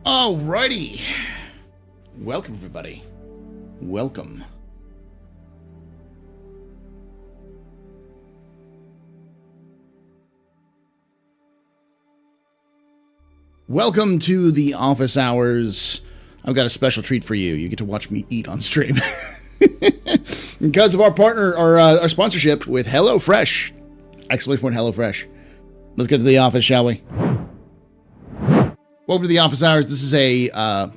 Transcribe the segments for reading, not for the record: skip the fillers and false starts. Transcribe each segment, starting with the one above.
Alrighty. Welcome, everybody. Welcome. Welcome to the office hours. I've got a special treat for you. You get to watch me eat on stream. Because of our partner, our sponsorship with HelloFresh. Exclamation point HelloFresh. Let's get to the office, shall we? Welcome to the office hours. This is a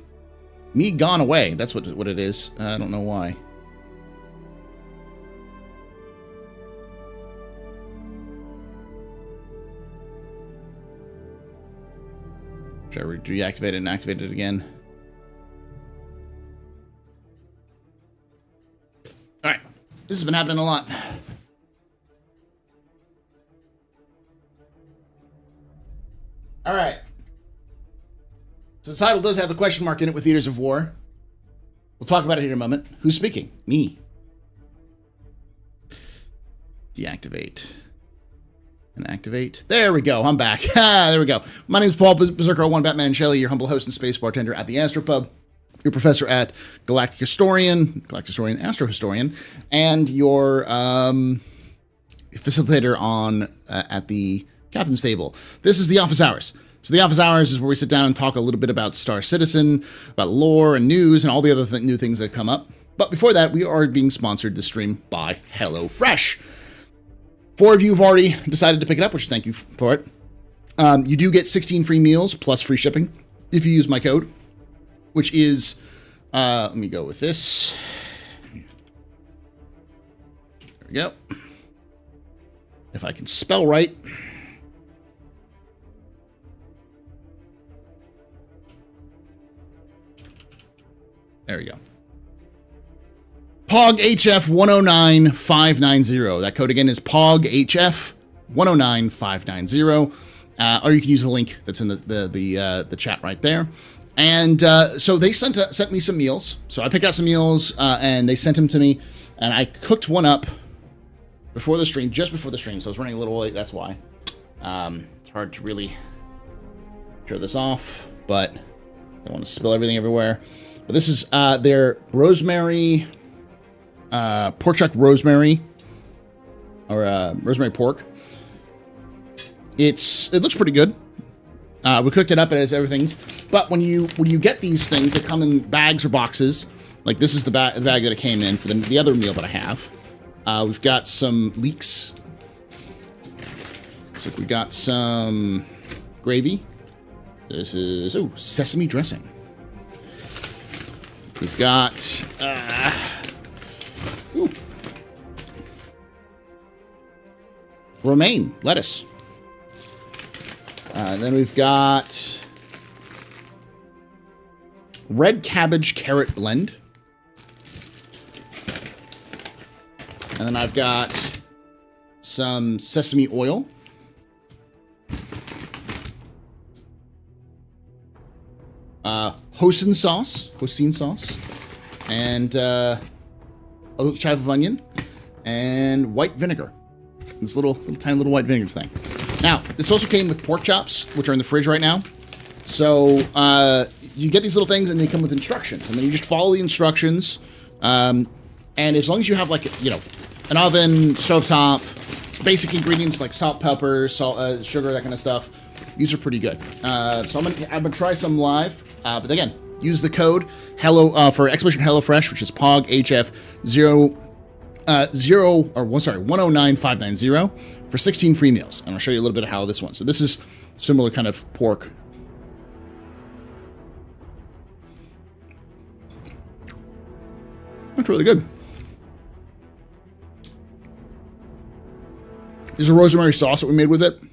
me gone away. That's what it is. I don't know why. Should I deactivate it and activate it again? Alright. This has been happening a lot. Alright. So the title does have a question mark in it with Theaters of War. We'll talk about it here in a moment. Who's speaking? Me. Deactivate. And activate. There we go. I'm back. There we go. My name is Paul Berserker 01 Batman Shelley, your humble host and space bartender at the AstroPub, your professor at Galactic Historian, Astro Historian, and your facilitator on at the Captain's Table. This is the office hours. So the office hours is where we sit down and talk a little bit about Star Citizen, about lore and news, and all the other new things that come up. But before that, we are being sponsored this stream by HelloFresh. 4 of you have already decided to pick it up, which thank you for it. You do get 16 free meals plus free shipping if you use my code, which is, let me go with this. There we go. If I can spell right. There we go. POGHF109590. That code again is POGHF109590. Or you can use the link that's in the chat right there. And so they sent me some meals. So I picked out some meals and they sent them to me. And I cooked one up before the stream, just before the stream. So I was running a little late. That's why. It's hard to really show this off, but I don't want to spill everything everywhere. But this is their rosemary, pork chuck rosemary, or rosemary pork. It looks pretty good. We cooked it up as everything's. But when you get these things, they come in bags or boxes. Like this is the bag that it came in for the other meal that I have. We've got some leeks. So we got some gravy. This is sesame dressing. We've got romaine lettuce. Then we've got red cabbage carrot blend. And then I've got some sesame oil. Hoisin sauce, and a little chive of onion, and white vinegar. This little tiny little white vinegar thing. Now, this also came with pork chops, which are in the fridge right now. So you get these little things, and they come with instructions, and then you just follow the instructions. And as long as you have like an oven, stovetop, basic ingredients like salt, pepper, salt, sugar, that kind of stuff. These are pretty good. So I'm gonna try some live. But again, use the code for exclamation HelloFresh, which is POGHF109590 for 16 free meals. And I'll show you a little bit of how this one. So this is similar kind of pork. That's really good. There's a rosemary sauce that we made with it. And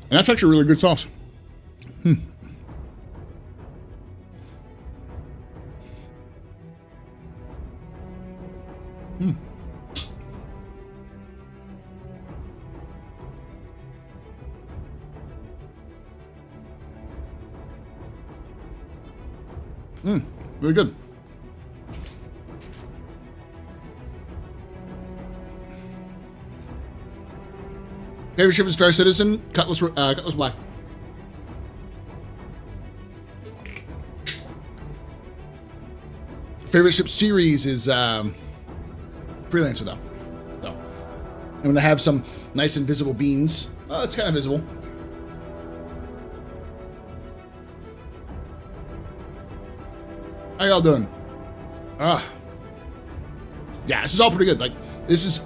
that's actually a really good sauce. Really good. Favorite ship in Star Citizen? Cutlass Black. Favorite ship series is Freelancer, though. So I'm going to have some nice invisible beans. Oh, it's kind of visible. How y'all doing? Yeah, this is all pretty good. Like, this is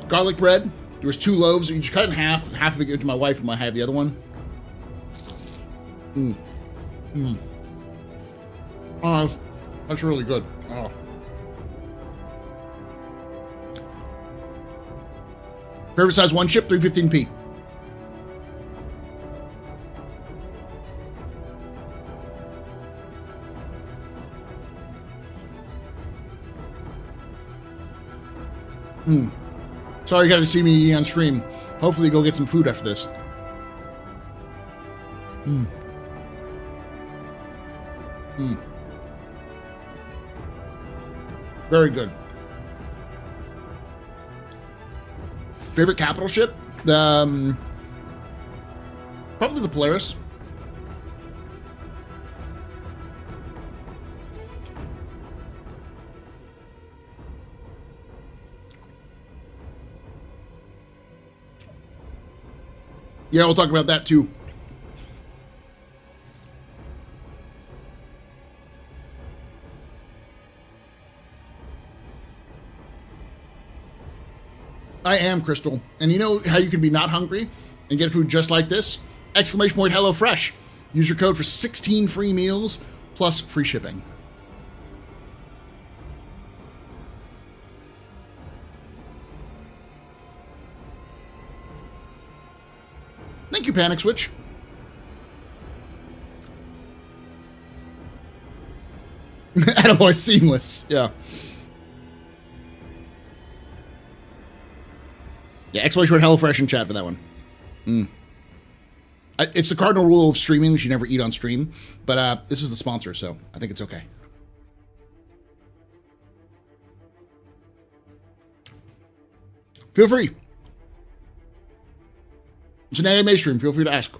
garlic bread. There was 2 loaves. You just cut it in half. Half of it give to my wife, and I have the other one. Oh, that's really good. Oh. Favorite size 1 chip, 315p. Sorry you got to see me eating on stream. Hopefully go get some food after this. Very good. Favorite capital ship? Probably the Polaris. Yeah, we'll talk about that too. I am Crystal. And you know how you can be not hungry and get food just like this? Exclamation point HelloFresh. Use your code for 16 free meals plus free shipping. Thank you, Panic Switch. Attaboy, seamless. Yeah. Yeah, exclamation point HelloFresh in chat for that one. It's the cardinal rule of streaming that you never eat on stream, but this is the sponsor, so I think it's okay. Feel free. It's an AMA stream. Feel free to ask.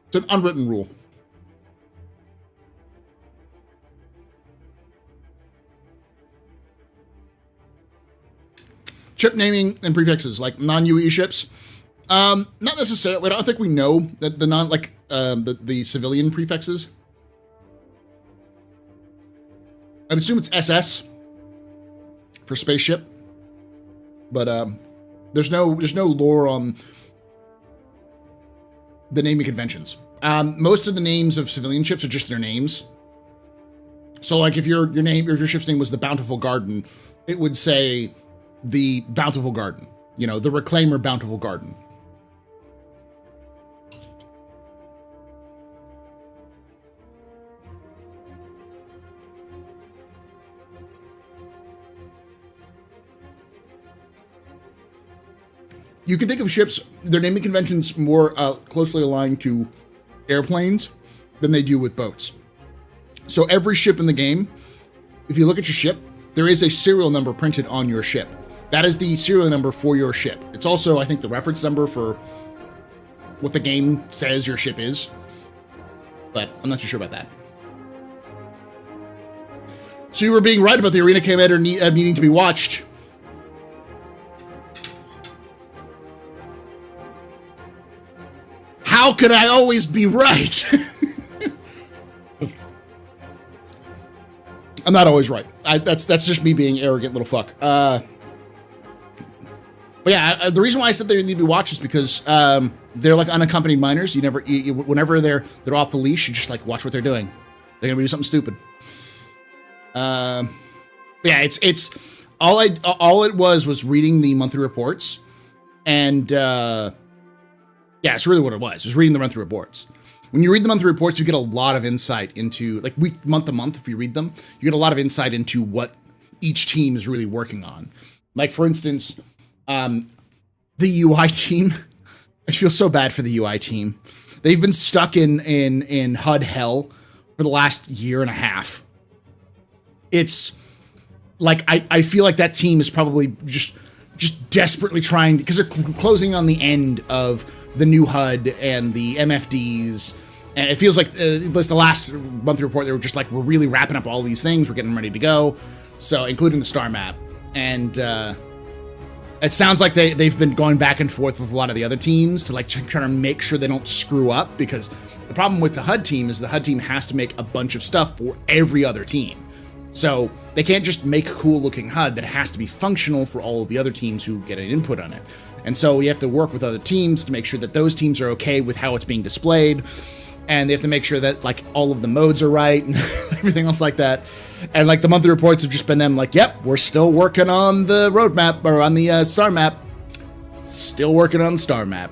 It's an unwritten rule. Chip naming and prefixes, like non-UE ships. Not necessarily. I don't think we know that the civilian prefixes. I'd assume it's SS for spaceship, but there's no lore on the naming conventions. Most of the names of civilian ships are just their names. So, like, if your ship's name was the Bountiful Garden, it would say the Bountiful Garden. You know, the Reclaimer Bountiful Garden. You can think of ships, their naming conventions more closely aligned to airplanes than they do with boats. So every ship in the game, if you look at your ship, there is a serial number printed on your ship. That is the serial number for your ship. It's also, I think, the reference number for what the game says your ship is. But I'm not too sure about that. So you were being right about the Arena Cam editor needing to be watched. How could I always be right? I'm not always right. That's just me being arrogant little fuck. But yeah, the reason why I said they need to be watched is because they're like unaccompanied minors. Whenever they're off the leash, you just like watch what they're doing. They're gonna do something stupid. Yeah, it's all it was reading the monthly reports, and yeah, it's really what it was. It was reading the monthly reports. When you read the monthly reports, you get a lot of insight into, like, month to month, if you read them, you get a lot of insight into what each team is really working on. Like, for instance, the UI team. I feel so bad for the UI team. They've been stuck in HUD hell for the last year and a half. It's like, I feel like that team is probably just desperately trying, because they're closing on the end of the new HUD and the MFDs. And it feels like the last monthly report, they were just like, we're really wrapping up all these things. We're getting ready to go. So including the star map. And it sounds like they've been going back and forth with a lot of the other teams to like try to make sure they don't screw up, because the problem with the HUD team is the HUD team has to make a bunch of stuff for every other team. So they can't just make a cool looking HUD, that has to be functional for all of the other teams who get an input on it. And so we have to work with other teams to make sure that those teams are okay with how it's being displayed. And they have to make sure that like all of the modes are right and everything else like that. And like the monthly reports have just been them like, yep, we're still working on the roadmap, or on the star map. Still working on the star map.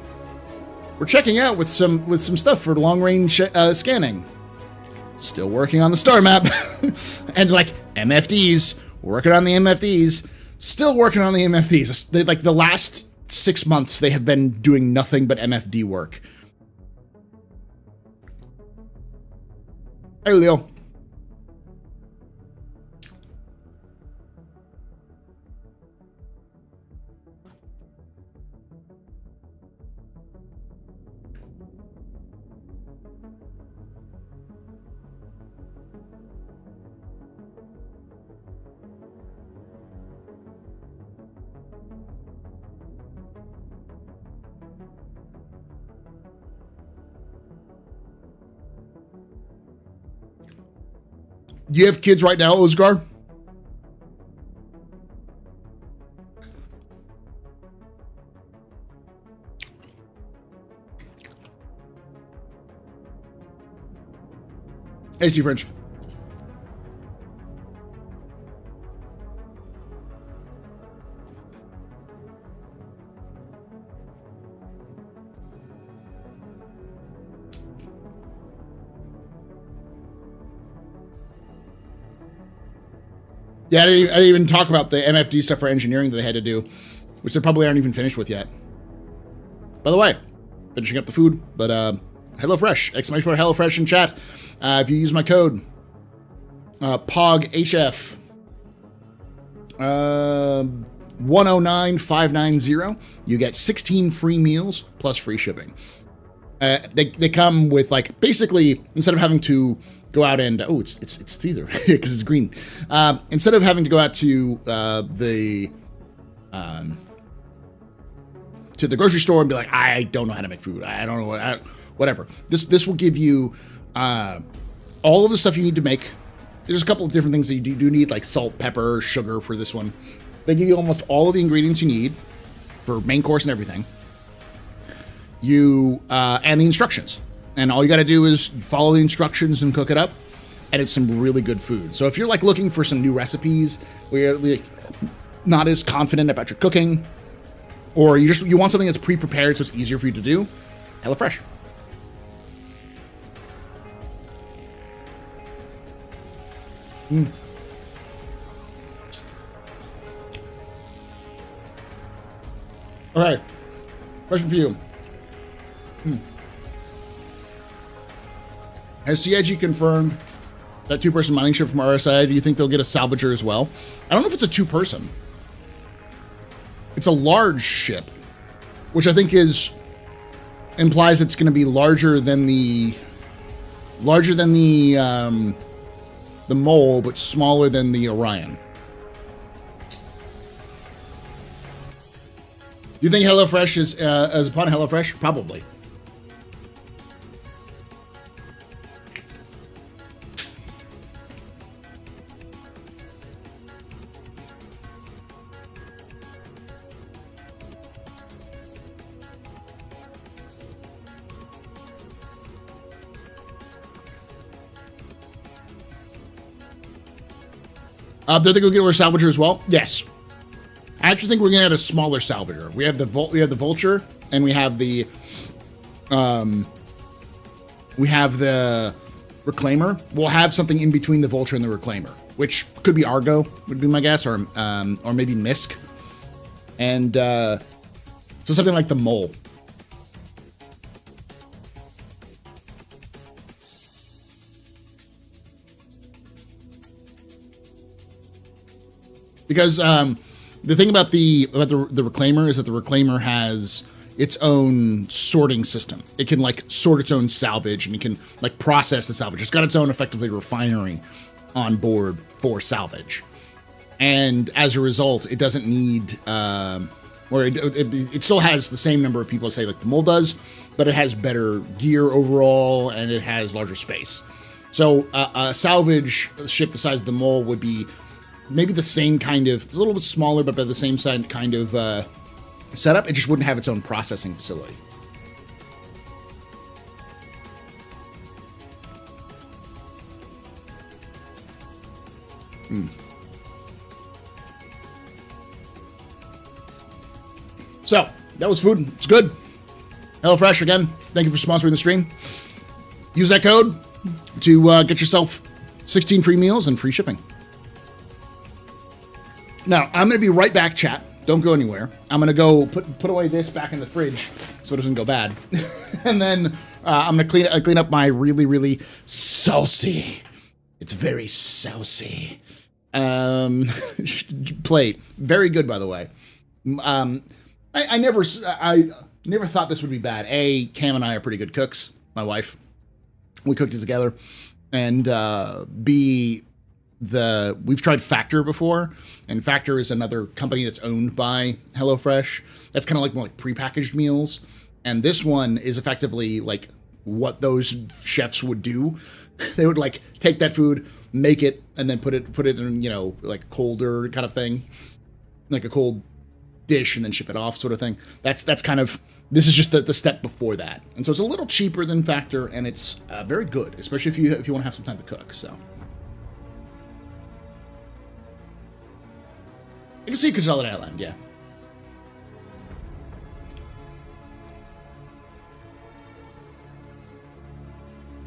We're checking out with some stuff for long range scanning. Still working on the star map. And like MFDs, working on the MFDs. Still working on the MFDs. Like the last 6 months, they have been doing nothing but MFD work. Hey, Leo. Do you have kids right now, Osgar? Hey, Steve French. Yeah, I didn't even talk about the MFD stuff for engineering that they had to do, which they probably aren't even finished with yet. By the way, finishing up the food, but HelloFresh, exclamation point HelloFresh in chat. If you use my code POGHF 109590, you get 16 free meals plus free shipping. They come with like, basically, instead of having to go out and it's Caesar because it's green. Instead of having to go out to the grocery store and be like, I don't know how to make food. I don't know whatever. This will give you all of the stuff you need to make. There's a couple of different things that you do need, like salt, pepper, sugar for this one. They give you almost all of the ingredients you need for main course and everything. And the instructions. And all you got to do is follow the instructions and cook it up. And it's some really good food. So if you're like looking for some new recipes, where you're like not as confident about your cooking, or you want something that's pre-prepared so it's easier for you to do, HelloFresh. Okay, question for you. Has CIG confirmed that two-person mining ship from RSI? Do you think they'll get a salvager as well? I don't know if it's a two-person. It's a large ship, which I think implies it's going to be larger than the Mole, but smaller than the Orion. Do you think HelloFresh is upon HelloFresh? Probably. Do you think we'll get a salvager as well? Yes. I actually think we're gonna get a smaller salvager. We have the Vulture, and we have the Reclaimer. We'll have something in between the Vulture and the Reclaimer, which could be Argo, would be my guess, or maybe Misk, and so something like the Mole. Because the thing about the Reclaimer is that the Reclaimer has its own sorting system. It can like sort its own salvage, and it can like process the salvage. It's got its own effectively refinery on board for salvage. And as a result, it doesn't need, or it still has the same number of people, say like the Mole does, but it has better gear overall, and it has larger space. So a salvage ship the size of the Mole would be maybe the same kind of, it's a little bit smaller, but by the same side kind of setup. It just wouldn't have its own processing facility. So that was food. It's good. HelloFresh, again, thank you for sponsoring the stream. Use that code to get yourself 16 free meals and free shipping. Now, I'm going to be right back, chat. Don't go anywhere. I'm going to go put away this back in the fridge so it doesn't go bad. And then I'm going to clean up my really, really saucy. It's very saucy. Plate. Very good, by the way. I never thought this would be bad. Cam and I are pretty good cooks. My wife, we cooked it together, and B, we've tried Factor before, and Factor is another company that's owned by HelloFresh. That's kind of like more like prepackaged meals, and this one is effectively like what those chefs would do. They would like take that food, make it, and then put it in, you know, like colder kind of thing, like a cold dish, and then ship it off, sort of thing. That's kind of, this is just the step before that, and so it's a little cheaper than Factor, and it's very good, especially if you want to have some time to cook. So I can see Consolidated Island, yeah.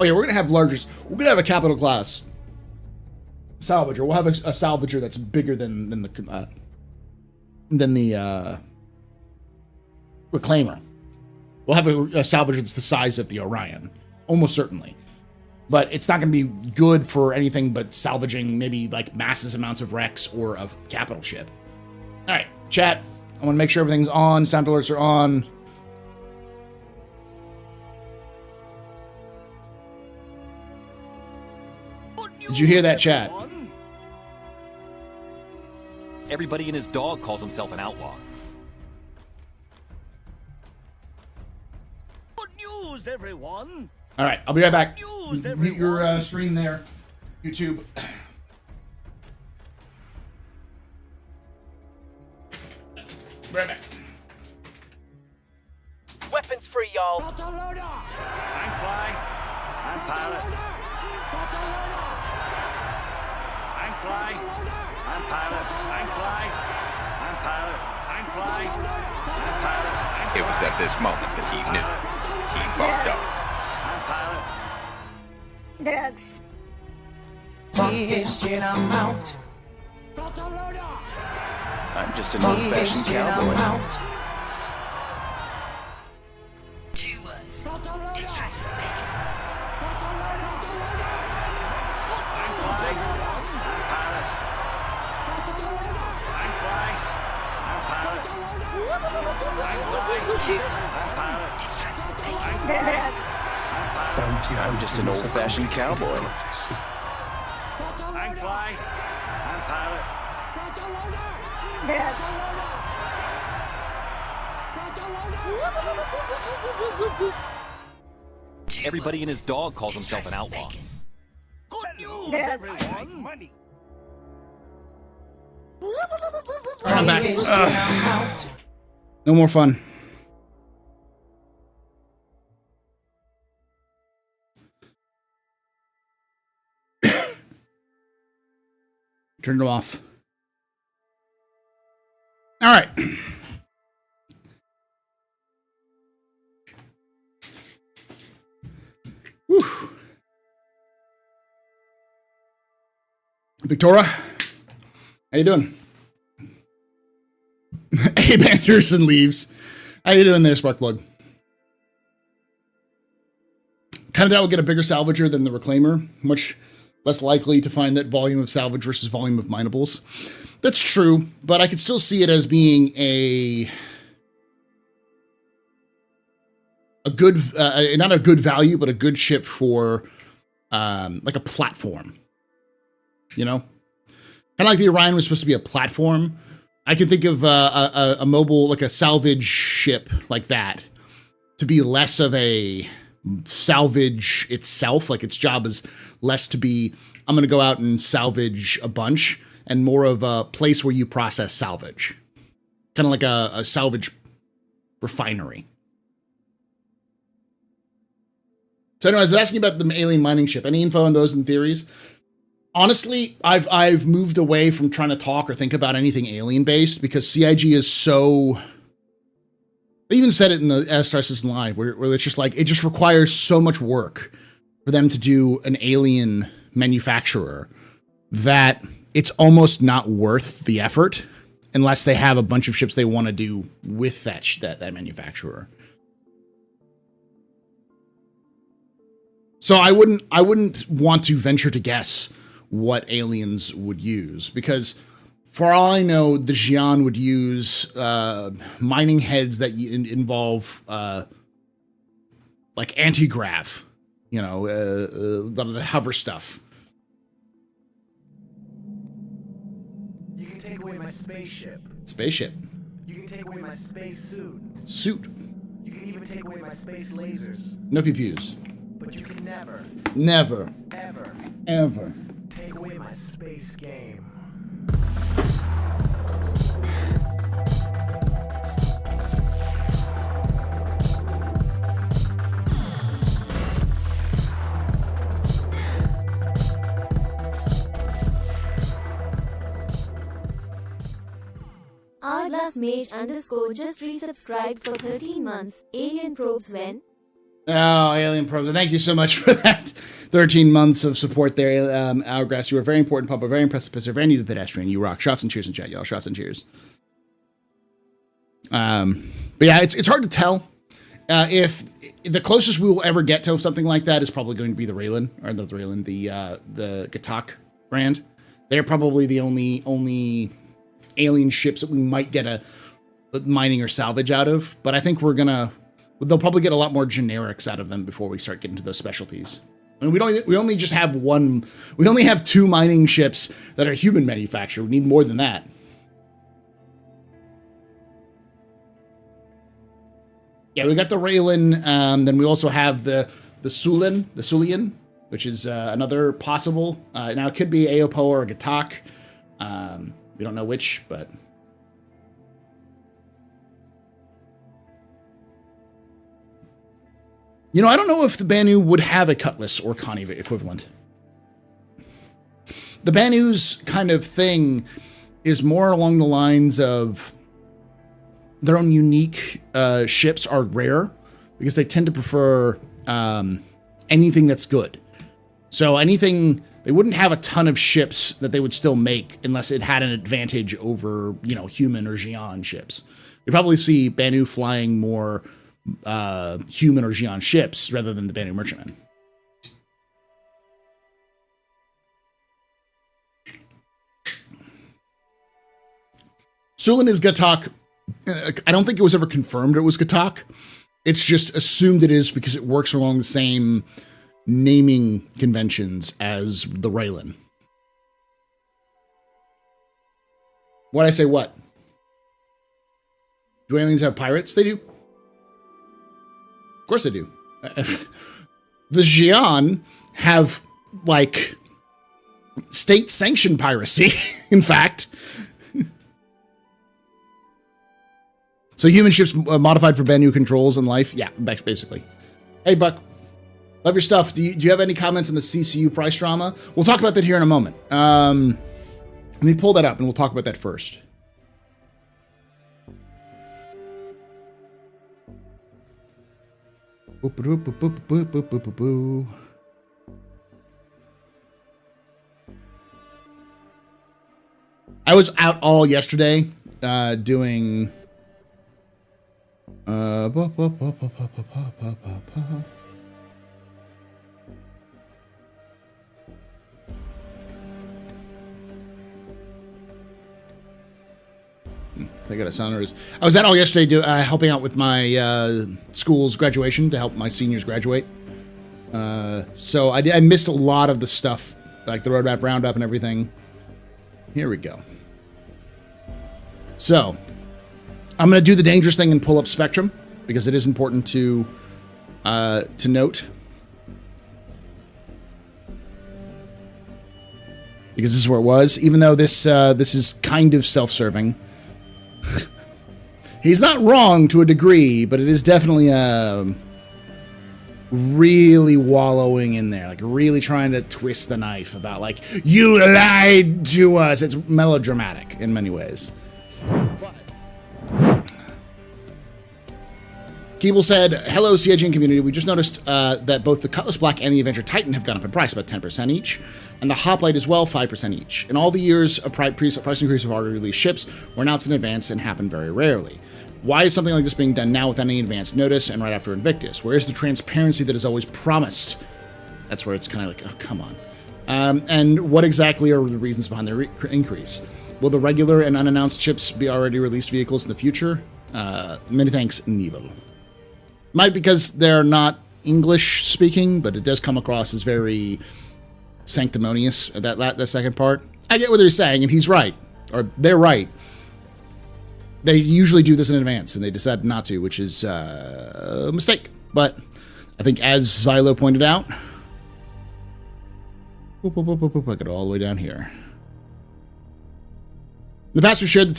Oh yeah, we're gonna have a capital class salvager. We'll have a salvager that's bigger than the reclaimer. We'll have a salvager that's the size of the Orion, almost certainly. But it's not going to be good for anything but salvaging maybe like massive amounts of wrecks or a capital ship. All right, chat. I want to make sure everything's on. Sound alerts are on. Did you hear that, chat? Everybody and his dog calls himself an outlaw. Good news, everyone. All right, I'll be right back. Mute your stream there, YouTube. Right back. Weapons free, y'all. I'm flying. I'm pilot. I'm flying. I'm pilot. I'm flying. I'm pilot. I'm flying. I'm pilot. It was at this moment that he knew. He fucked up. I'm pilot. Drugs. Fuck this shit, I'm out. I'm just an old-fashioned cowboy. Two words. Distress and bacon. I'm flying. I'm pilot. I'm flying. I'm pilot. I'm flying. Two I'm words. pilot. Distress and bacon. I'm Drugs. I'm just an old-fashioned cowboy. I'm flying. I'm pilot. Drugs. Everybody and his dog calls himself an outlaw. Good news, Drugs. everyone. Money. I'm back. No more fun. Turned it off. All right. Whew. Victoria, how you doing? Abe Anderson leaves. How you doing there, Sparkplug? Canada will get a bigger salvager than the Reclaimer, much less likely to find that volume of salvage versus volume of minables. That's true, but I could still see it as being good, not a good value, but a good ship for like a platform. You know, kind of like the Orion was supposed to be a platform. I can think of a mobile, like a salvage ship like that, to be less of a salvage itself. Like its job is less to be, I'm going to go out and salvage a bunch, and more of a place where you process salvage. Kind of like a salvage refinery. So anyway, I was asking about the alien mining ship. Any info on those and theories? Honestly, I've moved away from trying to talk or think about anything alien based because CIG is so. They even said it in the StarCitizen Live, where it's just like it just requires so much work for them to do an alien manufacturer that it's almost not worth the effort unless they have a bunch of ships they want to do with that manufacturer. So I wouldn't want to venture to guess what aliens would use, because for all I know, the Xi'an would use mining heads that involve like anti-grav, you know, a lot of the hover stuff. You can take away my spaceship. Spaceship. You can take away my space suit. Suit. You can even take away my space lasers. No pew-pews. But you can never, ever take away my space game. Hourglass Mage _ just resubscribed for 13 months. Alien probes when? Oh, Alien Probes. Thank you so much for that 13 months of support there, Hourglass. You are a very important pub, a very impressive pisser, very new pedestrian. You rock. Shots and cheers in chat, y'all. Shots and cheers. But yeah, it's hard to tell. If the closest we will ever get to something like that is probably going to be the Raylan, or the Raylan, the Gatak brand. They're probably the only alien ships that we might get a mining or salvage out of. But I think they'll probably get a lot more generics out of them before we start getting to those specialties. I mean, we only just have we only have 2 mining ships that are human manufactured. We need more than that. Yeah, we got the Raylan, then we also have the Sulian, which is another possible. Now it could be Aopo or a Gatak. We don't know which, but you know, I don't know if the Banu would have a Cutlass or Connie equivalent. The Banu's kind of thing is more along the lines of their own unique ships are rare because they tend to prefer anything that's good. So they wouldn't have a ton of ships that they would still make unless it had an advantage over, you know, human or Xi'an ships. You'd probably see Banu flying more human or Xi'an ships rather than the Banu merchantmen. Sulan is Gatak. I don't think it was ever confirmed it was Gatak. It's just assumed it is because it works along the same naming conventions as the Raylan. Why'd I say what? Do aliens have pirates? They do. Of course they do. The Xi'an have, like, state-sanctioned piracy, in fact. So human ships modified for Banu controls and life? Yeah, basically. Hey, Buck. Love your stuff. Do you have any comments on the CCU price drama? We'll talk about that here in a moment. Let me pull that up and we'll talk about that first. I was out all yesterday doing They got a sunrise. I was at all yesterday helping out with my school's graduation to help my seniors graduate. So I missed a lot of the stuff, like the roadmap roundup and everything. Here we go. So I'm going to do the dangerous thing and pull up Spectrum because it is important to note. Because this is where it was, even though this is kind of self-serving. He's not wrong to a degree, but it is definitely really wallowing in there, like really trying to twist the knife about like, you lied to us. It's melodramatic in many ways. Keeble said, hello, CIG community. We just noticed that both the Cutlass Black and the Avenger Titan have gone up in price, about 10% each, and the Hoplite as well, 5% each. In all the years of price increase of already released ships were announced in advance and happen very rarely. Why is something like this being done now without any advance notice and right after Invictus? Where is the transparency that is always promised? That's where it's kind of like, oh, come on. And what exactly are the reasons behind the increase? Will the regular and unannounced ships be already released vehicles in the future? Many thanks, Nebel. Might because they're not English speaking, but it does come across as very sanctimonious, that second part. I get what they're saying, and he's right. Or they're right. They usually do this in advance, and they decided not to, which is a mistake. But I think as Xylo pointed out, I got it all the way down here. In the past, we've shared that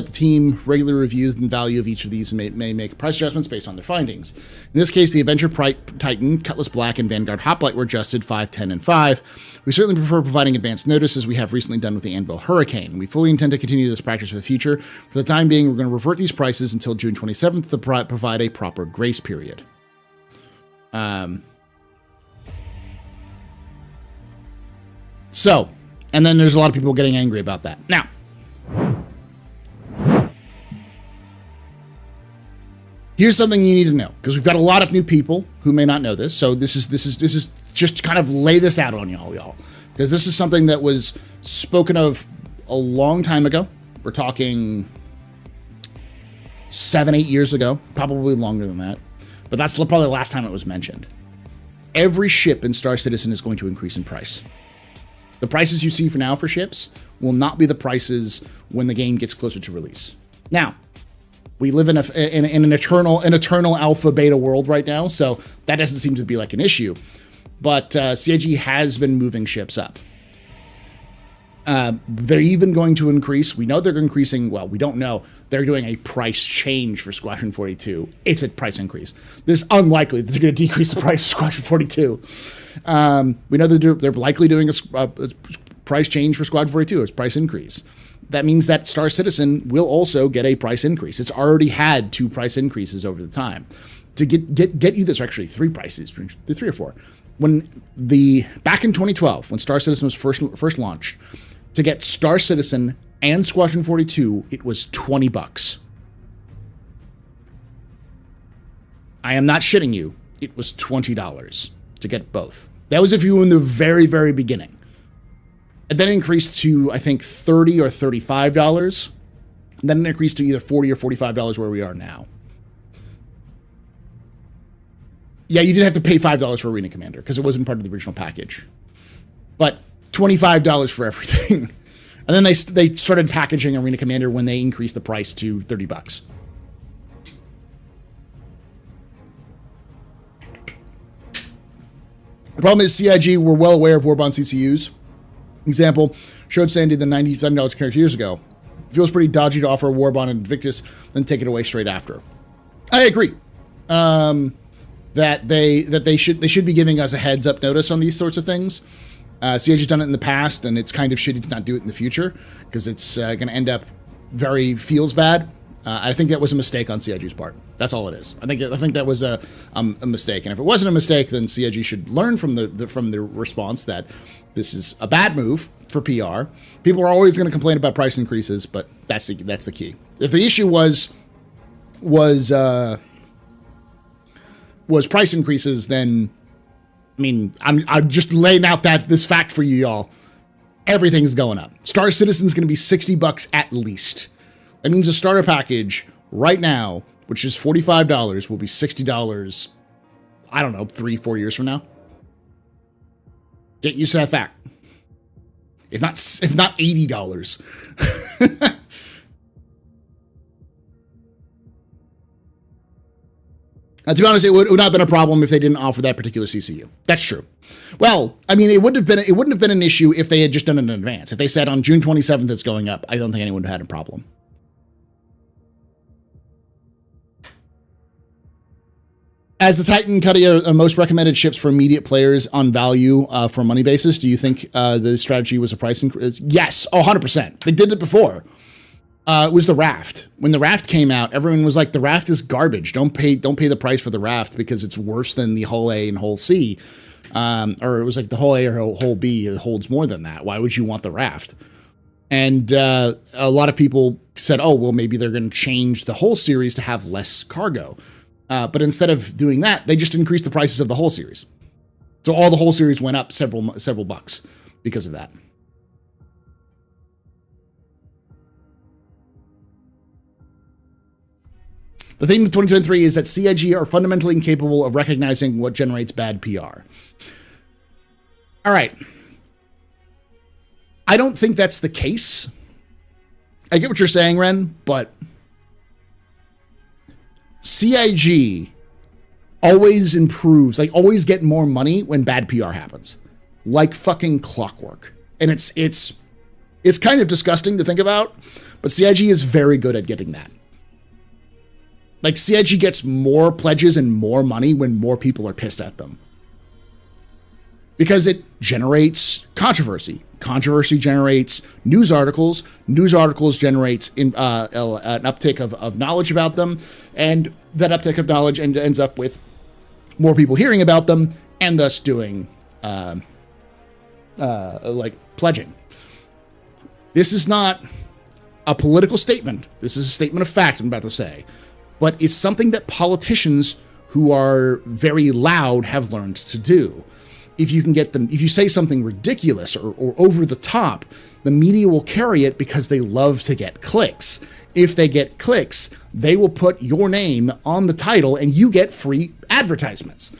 the team regularly reviews the value of each of these and may make price adjustments based on their findings. In this case, the Avenger Titan, Cutlass Black, and Vanguard Hoplite were adjusted 5, 10, and 5. We certainly prefer providing advance notice as we have recently done with the Anvil Hurricane. We fully intend to continue this practice for the future. For the time being, we're going to revert these prices until June 27th to provide a proper grace period. And then there's a lot of people getting angry about that. Now, here's something you need to know, because we've got a lot of new people who may not know this. So this is just to kind of lay this out on y'all, because this is something that was spoken of a long time ago. We're talking 7, 8 years ago, probably longer than that. But that's probably the last time it was mentioned. Every ship in Star Citizen is going to increase in price. The prices you see for now for ships will not be the prices when the game gets closer to release. Now, we live in an eternal alpha beta world right now, so that doesn't seem to be like an issue. But CIG has been moving ships up. They're even going to increase. We know they're increasing. Well, we don't know. They're doing a price change for Squadron 42. It's a price increase. This is unlikely that they're going to decrease the price of Squadron 42. We know that they're likely doing a price change for Squadron 42. It's price increase. That means that Star Citizen will also get a price increase. It's already had 2 price increases over the time. To get you this, actually 3 prices, 3 or 4. Back in 2012, when Star Citizen was first launched, to get Star Citizen and Squadron 42, it was $20. I am not shitting you. It was $20 to get both. That was if you were in the very, very beginning. It then increased to, I think, $30 or $35. And then it increased to either $40 or $45 where we are now. Yeah, you did have to pay $5 for Arena Commander because it wasn't part of the original package. But $25 for everything. And then they started packaging Arena Commander when they increased the price to $30. The problem is CIG were well aware of Warbond CCUs. Example, showed Sandy the $97 character years ago. Feels pretty dodgy to offer a Warbond and Invictus, then take it away straight after. I agree. That they should be giving us a heads up notice on these sorts of things. CIG has done it in the past, and it's kind of shitty to not do it in the future because it's going to end up feels bad. I think that was a mistake on CIG's part. That's all it is. I think that was a mistake, and if it wasn't a mistake, then CIG should learn from the response that this is a bad move for PR. People are always going to complain about price increases, but that's the key. If the issue was price increases, then I mean I'm just laying out this fact for you y'all. everything's going up. Star Citizen's going to be $60 at least. That means a starter package right now, which is $45, will be $60, I don't know, 3-4 years from now. Get used to that fact. If not $80. To be honest, it would not have been a problem if they didn't offer that particular CCU. That's true. Well, I mean, it wouldn't have been an issue if they had just done it in advance. If they said on June 27th it's going up, I don't think anyone would have had a problem. As the Titan cutting most recommended ships for immediate players on value for a money basis, do you think the strategy was a price increase? Yes, 100%. They did it before. It was the Raft. When the Raft came out, everyone was like, the Raft is garbage. Don't pay the price for the Raft because it's worse than the Hull A and Hull C. Or it was like the Hull A or Hull B holds more than that. Why would you want the Raft? And a lot of people said, oh, well, maybe they're going to change the whole series to have less cargo. But instead of doing that, they just increased the prices of the whole series. So all the whole series went up several bucks because of that. The theme of 2023 is that CIG are fundamentally incapable of recognizing what generates bad PR. All right. I don't think that's the case. I get what you're saying, Ren, but CIG always improves, like always get more money when bad PR happens. Like fucking clockwork. And it's kind of disgusting to think about, but CIG is very good at getting that. Like, CIG gets more pledges and more money when more people are pissed at them. Because it generates controversy. Controversy generates news articles. News articles generates an uptick of knowledge about them. And that uptick of knowledge ends up with more people hearing about them and thus doing, like, pledging. This is not a political statement. This is a statement of fact I'm about to say. But it's something that politicians who are very loud have learned to do. If you can get them, if you say something ridiculous or over the top, the media will carry it because they love to get clicks. If they get clicks, they will put your name on the title and you get free advertisements.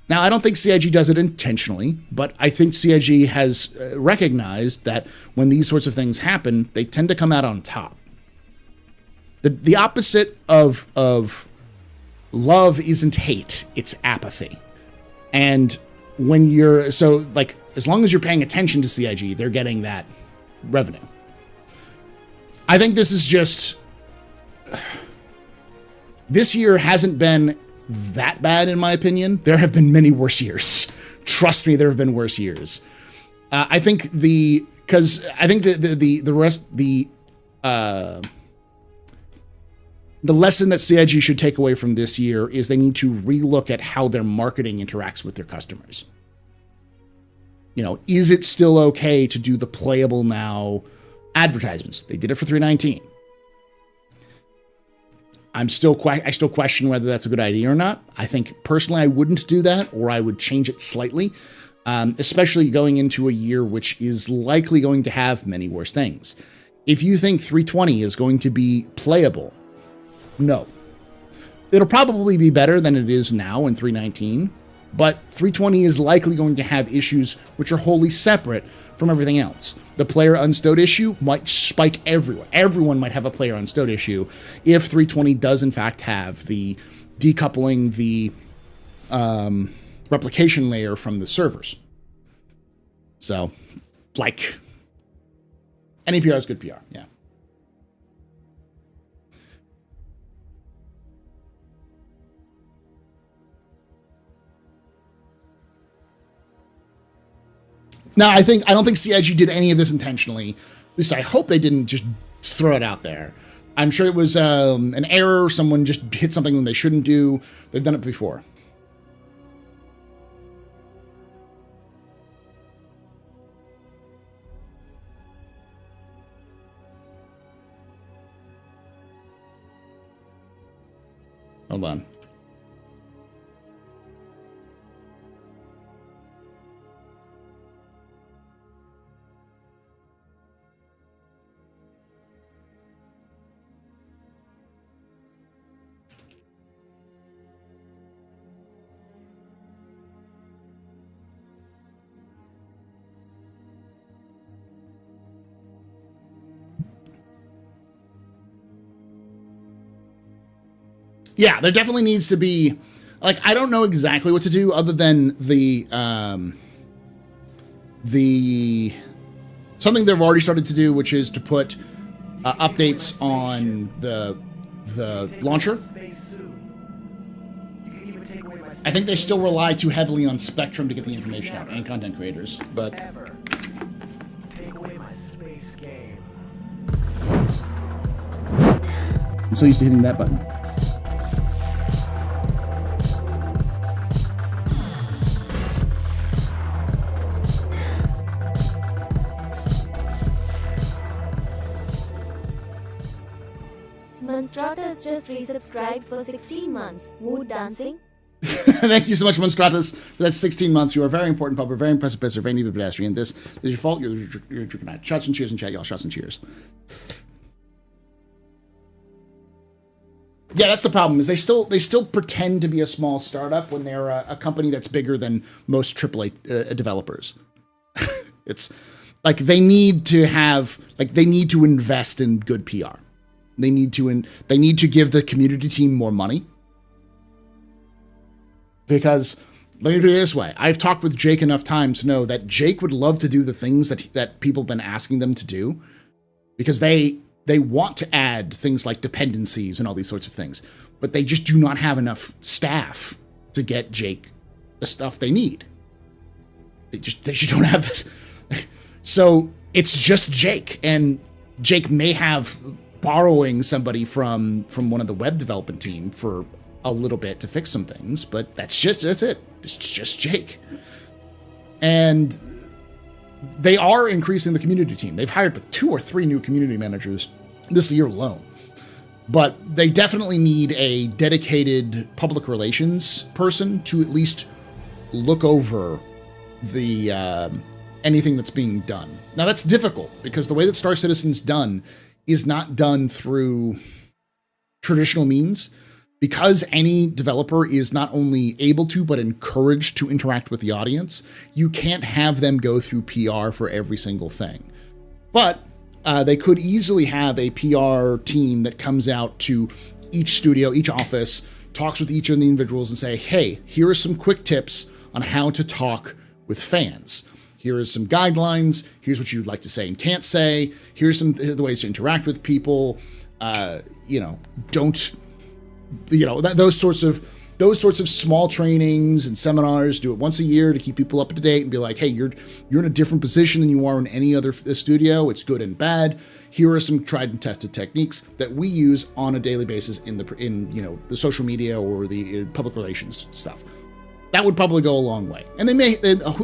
Now, I don't think CIG does it intentionally, but I think CIG has recognized that when these sorts of things happen, they tend to come out on top. The opposite of love isn't hate, it's apathy. And when you're, so like, as long as you're paying attention to CIG, they're getting that revenue. I think this is just, this year hasn't been that bad in my opinion. There have been many worse years. Trust me, there have been worse years. I think the lesson that CIG should take away from this year is they need to relook at how their marketing interacts with their customers. You know, is it still okay to do the playable now advertisements? They did it for 319. I still question whether that's a good idea or not. I think personally I wouldn't do that, or I would change it slightly, especially going into a year which is likely going to have many worse things. If you think 320 is going to be playable, no. It'll probably be better than it is now in 319, but 320 is likely going to have issues which are wholly separate from everything else. The player unstowed issue might spike everywhere. Everyone might have a player unstowed issue if 320 does in fact have the decoupling the replication layer from the servers. So, like, any PR is good PR, yeah. Now, I don't think CIG did any of this intentionally. At least I hope they didn't just throw it out there. I'm sure it was an error. Someone just hit something when they shouldn't do. They've done it before. Hold on. Yeah, there definitely needs to be, like, I don't know exactly what to do other than the something they've already started to do, which is to put updates on the launcher. I think they still rely too heavily on Spectrum to get the information out, and content creators, but... Take away my space game. I'm so used to hitting that button. Monstratus just resubscribed for 16 months. Mood dancing? Thank you so much, Monstratus, for that 16 months. You are a very important pub, a very impressive person, a very needed pedestrian. This is your fault. You're drinking that. Shots and cheers in chat, y'all. Shots and cheers. Yeah, that's the problem. Is they still pretend to be a small startup when they're a company that's bigger than most AAA developers. It's like they need to invest in good PR. They need to give the community team more money. Because, let me put it this way, I've talked with Jake enough times to know that Jake would love to do the things that people have been asking them to do, because they want to add things like dependencies and all these sorts of things, but they just do not have enough staff to get Jake the stuff they need. They just don't have this. So it's just Jake, and Jake may have borrowing somebody from one of the web development team for a little bit to fix some things, but that's it. It's just Jake. And they are increasing the community team. They've hired 2 or 3 new community managers this year alone. But they definitely need a dedicated public relations person to at least look over the anything that's being done. Now that's difficult because the way that Star Citizen's done is not done through traditional means. Because any developer is not only able to, but encouraged to interact with the audience, you can't have them go through PR for every single thing. But they could easily have a PR team that comes out to each studio, each office, talks with each of the individuals and say, hey, here are some quick tips on how to talk with fans. Here are some guidelines. Here's what you'd like to say and can't say. Here's some the ways to interact with people. Those sorts of small trainings and seminars. Do it once a year to keep people up to date and be like, hey, you're in a different position than you are in any other studio. It's good and bad. Here are some tried and tested techniques that we use on a daily basis in the social media or the public relations stuff. That would probably go a long way. And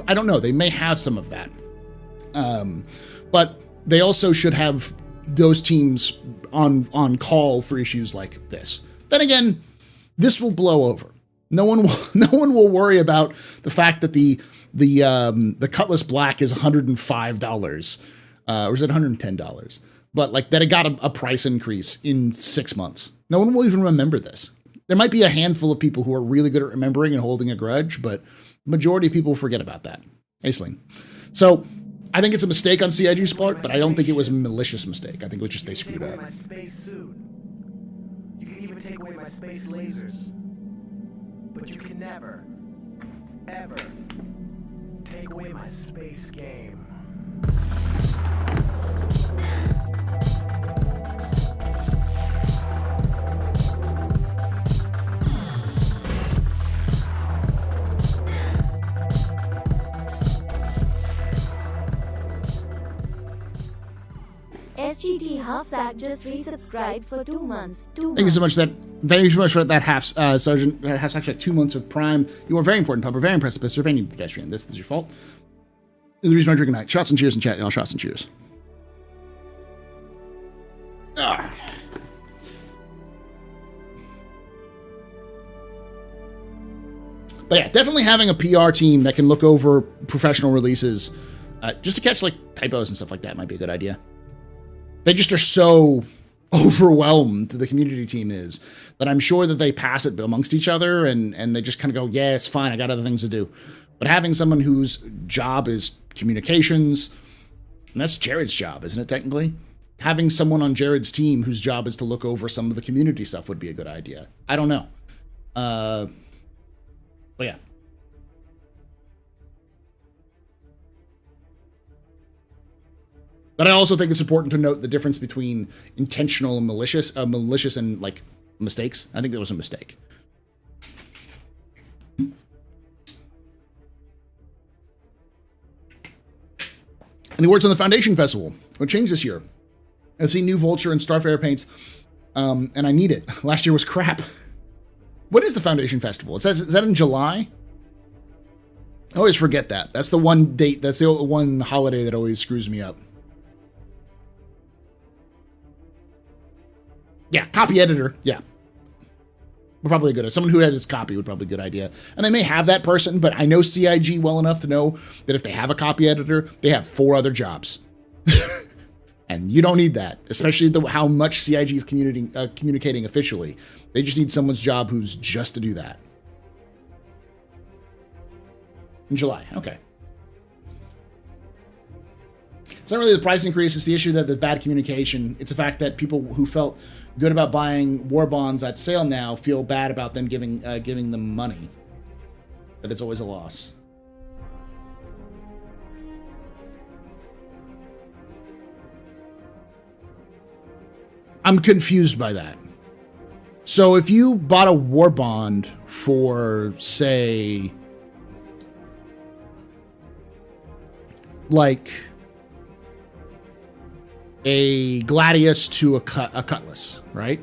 I don't know, they may have some of that. But they also should have those teams on call for issues like this. Then again, this will blow over. No one will worry about the fact that the Cutlass Black is $105, or is it $110? But like that it got a price increase in 6 months. No one will even remember this. There might be a handful of people who are really good at remembering and holding a grudge, but the majority of people forget about that. Hey, Sling. So I think it's a mistake on CIG's part, but I don't think it was a malicious mistake. I think it was just they screwed up. Take away my space lasers, but you can never, ever take away my space game. SGT Halfsack just resubscribed for 2 months. Thank you so much for that Sergeant Halfsack for 2 months of Prime. You are very important, pupper, very impressive, Mr. Any pedestrian. This is your fault. This is the reason I'm drinking tonight. Shots and cheers in chat, y'all. Shots and cheers. Ah. But yeah, definitely having a PR team that can look over professional releases just to catch like typos and stuff like that might be a good idea. They just are so overwhelmed, the community team is, that I'm sure that they pass it amongst each other and they just kind of go, yeah, it's fine, I got other things to do. But having someone whose job is communications, and that's Jared's job, isn't it, technically? having someone on Jared's team whose job is to look over some of the community stuff would be a good idea. I don't know. But yeah. But I also think it's important to note the difference between intentional and malicious and like mistakes. I think there was a mistake. Any words on the Foundation Festival? What changed this year? I've seen new Vulture and Starfire paints, and I need it. Last year was crap. What is the Foundation Festival? It says, is that in July? I always forget that. That's the one date, that's the one holiday that always screws me up. Yeah, copy editor. Yeah. We're probably good. Someone who edits copy would probably be a good idea. And they may have that person, but I know CIG well enough to know that if they have a copy editor, they have 4 other jobs. And you don't need that, especially how much CIG is communicating officially. They just need someone's job who's just to do that. In July, okay. It's not really the price increase, it's the issue that the bad communication. It's the fact that people who felt good about buying war bonds at sale now feel bad about them giving them money. But it's always a loss. I'm confused by that. So if you bought a war bond for, say, like a Gladius to a Cutlass, right?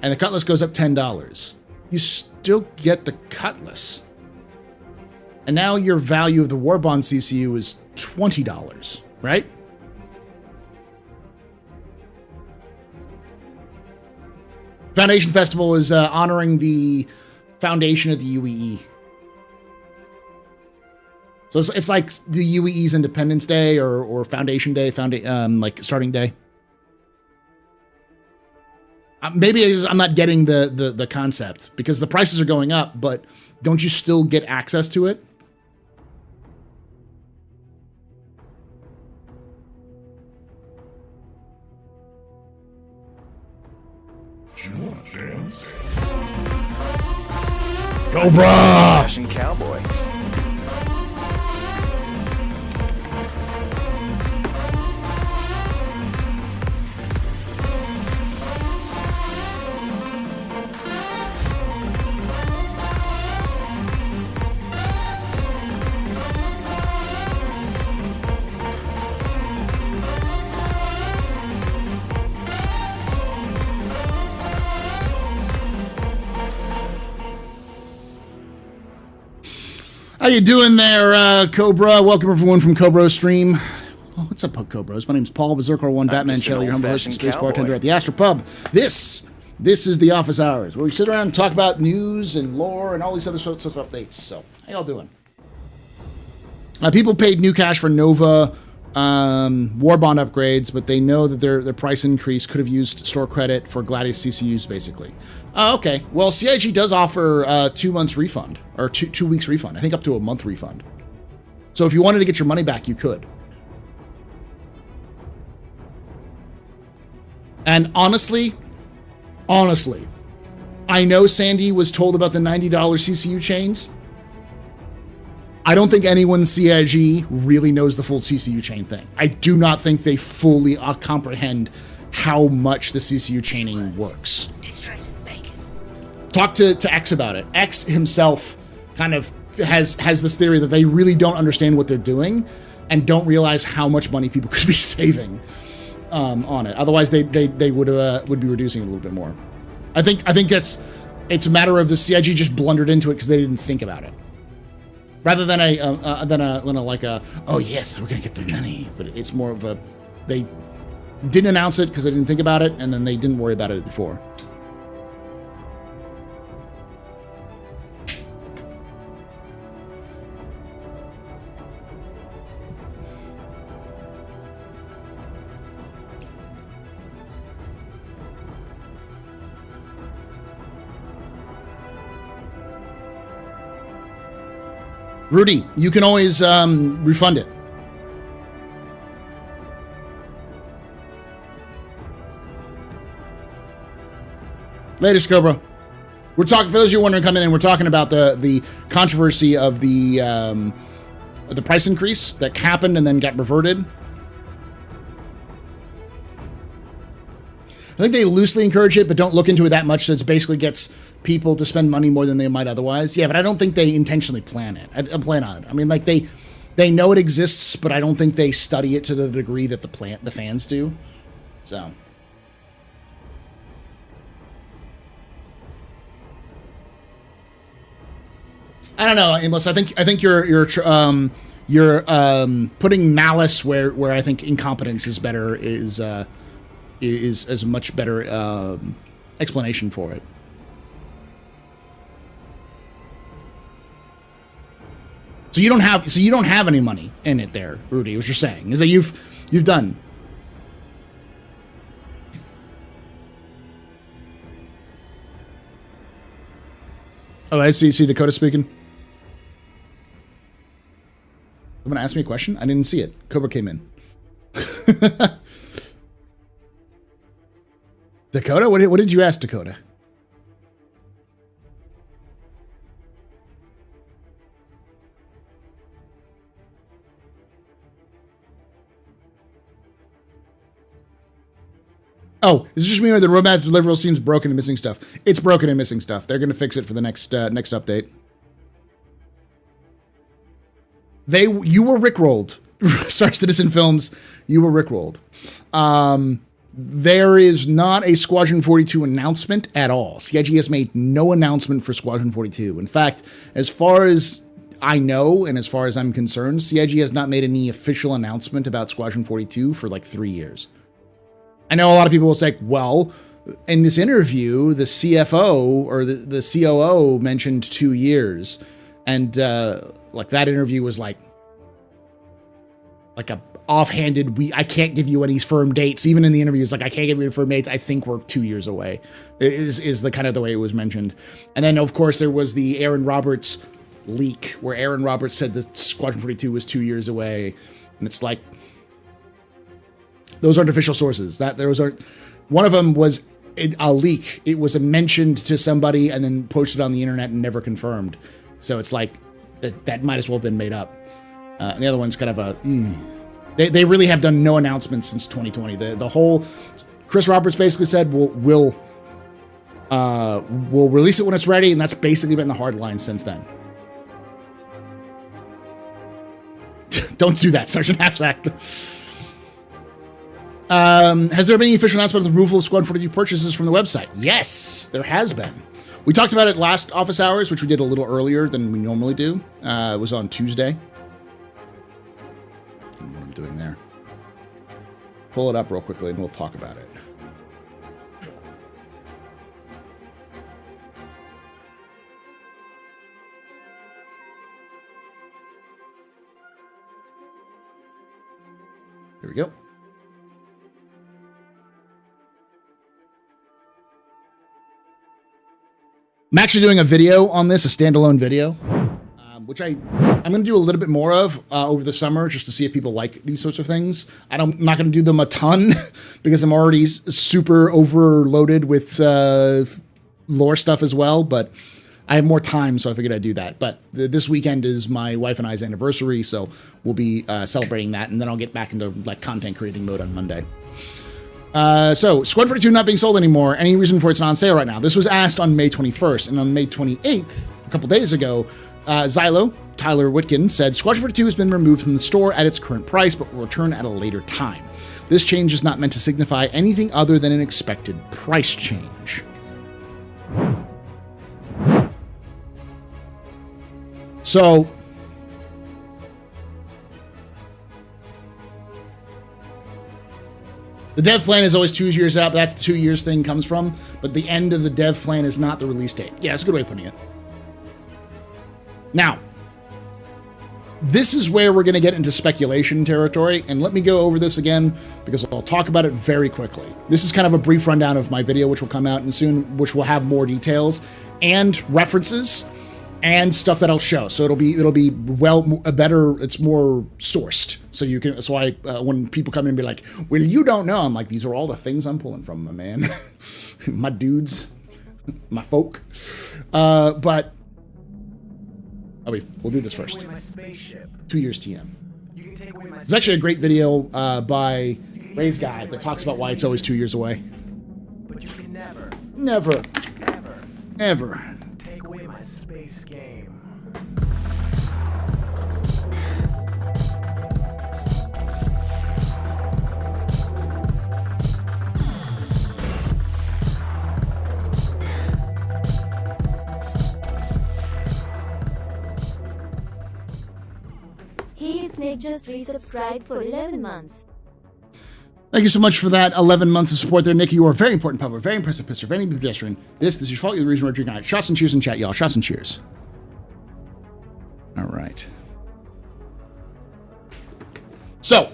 And the Cutlass goes up $10. You still get the Cutlass. And now your value of the war bond CCU is $20, right? Foundation Festival is honoring the foundation of the UEE. So it's like the UEE's Independence Day or Foundation Day, like starting day. Maybe I'm not getting the concept because the prices are going up, but don't you still get access to it? Cobra! Fashion cowboy. How you doing there, Cobra? Welcome everyone from Cobra Stream. Oh, what's up, Cobras? My name's Paul, Berserker1, Batman Shelley, your humble host and space bartender at the AstroPub. This is the office hours, where we sit around and talk about news and lore and all these other sorts of updates. So, how y'all doing? People paid new cash for Nova war bond upgrades, but they know that their price increase could have used store credit for Gladius CCUs, basically. Okay. Well, CIG does offer 2 months refund, or two weeks refund. I think up to a month refund. So if you wanted to get your money back, you could. And honestly, I know Sandy was told about the $90 CCU chains. I don't think anyone in CIG really knows the full CCU chain thing. I do not think they fully comprehend how much the CCU chaining works. Talk to X about it. X himself kind of has this theory that they really don't understand what they're doing and don't realize how much money people could be saving on it. Otherwise, they would be reducing it a little bit more. I think it's a matter of the CIG just blundered into it because they didn't think about it. Rather than oh yes, we're gonna get the money, but it's more of a, they didn't announce it because they didn't think about it, and then they didn't worry about it before. Rudy, you can always refund it. Latest Cobra. We're talking, for those of you wondering coming in, we're talking about the controversy of the price increase that happened and then got reverted. I think they loosely encourage it, but don't look into it that much. So it basically gets people to spend money more than they might otherwise. Yeah, but I don't think they intentionally plan it. I plan on it. I mean, like they know it exists, but I don't think they study it to the degree that the fans do. So. I don't know, Aimless. I think you're putting malice where I think incompetence is better is a much better explanation for it. So you don't have any money in it there, Rudy. What you're saying is that you've done. Oh, I see Dakota speaking. Someone asked me a question. I didn't see it. Cobra came in. Dakota, what did you ask Dakota? Oh, is it just me or the roadmap deliverable seems broken and missing stuff? It's broken and missing stuff. They're going to fix it for the next update. You were rickrolled. Star Citizen Films, you were rickrolled. There is not a Squadron 42 announcement at all. CIG has made no announcement for Squadron 42. In fact, as far as I know, and as far as I'm concerned, CIG has not made any official announcement about Squadron 42 for like 3 years. I know a lot of people will say, well, in this interview, the CFO or the COO mentioned 2 years. And like that interview was like a offhanded, I can't give you any firm dates. Even in the interviews, like I can't give you any firm dates. I think we're 2 years away is the kind of the way it was mentioned. And then of course there was the Aaron Roberts leak where Aaron Roberts said that Squadron 42 was 2 years away. And it's like, those aren't official sources. One of them was a leak. It was mentioned to somebody and then posted on the internet and never confirmed. So it's like, that might as well have been made up. And the other one's kind of they really have done no announcements since 2020. The whole, Chris Roberts basically said, we'll release it when it's ready. And that's basically been the hard line since then. Don't do that, Sergeant Halfsack. Has there been any official announcement of the removal of Squad 42 purchases from the website? Yes, there has been. We talked about it last office hours, which we did a little earlier than we normally do. It was on Tuesday. I don't know what I'm doing there. Pull it up real quickly and we'll talk about it. Here we go. I'm actually doing a video on this, a standalone video, which I'm going to do a little bit more of over the summer just to see if people like these sorts of things. I'm not going to do them a ton because I'm already super overloaded with lore stuff as well, but I have more time, so I figured I'd do that. But this weekend is my wife and I's anniversary, so we'll be celebrating that, and then I'll get back into like content creating mode on Monday. So, Squad 42 not being sold anymore. Any reason for it's not on sale right now? This was asked on May 21st, and on May 28th, a couple days ago, Xylo, Tyler Whitkin, said Squad 42 has been removed from the store at its current price, but will return at a later time. This change is not meant to signify anything other than an expected price change. So, the dev plan is always 2 years out. That's the 2 years thing comes from. But the end of the dev plan is not the release date. Yeah, that's a good way of putting it. Now, this is where we're going to get into speculation territory. And let me go over this again because I'll talk about it very quickly. This is kind of a brief rundown of my video, which will come out soon, which will have more details and references and stuff that I'll show. So it'll be better. It's more sourced. So you can. That's why when people come in and be like, "Well, you don't know," I'm like, "These are all the things I'm pulling from, my man, my dudes." my folk. But oh wait, we'll do this first. 2 years TM. It's actually a great video by Ray's Guy that talks about why it's always 2 years away. But you can Never. ever take away my space game. Hey, it's Nick just resubscribed for 11 months. Thank you so much for that 11 months of support there, Nikki. You are a very important public, very impressive pisser, very pedestrian. This is your fault. You're the reason we're drinking. Shots and cheers in chat, y'all. Shots and cheers. All right. So,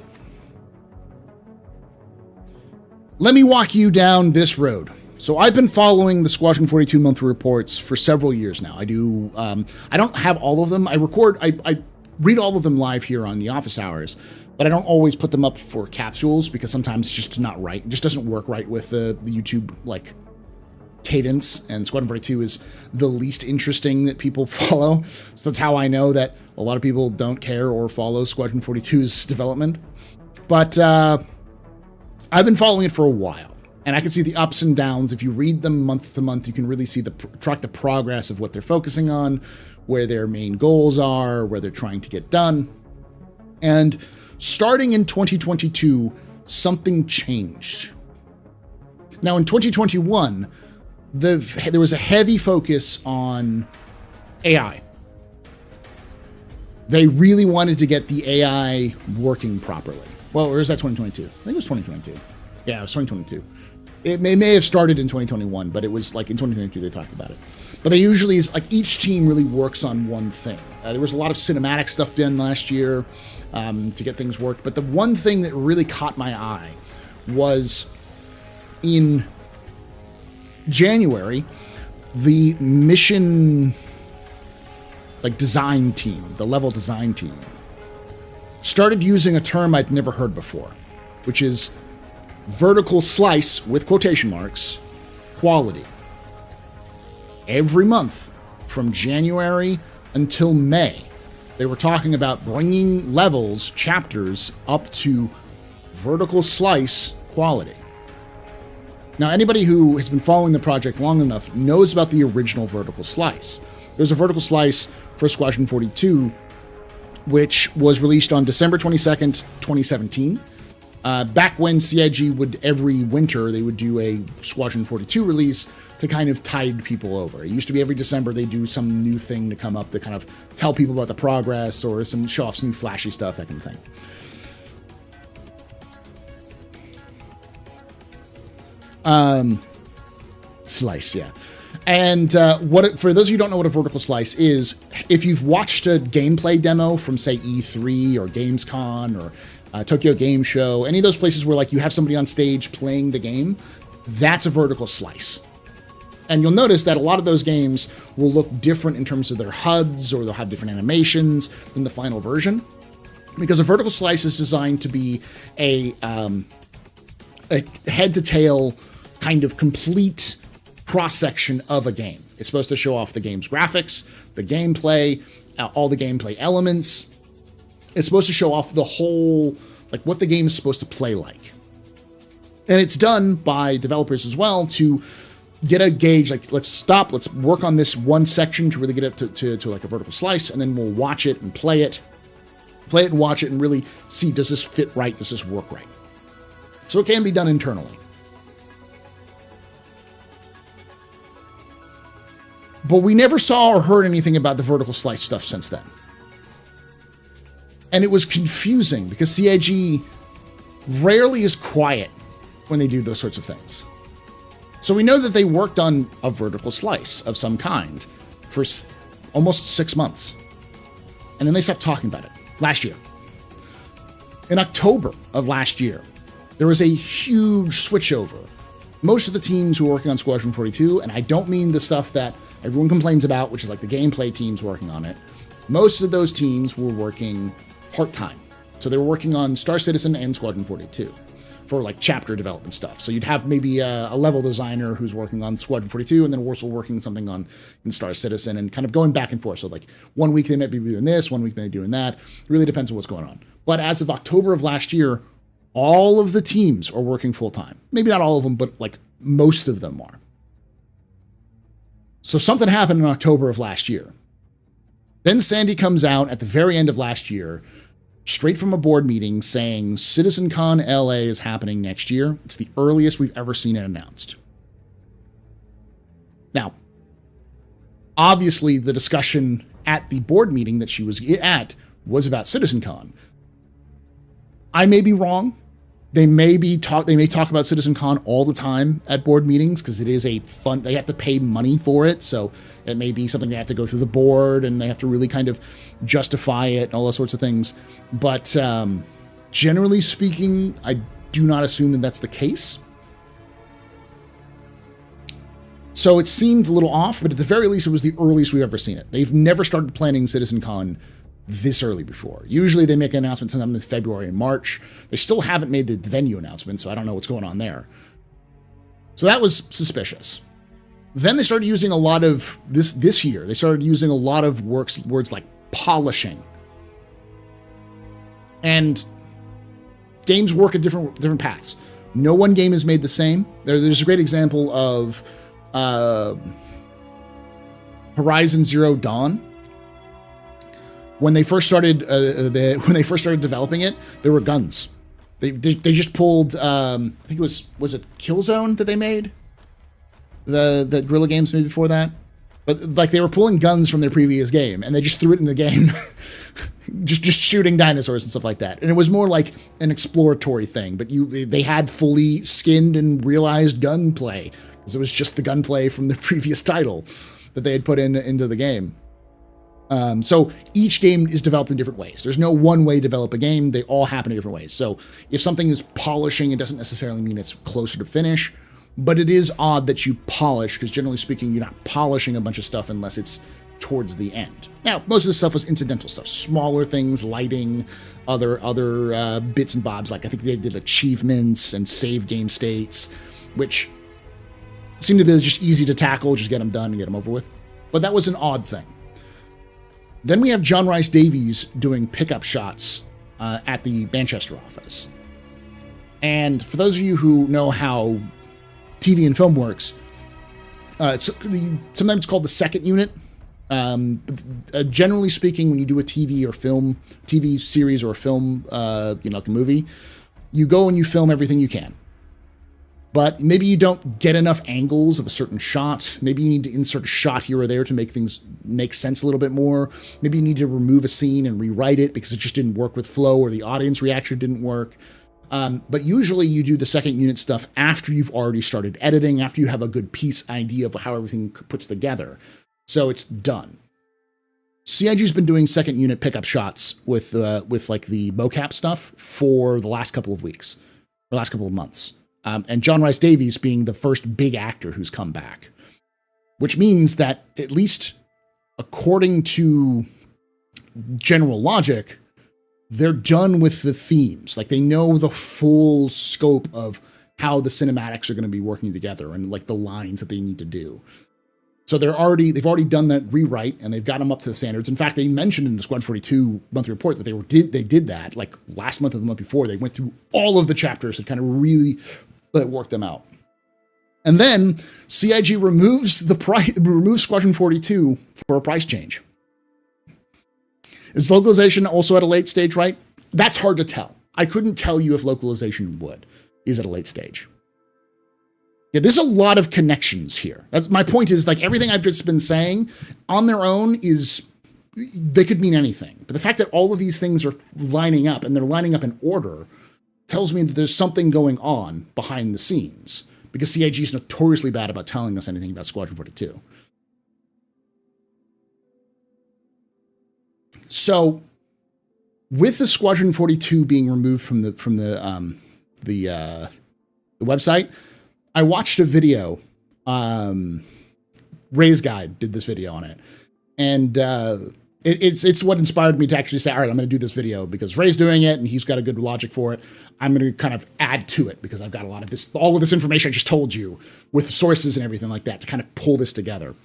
let me walk you down this road. So I've been following the Squadron 42 monthly reports for several years now. I do. I don't have all of them. I read all of them live here on the office hours, but I don't always put them up for capsules because sometimes it's just not right. It just doesn't work right with the YouTube like cadence, and Squadron 42 is the least interesting that people follow. So that's how I know that a lot of people don't care or follow Squadron 42's development. But I've been following it for a while, and I can see the ups and downs. If you read them month to month, you can really see track the progress of what they're focusing on, where their main goals are, where they're trying to get done. And starting in 2022, something changed. Now, in 2021, there was a heavy focus on AI. They really wanted to get the AI working properly. Well, or is that 2022? I think it was 2022. Yeah, it was 2022. It may have started in 2021, but it was like in 2022 they talked about it. But they usually is like each team really works on one thing. There was a lot of cinematic stuff done last year to get things worked. But the one thing that really caught my eye was in January, the mission like design team, the level design team, started using a term I'd never heard before, which is vertical slice with quotation marks quality. Every month from January until May, they were talking about bringing levels, chapters, up to vertical slice quality. Now, anybody who has been following the project long enough knows about the original vertical slice. There's a vertical slice for Squadron 42, which was released on December 22nd, 2017. Back when CIG would, every winter, they would do a Squadron 42 release to kind of tide people over. It used to be every December they do some new thing to come up to kind of tell people about the progress or some show off some new flashy stuff, that kind of thing. Slice, yeah. And for those of you who don't know what a vertical slice is, if you've watched a gameplay demo from, say, E3 or Gamescom or Tokyo Game Show, any of those places where like you have somebody on stage playing the game, that's a vertical slice. And you'll notice that a lot of those games will look different in terms of their HUDs, or they'll have different animations than the final version, because a vertical slice is designed to be a head-to-tail kind of complete cross-section of a game. It's supposed to show off the game's graphics, the gameplay, all the gameplay elements. It's supposed to show off the whole, like what the game is supposed to play like. And it's done by developers as well to get a gauge, like let's work on this one section to really get it to like a vertical slice, and then we'll watch it and play it and watch it and really see, does this fit right? Does this work right? So it can be done internally. But we never saw or heard anything about the vertical slice stuff since then. And it was confusing because CIG rarely is quiet when they do those sorts of things. So we know that they worked on a vertical slice of some kind for almost 6 months. And then they stopped talking about it last year. In October of last year, there was a huge switchover. Most of the teams who were working on Squadron 42, and I don't mean the stuff that everyone complains about, which is like the gameplay teams working on it. Most of those teams were working part-time. So they were working on Star Citizen and Squadron 42. for like chapter development stuff. So you'd have maybe a level designer who's working on Squadron 42 and then also working something on in Star Citizen and kind of going back and forth. So like 1 week they might be doing this, 1 week they might be doing that. It really depends on what's going on. But as of October of last year, all of the teams are working full time. Maybe not all of them, but like most of them are. So something happened in October of last year. Then Sandy comes out at the very end of last year, straight from a board meeting, saying CitizenCon LA is happening next year. It's the earliest we've ever seen it announced. Now, obviously, the discussion at the board meeting that she was at was about CitizenCon. I may be wrong. They may talk about CitizenCon all the time at board meetings because it is a fun. They have to pay money for it, so it may be something they have to go through the board and they have to really kind of justify it and all those sorts of things. But generally speaking, I do not assume that that's the case. So it seemed a little off, but at the very least, it was the earliest we've ever seen it. They've never started planning CitizenCon this early before. Usually they make an announcement sometime in February and March. They still haven't made the venue announcement, so I don't know what's going on there. So that was suspicious. Then they started using a lot of this year. They started using a lot of words like polishing. And games work at different paths. No one game is made the same. There's a great example of Horizon Zero Dawn. When they first started developing it, there were guns. They just pulled I think was it Killzone that they made? The Guerrilla Games made before that. But like they were pulling guns from their previous game and they just threw it in the game. just shooting dinosaurs and stuff like that. And it was more like an exploratory thing, but they had fully skinned and realized gunplay because it was just the gunplay from the previous title that they had put into the game. So each game is developed in different ways. There's no one way to develop a game. They all happen in different ways. So if something is polishing, it doesn't necessarily mean it's closer to finish, but it is odd that you polish because generally speaking, you're not polishing a bunch of stuff unless it's towards the end. Now, most of the stuff was incidental stuff, smaller things, lighting, other bits and bobs. Like I think they did achievements and save game states, which seemed to be just easy to tackle, just get them done and get them over with. But that was an odd thing. Then we have John Rice Davies doing pickup shots at the Manchester office. And for those of you who know how TV and film works, sometimes it's called the second unit. Generally speaking, when you do a TV series or a film, like a movie, you go and you film everything you can. But maybe you don't get enough angles of a certain shot. Maybe you need to insert a shot here or there to make things make sense a little bit more. Maybe you need to remove a scene and rewrite it because it just didn't work with flow or the audience reaction didn't work. But usually you do the second unit stuff after you've already started editing, after you have a good piece idea of how everything puts together. So it's done. CIG's been doing second unit pickup shots with like the mocap stuff for the last couple of weeks, or last couple of months. And John Rice Davies being the first big actor who's come back, which means that at least according to general logic, they're done with the themes. Like they know the full scope of how the cinematics are going to be working together and like the lines that they need to do. So they've already done that rewrite and they've got them up to the standards. In fact, they mentioned in the Squad 42 monthly report that they did that like last month or the month before. They went through all of the chapters and kind of really worked them out. And then CIG removes Squadron 42 for a price change. Is localization also at a late stage, right? That's hard to tell. I couldn't tell you if localization is at a late stage. Yeah, there's a lot of connections here. That's my point is like everything I've just been saying on their own they could mean anything. But the fact that all of these things are lining up and they're lining up in order tells me that there's something going on behind the scenes because CIG is notoriously bad about telling us anything about Squadron 42. So with the Squadron 42 being removed from the website, I watched a video. Ray's Guide did this video on it. And It's what inspired me to actually say, all right, I'm going to do this video because Ray's doing it and he's got a good logic for it. I'm going to kind of add to it because I've got all of this information I just told you with sources and everything like that to kind of pull this together.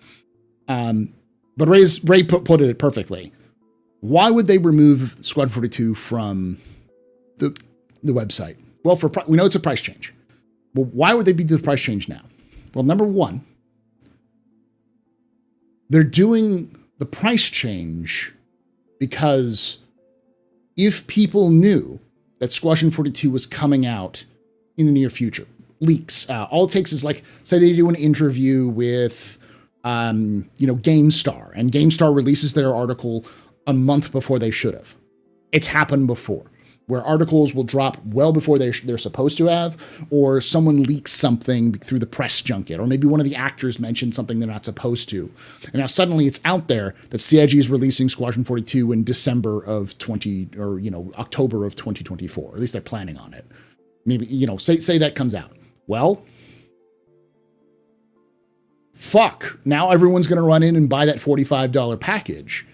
But Ray put it perfectly. Why would they remove Squadron 42 from the website? Well, we know it's a price change. Well, why would they do the price change now? Well, number one, they're doing the price change because if people knew that Squadron 42 was coming out in the near future, leaks, all it takes is like, say they do an interview with, GameStar, and GameStar releases their article a month before they should have. It's happened before, where articles will drop well before they're supposed to have, or someone leaks something through the press junket, or maybe one of the actors mentioned something they're not supposed to. And now suddenly it's out there that CIG is releasing Squadron 42 in October of 2024. At least they're planning on it. Maybe, say that comes out. Well, fuck. Now everyone's going to run in and buy that $45 package.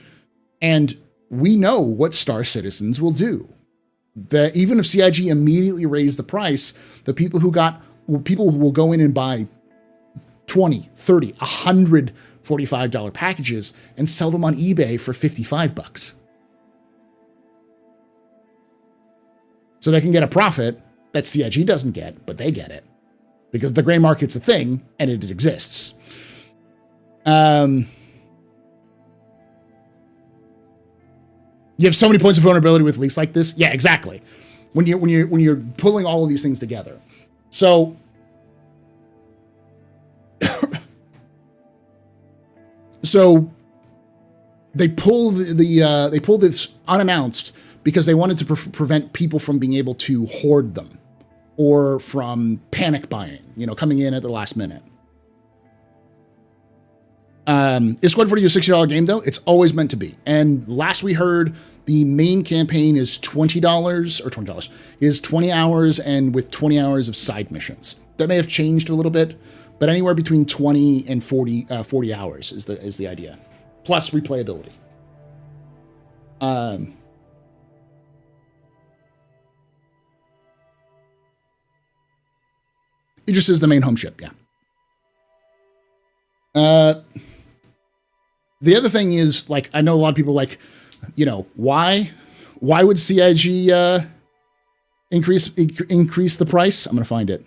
And we know what Star Citizens will do. That even if CIG immediately raised the price, the people who will go in and buy 20, 30, 100 $45 packages and sell them on eBay for $55. So they can get a profit that CIG doesn't get, but they get it because the gray market's a thing and it exists. You have so many points of vulnerability with leaks like this. Yeah, exactly. When you're pulling all of these things together. So they pull they pull this unannounced because they wanted to prevent people from being able to hoard them or from panic buying, coming in at the last minute. Is Squad 40 a $60 game though? It's always meant to be. And last we heard, the main campaign is $20 is 20 hours and with 20 hours of side missions. That may have changed a little bit, but anywhere between 20 and 40 hours is the idea. Plus replayability. It just is the main home ship, yeah. The other thing is, like, I know a lot of people like, why would CIG increase the price? I'm gonna find it.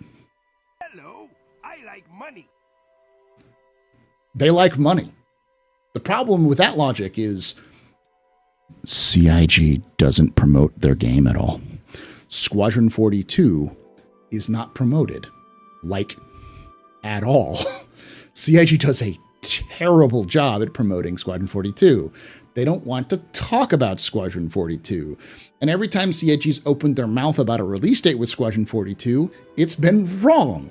Hello, I like money. They like money. The problem with that logic is CIG doesn't promote their game at all. Squadron 42 is not promoted, like, at all. CIG does a terrible job at promoting Squadron 42. They don't want to talk about Squadron 42. And every time CIG's opened their mouth about a release date with Squadron 42, it's been wrong.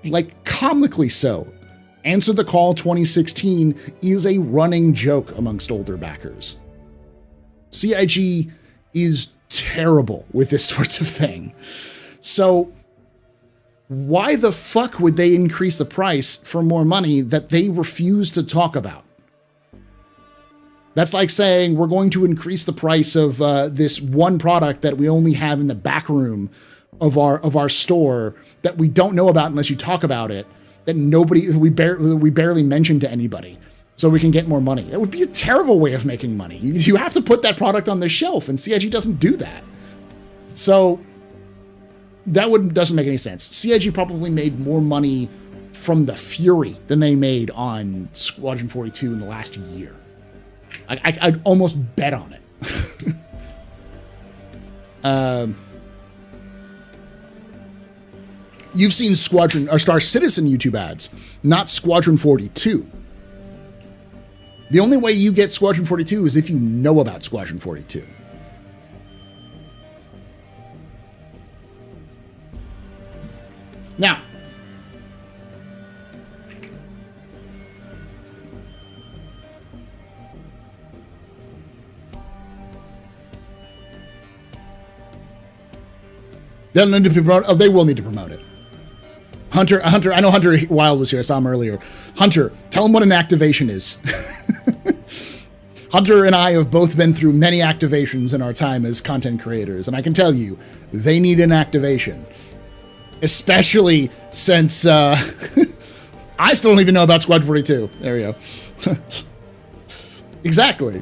Like, comically so. Answer the Call 2016 is a running joke amongst older backers. CIG is terrible with this sort of thing. So why the fuck would they increase the price for more money that they refuse to talk about? That's like saying we're going to increase the price of this one product that we only have in the back room of our store that we don't know about unless you talk about it, that we barely mention to anybody, so we can get more money. That would be a terrible way of making money. You have to put that product on the shelf, and CIG doesn't do that. So that doesn't make any sense. CIG probably made more money from the Fury than they made on Squadron 42 in the last year. I'd almost bet on it. You've seen Squadron or Star Citizen YouTube ads, not Squadron 42. The only way you get Squadron 42 is if you know about Squadron 42. Now, they'll need to promote. Oh, they will need to promote it. Hunter, I know Hunter Wild was here. I saw him earlier. Hunter, tell him what an activation is. Hunter and I have both been through many activations in our time as content creators, and I can tell you, they need an activation. Especially since, I still don't even know about Squad 42. There we go. Exactly.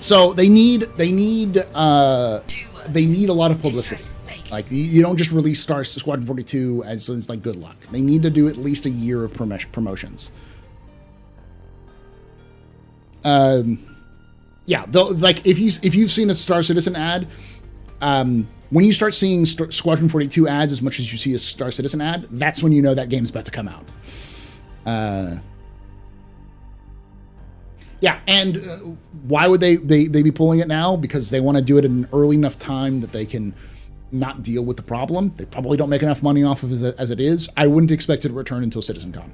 So they need a lot of publicity. Like, you don't just release Squad 42 as like good luck. They need to do at least a year of promotions. Yeah, like if you've seen a Star Citizen ad, when you start seeing Squadron 42 ads as much as you see a Star Citizen ad, that's when you know that game's about to come out. Yeah, and why would they be pulling it now? Because they want to do it at an early enough time that they can not deal with the problem. They probably don't make enough money off of it as it is. I wouldn't expect it to return until CitizenCon.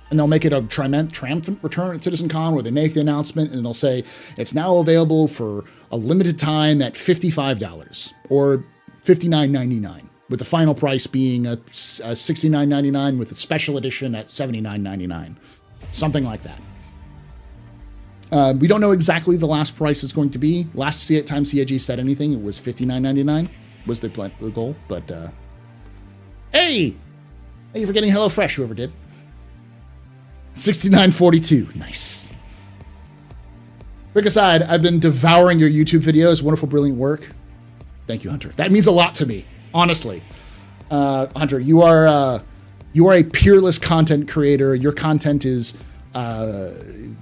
And they'll make it a triumphant return at CitizenCon where they make the announcement and they'll say it's now available for a limited time at $55 or $59.99, with the final price being a $69.99 with a special edition at $79.99, something like that. We don't know exactly the last price it's going to be. Last time CIG said anything, it was $59.99 was the goal. But hey, thank you for getting HelloFresh, whoever did. $69.42, nice. Quick aside, I've been devouring your YouTube videos. Wonderful, brilliant work. Thank you, Hunter. That means a lot to me, honestly. Hunter, you are a peerless content creator. Your content is, I'm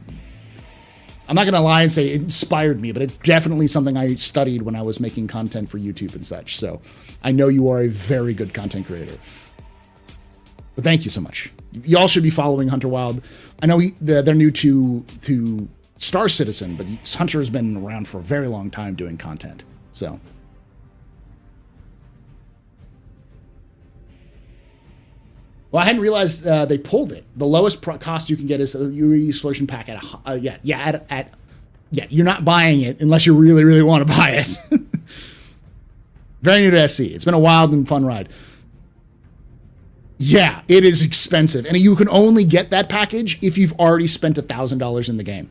not going to lie and say it inspired me, but it's definitely something I studied when I was making content for YouTube and such. So I know you are a very good content creator. But thank you so much. Y'all should be following Hunter Wild. I know they're new to Star Citizen, but Hunter has been around for a very long time doing content. So. Well, I hadn't realized they pulled it. The lowest cost you can get is a UE Exploration Pack at you're not buying it unless you really, really want to buy it. Very new to SC. It's been a wild and fun ride. Yeah, it is expensive. And you can only get that package if you've already spent $1,000 in the game.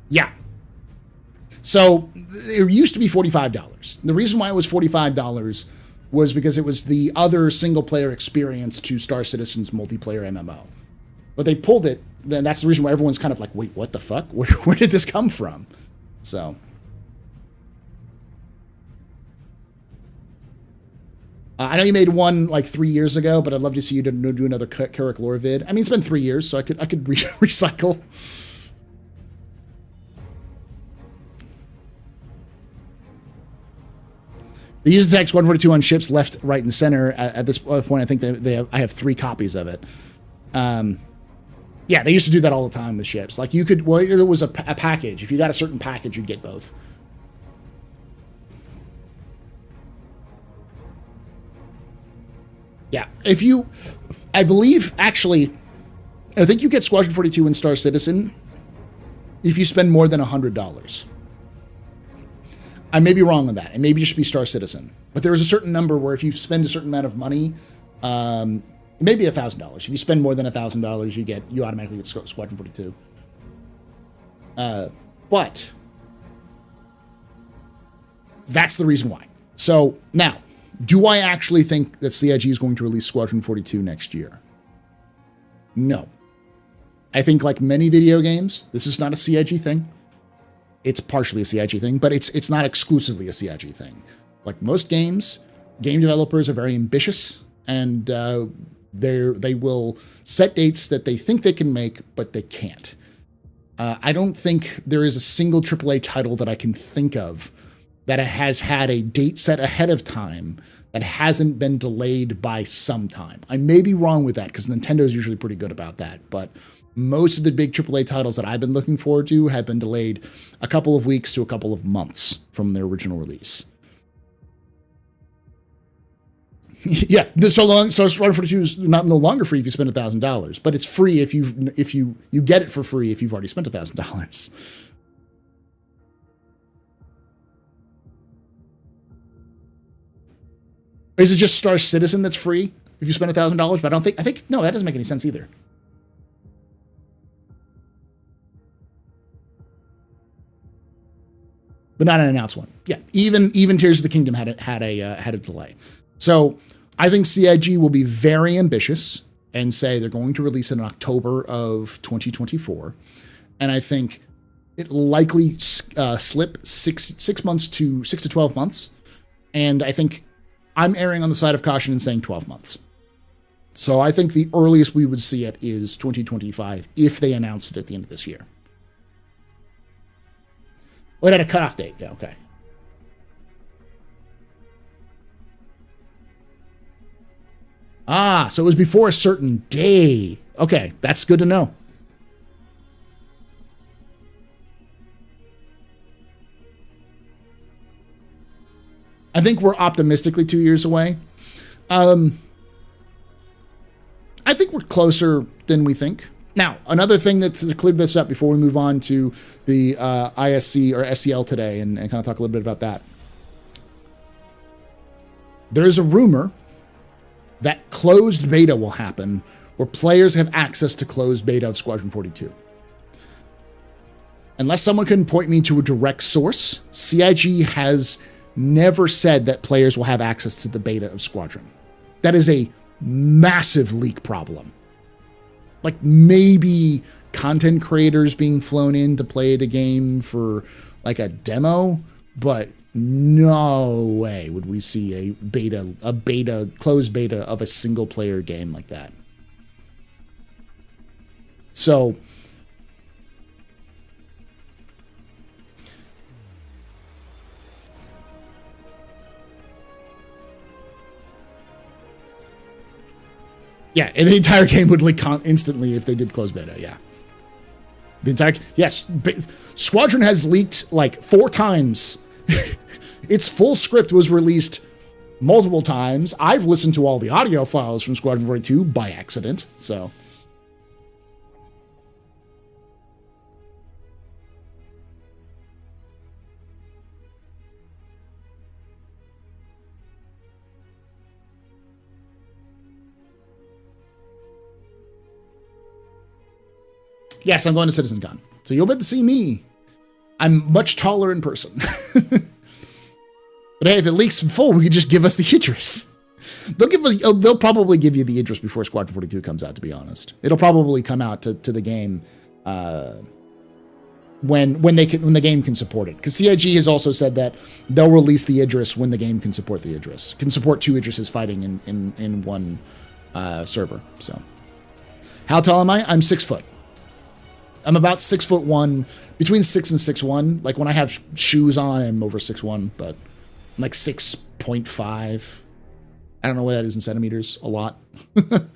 Yeah. So it used to be $45. The reason why it was $45 was because it was the other single player experience to Star Citizen's multiplayer MMO. But they pulled it, then that's the reason why everyone's kind of like, wait, what the fuck? Where did this come from? So. I know you made one like 3 years ago, but I'd love to see you do another Carrick lore vid. I mean, it's been 3 years, so I could recycle. They use the text 142 on ships left, right, and center. At this point, I think I have 3 copies of it. Yeah, they used to do that all the time with ships. Like you could, well, it was a package. If you got a certain package, you'd get both. Yeah, I believe, actually, I think you get Squadron 42 in Star Citizen if you spend more than $100. I may be wrong on that. It may just be Star Citizen. But there is a certain number where if you spend a certain amount of money, maybe $1,000. If you spend more than $1,000, you automatically get Squadron 42. But that's the reason why. So now, do I actually think that CIG is going to release Squadron 42 next year? No. I think like many video games, this is not a CIG thing. It's partially a CIG thing, but it's not exclusively a CIG thing. Like most games, game developers are very ambitious, and they will set dates that they think they can make, but they can't. I don't think there is a single AAA title that I can think of that it has had a date set ahead of time that hasn't been delayed by some time. I may be wrong with that because Nintendo is usually pretty good about that, but most of the big AAA titles that I've been looking forward to have been delayed a couple of weeks to a couple of months from their original release. Yeah, so Squadron 42 is no longer free if you spend $1,000, but it's free if you get it for free if you've already spent $1,000. Is it just Star Citizen that's free? if you spend $1,000, but I think, no, that doesn't make any sense either. But not an announced one. Yeah, even Tears of the Kingdom had a delay. So I think CIG will be very ambitious and say they're going to release it in October of 2024. And I think it likely slip 6 months to 6 to 12 months. And I think I'm erring on the side of caution and saying 12 months. So I think the earliest we would see it is 2025 if they announce it at the end of this year. Oh, it had a cutoff date. Yeah, okay. Ah, so it was before a certain day. Okay, that's good to know. I think we're optimistically 2 years away. I think we're closer than we think. Now, another thing that's to clear this up before we move on to the ISC or SCL today and kind of talk a little bit about that. There is a rumor that closed beta will happen where players have access to closed beta of Squadron 42. Unless someone can point me to a direct source, CIG has never said that players will have access to the beta of Squadron. That is a massive leak problem. Like maybe content creators being flown in to play the game for like a demo, but no way would we see a closed beta of a single player game like that. So yeah, and the entire game would leak instantly if they did close beta, yeah. The entire, yes, Squadron has leaked like 4 times. Its full script was released multiple times. I've listened to all the audio files from Squadron 42 by accident, so. Yes, I'm going to CitizenCon. So you'll be able to see me. I'm much taller in person. But hey, if it leaks in full, we could just give us the Idris. They'll probably give you the Idris before Squadron 42 comes out, to be honest. It'll probably come out to the game when the game can support it. Because CIG has also said that they'll release the Idris when the game can support the Idris. Can support 2 Idrises fighting in one server. So how tall am I? I'm 6 foot. I'm about 6'1", between 6 and 6'1". Like when I have shoes on, I'm over 6'1", but I'm like 6.5. I don't know what that is in centimeters. A lot. Good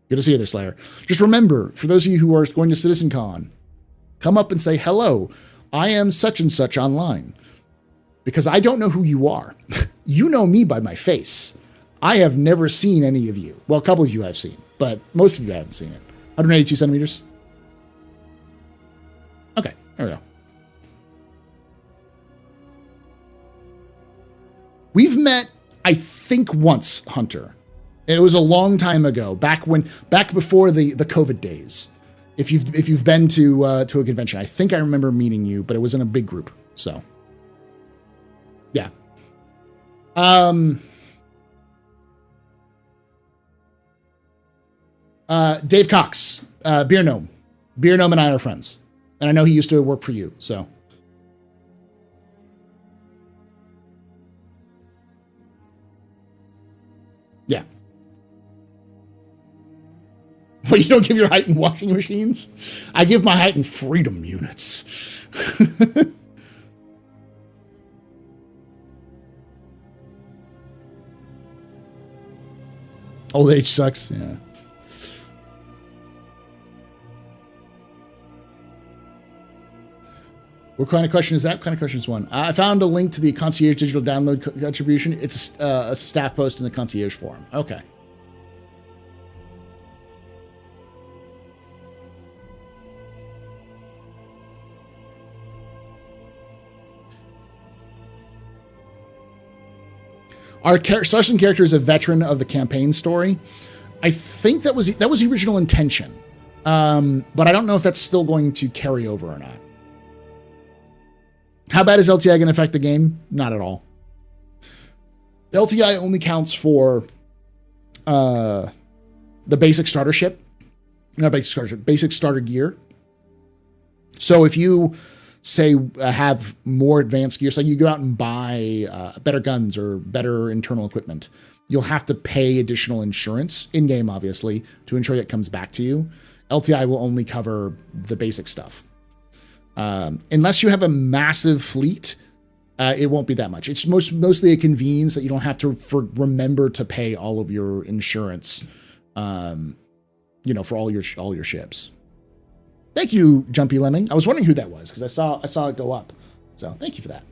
to see you there, Slayer. Just remember, for those of you who are going to CitizenCon, come up and say, hello, I am such and such online. Because I don't know who you are. You know me by my face. I have never seen any of you. Well, a couple of you I've seen, but most of you I haven't seen it. 182 centimeters. Okay, there we go. We've met, I think, once, Hunter. It was a long time ago, back before the COVID days. If you've been to a convention, I think I remember meeting you, but it was in a big group. So, yeah. Dave Cox, Beer Gnome. Beer Gnome and I are friends. And I know he used to work for you, so. Yeah. Well, you don't give your height in washing machines? I give my height in freedom units. Old age sucks, yeah. What kind of question is that? What kind of question is one? I found a link to the Concierge digital download contribution. It's a staff post in the Concierge forum. Okay. Our Star Citizen character is a veteran of the campaign story. I think that was the original intention, but I don't know if that's still going to carry over or not. How bad is LTI going to affect the game? Not at all. LTI only counts for the basic starter ship. Not basic starter ship, basic starter gear. So if you, say, have more advanced gear, so you go out and buy better guns or better internal equipment, you'll have to pay additional insurance, in-game obviously, to ensure it comes back to you. LTI will only cover the basic stuff. Unless you have a massive fleet, it won't be that much. It's mostly a convenience that you don't have to remember to pay all of your insurance, for all your ships. Thank you, Jumpy Lemming. I was wondering who that was because I saw it go up. So thank you for that.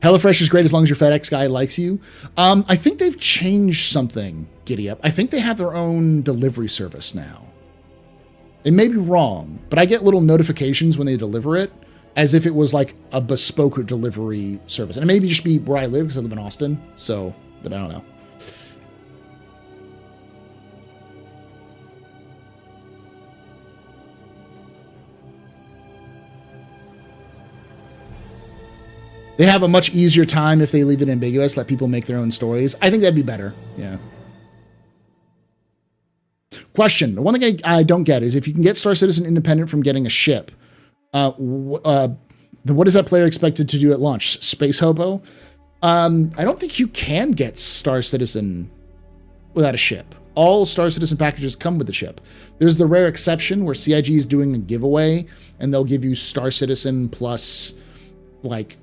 HelloFresh is great as long as your FedEx guy likes you. I think they've changed something, Giddy Up. I think they have their own delivery service now. It may be wrong, but I get little notifications when they deliver it as if it was like a bespoke delivery service. And it may just be where I live because I live in Austin. So, but I don't know. They have a much easier time if they leave it ambiguous, let people make their own stories. I think that'd be better. Yeah. Question. The one thing I don't get is if you can get Star Citizen independent from getting a ship, what is that player expected to do at launch? Space Hobo? I don't think you can get Star Citizen without a ship. All Star Citizen packages come with the ship. There's the rare exception where CIG is doing a giveaway and they'll give you Star Citizen plus like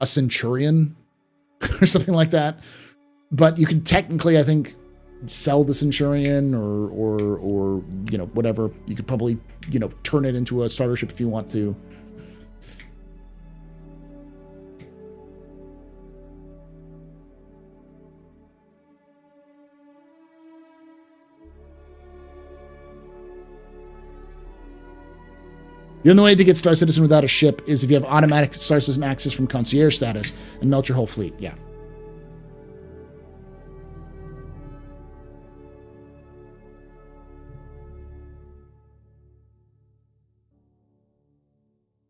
a Centurion or something like that. But you can technically, I think, sell the Centurion or whatever. You could probably, turn it into a starter ship if you want to. The only way to get Star Citizen without a ship is if you have automatic Star Citizen access from concierge status and melt your whole fleet. Yeah.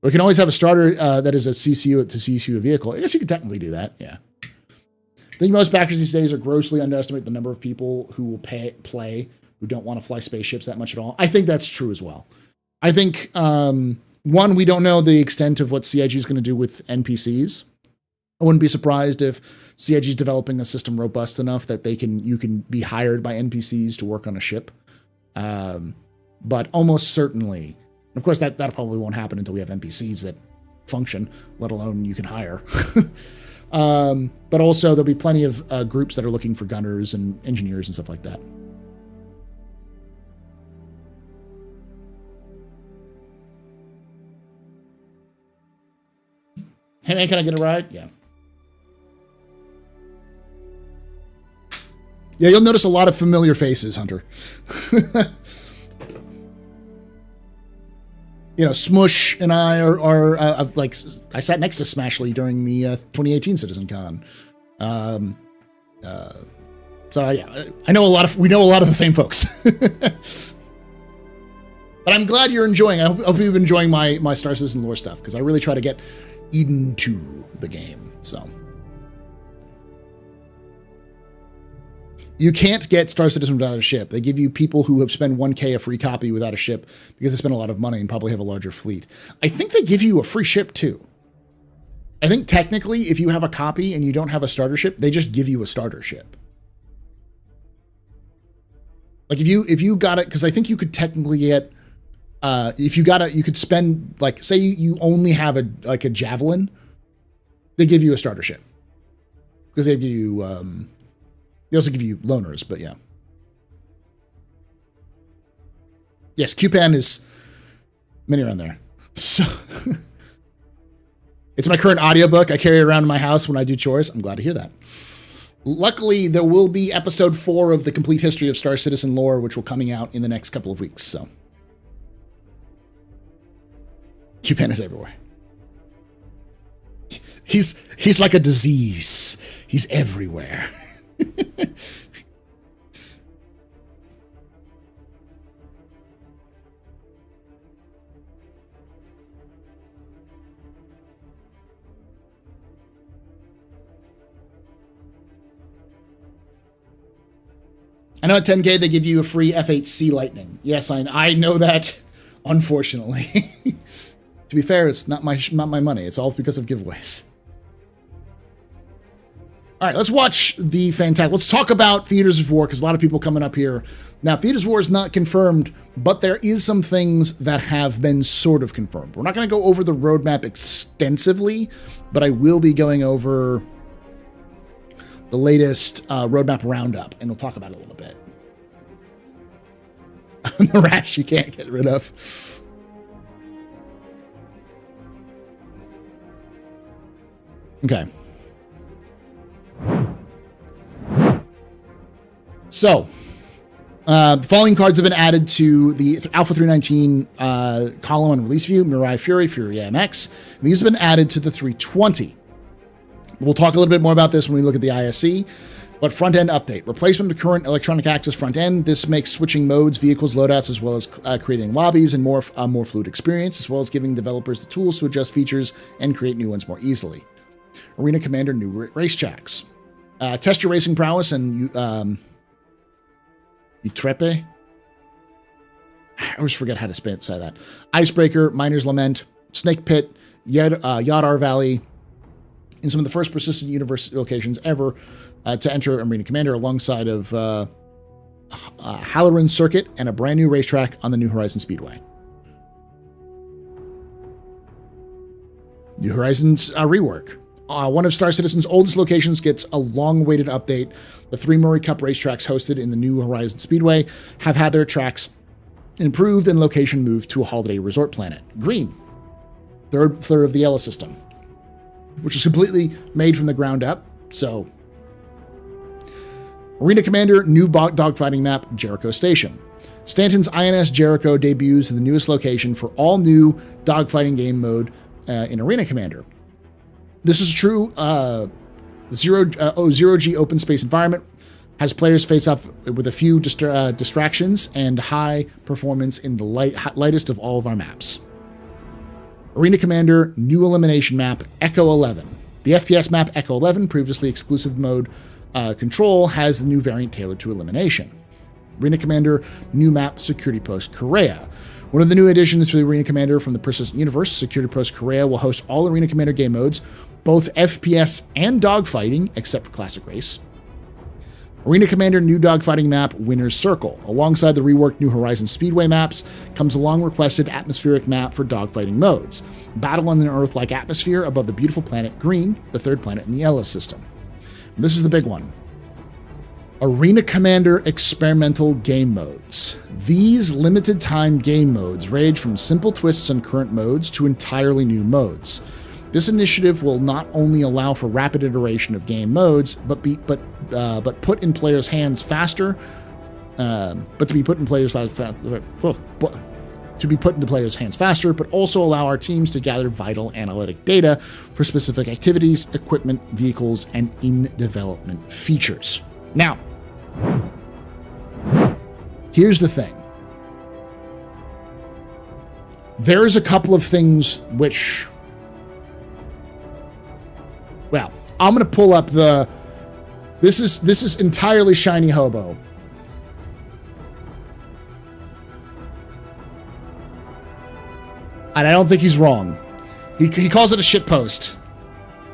We can always have a starter that is a CCU to CCU vehicle. I guess you could technically do that. Yeah. I think most backers these days are grossly underestimate the number of people who will play who don't want to fly spaceships that much at all. I think that's true as well. I think, one, we don't know the extent of what CIG is going to do with NPCs. I wouldn't be surprised if CIG is developing a system robust enough that you can be hired by NPCs to work on a ship. But almost certainly, of course, that probably won't happen until we have NPCs that function, let alone you can hire. But also there'll be plenty of groups that are looking for gunners and engineers and stuff like that. Hey man, can I get a ride? Yeah. Yeah, you'll notice a lot of familiar faces, Hunter. Smush and I are like, I sat next to Smashley during the 2018 Citizen Con. So yeah, we know a lot of the same folks. But I'm glad you're enjoying. I hope you've been enjoying my Star Citizen lore stuff because I really try to get into the game. So you can't get Star Citizen without a ship. They give you people who have spent 1K a free copy without a ship because they spend a lot of money and probably have a larger fleet. I think they give you a free ship too. I think technically if you have a copy and you don't have a starter ship, they just give you a starter ship. Like if you got it, because I think you could technically get if you got it, you could spend, like, say you only have a Javelin, they give you a starter ship. Because they give you, they also give you loaners, but yeah. Yes, QPAN is many around there. So, it's my current audiobook. I carry it around in my house when I do chores. I'm glad to hear that. Luckily, there will be episode 4 of the complete history of Star Citizen lore, which will coming out in the next couple of weeks, so. QPAN is everywhere. He's like a disease. He's everywhere. I know at 10K they give you a free F8C Lightning. Yes, I know that, unfortunately. To be fair, it's not my money. It's all because of giveaways. All right, let's watch the fantastic. Let's talk about Theaters of War, because a lot of people coming up here. Now, Theaters of War is not confirmed, but there is some things that have been sort of confirmed. We're not going to go over the roadmap extensively, but I will be going over the latest roadmap roundup, and we'll talk about it a little bit. The rash you can't get rid of. Okay. So, the following cards have been added to the Alpha 319 column on release view: Mirai Fury, Fury MX. These have been added to the 320. We'll talk a little bit more about this when we look at the ISC. But front-end update. Replacement of current electronic access front-end. This makes switching modes, vehicles, loadouts, as well as creating lobbies and more fluid experience, as well as giving developers the tools to adjust features and create new ones more easily. Arena Commander new race tracks. Test your racing prowess and Utrepe. I always forget how to say that. Icebreaker, Miner's Lament, Snake Pit, Yadar Valley, in some of the first persistent universe locations ever to enter Arena Commander, alongside of Halloran Circuit and a brand new racetrack on the New Horizons Speedway. New Horizons rework. One of Star Citizen's oldest locations gets a long-awaited update. The 3 Murray Cup racetracks hosted in the New Horizons Speedway have had their tracks improved and location moved to a holiday resort planet. Green, third of the Ella system, which is completely made from the ground up. So, Arena Commander new dogfighting map, Jericho Station. Stanton's INS Jericho debuts the newest location for all new dogfighting game mode in Arena Commander. This is true. Zero-G open space environment has players face off with a few distractions and high performance in the lightest of all of our maps. Arena Commander new elimination map, Echo 11. The FPS map Echo 11, previously exclusive mode control, has the new variant tailored to elimination. Arena Commander new map, Security Post Korea. One of the new additions for the Arena Commander from the Persistent Universe, Security Post Korea will host all Arena Commander game modes, both FPS and dogfighting, except for Classic Race. Arena Commander new dogfighting map, Winner's Circle. Alongside the reworked New Horizons Speedway maps comes a long-requested atmospheric map for dogfighting modes. Battle on an Earth-like atmosphere above the beautiful planet Green, the 3rd planet in the Ella system. And this is the big one. Arena Commander experimental game modes. These limited time game modes range from simple twists on current modes to entirely new modes. This initiative will not only allow for rapid iteration of game modes, but put in players' hands faster. But also allow our teams to gather vital analytic data for specific activities, equipment, vehicles, and in-development features. Now, here's the thing. There's a couple of things which, well, I'm going to pull up the, this is entirely Shiny Hobo. And I don't think he's wrong. He calls it a shitpost.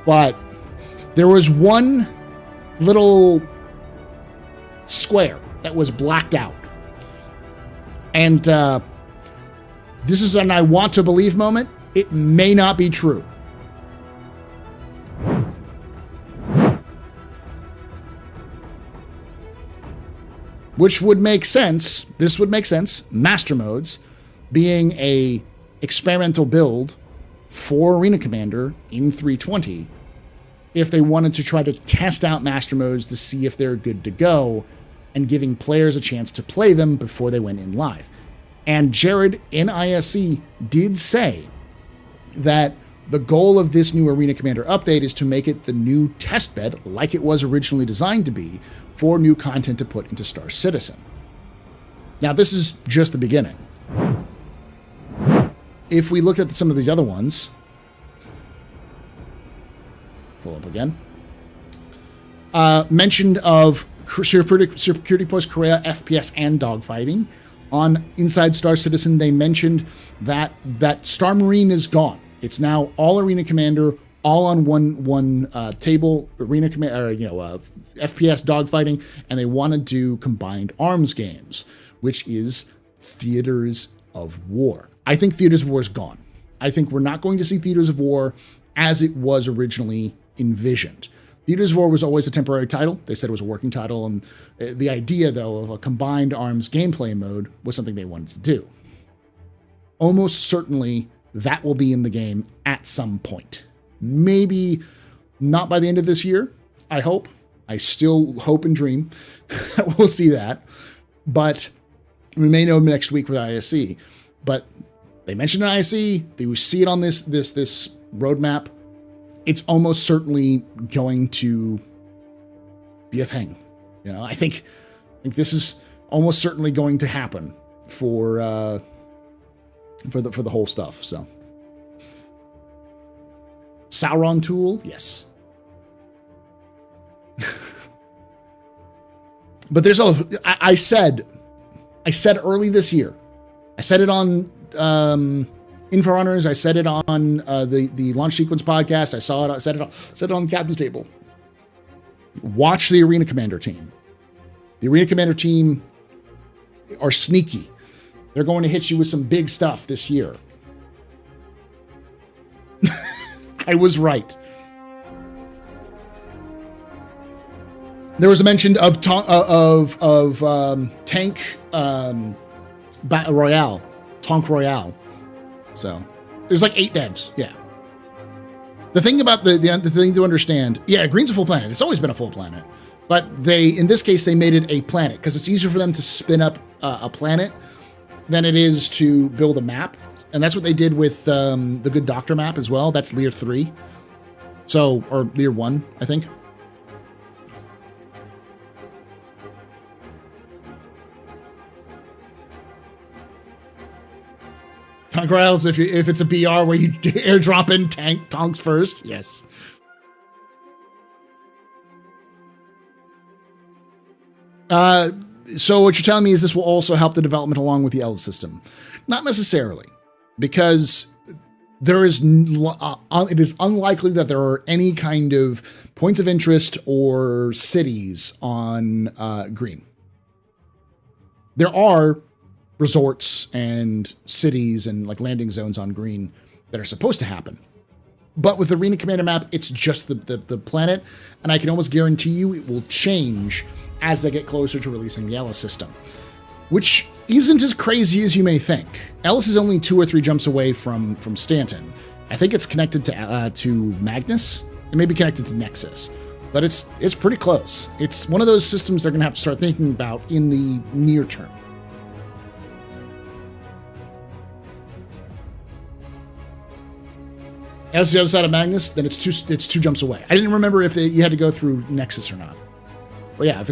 But there was one little square that was blacked out. And this is an I want to believe moment. It may not be true. Which would make sense. This would make sense. Master modes being a experimental build for Arena Commander in 320, if they wanted to try to test out master modes to see if they're good to go, and giving players a chance to play them before they went in live. And Jared in ISC did say that The goal of this new Arena Commander update is to make it the new testbed, like it was originally designed to be, for new content to put into Star Citizen. Now, this is just the beginning. If we look at some of these other ones, pull up again. Mentioned of Security Post Korea, FPS, and dogfighting. On Inside Star Citizen, they mentioned that Star Marine is gone. It's now all Arena Commander, all on one table, Arena Commander, FPS dogfighting, and they want to do combined arms games, which is Theaters of War. I think Theaters of War is gone. I think we're not going to see Theaters of War as it was originally envisioned. Theaters of War was always a temporary title. They said it was a working title, and the idea, though, of a combined arms gameplay mode was something they wanted to do. Almost certainly, that will be in the game at some point. Maybe not by the end of this year, I hope. I still hope and dream we'll see that. But we may know next week with ISC. But they mentioned an ISC. They see it on this roadmap. It's almost certainly going to be a thing. I think this is almost certainly going to happen for the whole stuff. So, Sauron tool, yes. But there's I said early this year. I said it on InfoRunners. I said it on the Launch Sequence podcast. I said it on Captain's Table. Watch the Arena Commander team. The Arena Commander team are sneaky. They're going to hit you with some big stuff this year. I was right. There was a mention of tank royale, tank royale. So there's like 8 devs. Yeah. The thing about the thing to understand, yeah, green's a full planet. It's always been a full planet, but in this case, they made it a planet because it's easier for them to spin up a planet than it is to build a map. And that's what they did with the Good Doctor map as well. That's Lear 3. So, or Lear 1, I think. Tank rails, if it's a BR where you airdrop in tanks first, yes. So what you're telling me is this will also help the development along with the L system. Not necessarily, because it is unlikely that there are any kind of points of interest or cities on green. There are resorts and cities and like landing zones on green that are supposed to happen. But with the Arena Commander map, it's just the planet, and I can almost guarantee you it will change as they get closer to releasing the Ellis system, which isn't as crazy as you may think. Ellis is only 2 or 3 jumps away from Stanton. I think it's connected to Magnus. It may be connected to Nexus, but it's pretty close. It's one of those systems they're going to have to start thinking about in the near term. As the other side of Magnus, then it's 2 jumps away. I didn't remember if you had to go through Nexus or not. But yeah, if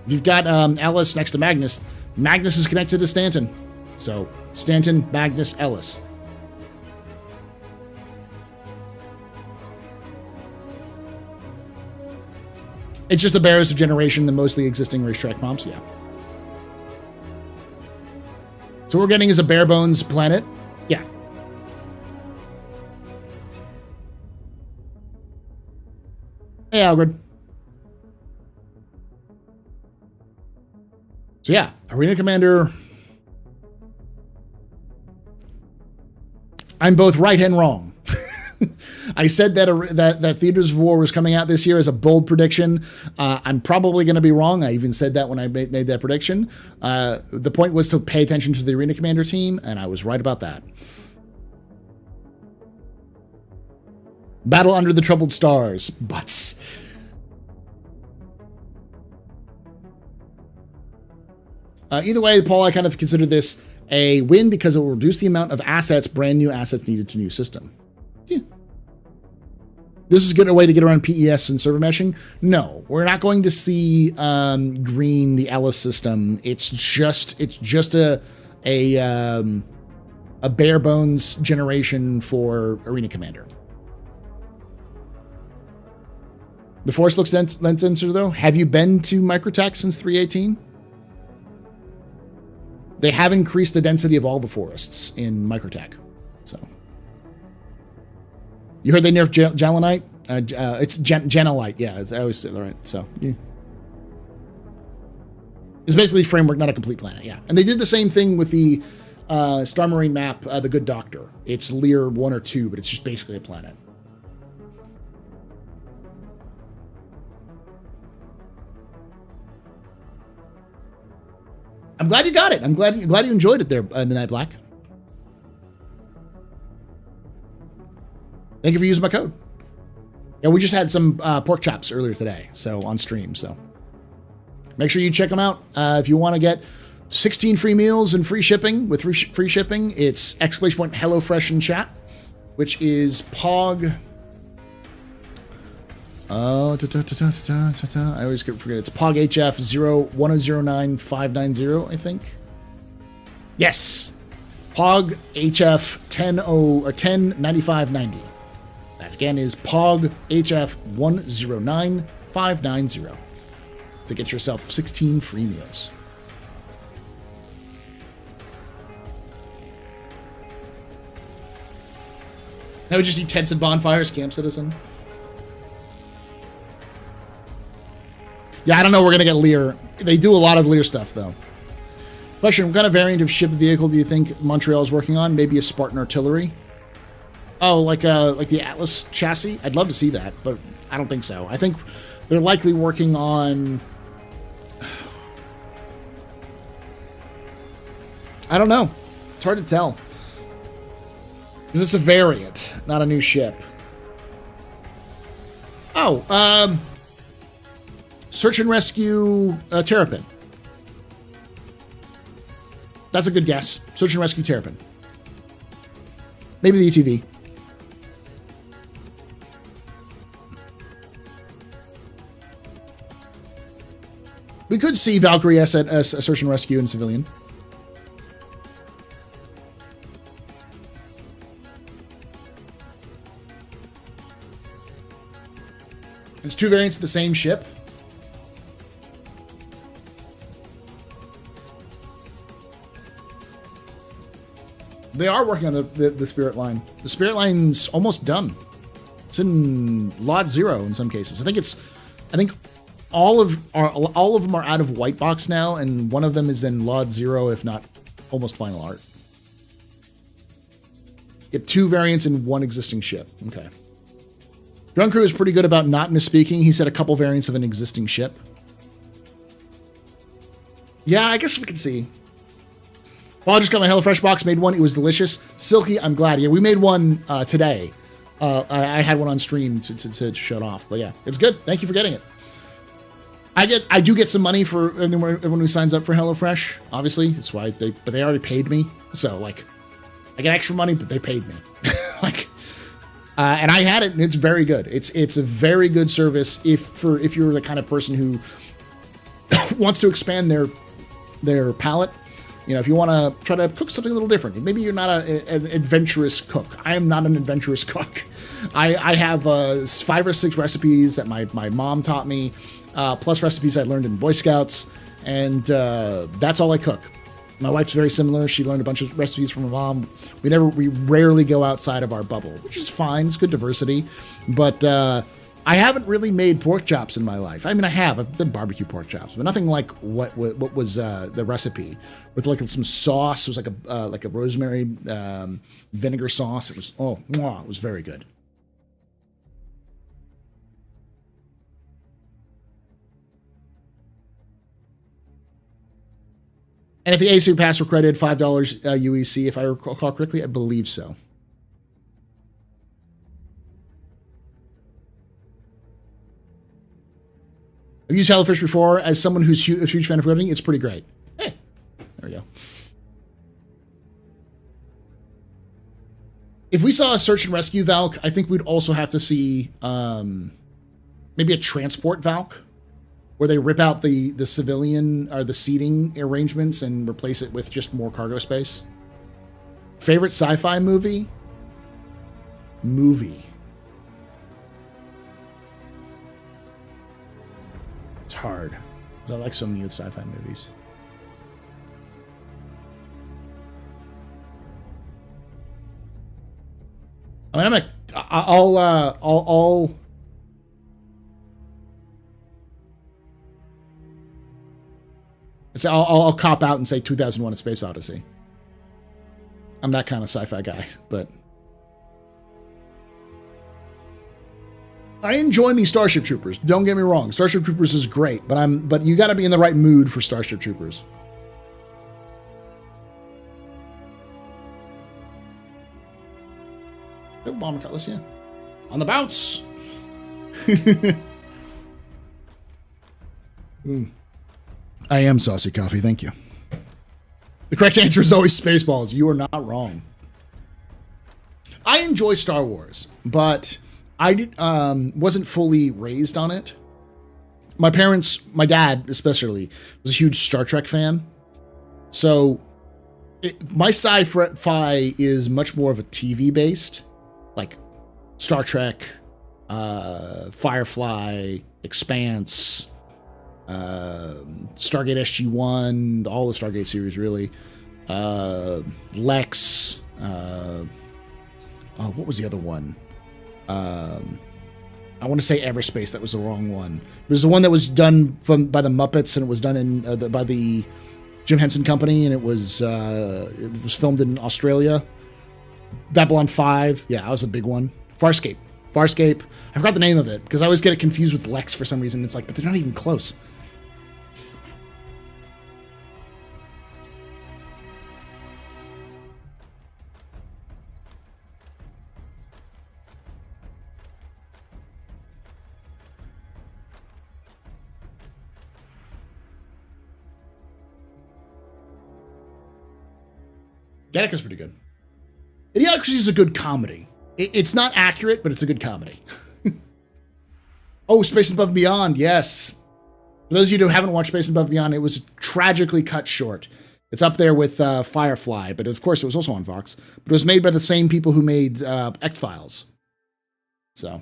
you've got Ellis next to Magnus, Magnus is connected to Stanton. So Stanton, Magnus, Ellis. It's just the barest of generation, the mostly existing racetrack comps, yeah. So what we're getting is a bare bones planet. Yeah. Hey, Algrid. So yeah, Arena Commander. I'm both right and wrong. I said that Theaters of War was coming out this year as a bold prediction. I'm probably going to be wrong. I even said that when I made that prediction. The point was to pay attention to the Arena Commander team, and I was right about that. Battle under the troubled stars. Butts. Either way, Paul, I kind of consider this a win because it will reduce the amount of assets, brand new assets needed to new system. Yeah. this is a good way to get around PES and server meshing. No, we're not going to see green the Ellis system. It's just a bare bones generation for Arena Commander. The forest looks denser though. Have you been to Microtech since 3.18? They have increased the density of all the forests in Microtech. So you heard they nerfed Jalenite? It's Janelite. Yeah, I always say that right. So yeah. It's basically framework, not a complete planet. Yeah, and they did the same thing with the Star Marine map, The Good Doctor. It's Lear 1 or 2, but it's just basically a planet. I'm glad you got it. I'm glad you enjoyed it there, Midnight Black. Thank you for using my code. Yeah, we just had some pork chops earlier today, so on stream. So make sure you check them out. If you want to get 16 free meals and free shipping with free shipping, it's !HelloFresh in chat, which is Pog. I always forget. It's Pog HF 01009 I think. Yes, Pog HF 109590. That again is Pog HF 109590 to get yourself 16 free meals. I would just eat tents and bonfires, Camp Citizen. Yeah, I don't know. We're gonna get Lear. They do a lot of Lear stuff, though. Question: what kind of variant of ship vehicle do you think Montreal is working on? Maybe a Spartan artillery. Oh, like the Atlas chassis. I'd love to see that, but I don't think so. I think they're likely working on. I don't know. It's hard to tell. Because it's a variant, not a new ship. Oh, Search and Rescue Terrapin. That's a good guess. Search and Rescue Terrapin. Maybe the ETV. We could see Valkyrie as a Search and Rescue in civilian. There's two variants of the same ship. They are working on the Spirit line. The Spirit line's almost done. It's in Lot 0 in some cases. I think all of them are out of white box now, and one of them is in Lot 0, if not almost final art. You have two variants in one existing ship. Okay. Drone Crew is pretty good about not misspeaking. He said a couple variants of an existing ship. Yeah, I guess we can see. Well, I just got my HelloFresh box, made one. It was delicious. Silky, I'm glad. Yeah, we made one today. I had one on stream to show it off. But yeah, it's good. Thank you for getting it. I do get some money for everyone who signs up for HelloFresh. Obviously, that's why they already paid me. So like, I get extra money, but they paid me. And I had it, and it's very good. It's a very good service if you're the kind of person who wants to expand their palate. You know, if you want to try to cook something a little different, maybe you're not an adventurous cook. I am not an adventurous cook. I have 5 or 6 recipes that my mom taught me, plus recipes I learned in Boy Scouts, and that's all I cook. My wife's very similar. She learned a bunch of recipes from her mom. We rarely go outside of our bubble, which is fine. It's good diversity, but I haven't really made pork chops in my life. I mean, I've done barbecue pork chops, but nothing like what was the recipe with like some sauce. It was like a rosemary vinegar sauce. It was it was very good. And if the ASU pass were credited $5 UEC, if I recall correctly, I believe so. I've used HelloFresh before. As someone who's a huge fan of coding, it's pretty great. Hey, there we go. If we saw a search and rescue Valk, I think we'd also have to see maybe a transport Valk, where they rip out the civilian or the seating arrangements and replace it with just more cargo space. Favorite sci-fi movie? It's hard, because I like so many of the sci-fi movies. I mean, I'll cop out and say 2001: A Space Odyssey. I'm that kind of sci-fi guy, but I enjoy me Starship Troopers. Don't get me wrong, Starship Troopers is great, but you got to be in the right mood for Starship Troopers. Oh, bomber cutlass, yeah. On the bounce. I am saucy coffee, thank you. The correct answer is always Spaceballs. You are not wrong. I enjoy Star Wars, but I wasn't fully raised on it. My parents, my dad especially, was a huge Star Trek fan. So my sci-fi is much more of a TV based, like Star Trek, Firefly, Expanse, Stargate SG-1, all the Stargate series really, Lex, what was the other one? I want to say Everspace. That was the wrong one. It was the one that was done by the Muppets, and it was done in by the Jim Henson Company, and it was filmed in Australia. Babylon 5. Yeah, that was a big one. Farscape. I forgot the name of it because I always get it confused with Lex for some reason. It's like, but they're not even close. Gatica's pretty good. Idiocracy is a good comedy. It's not accurate, but it's a good comedy. Oh, Space Above and Beyond, yes. For those of you who haven't watched Space Above and Beyond, it was tragically cut short. It's up there with Firefly, but of course it was also on Fox. But it was made by the same people who made X-Files. So.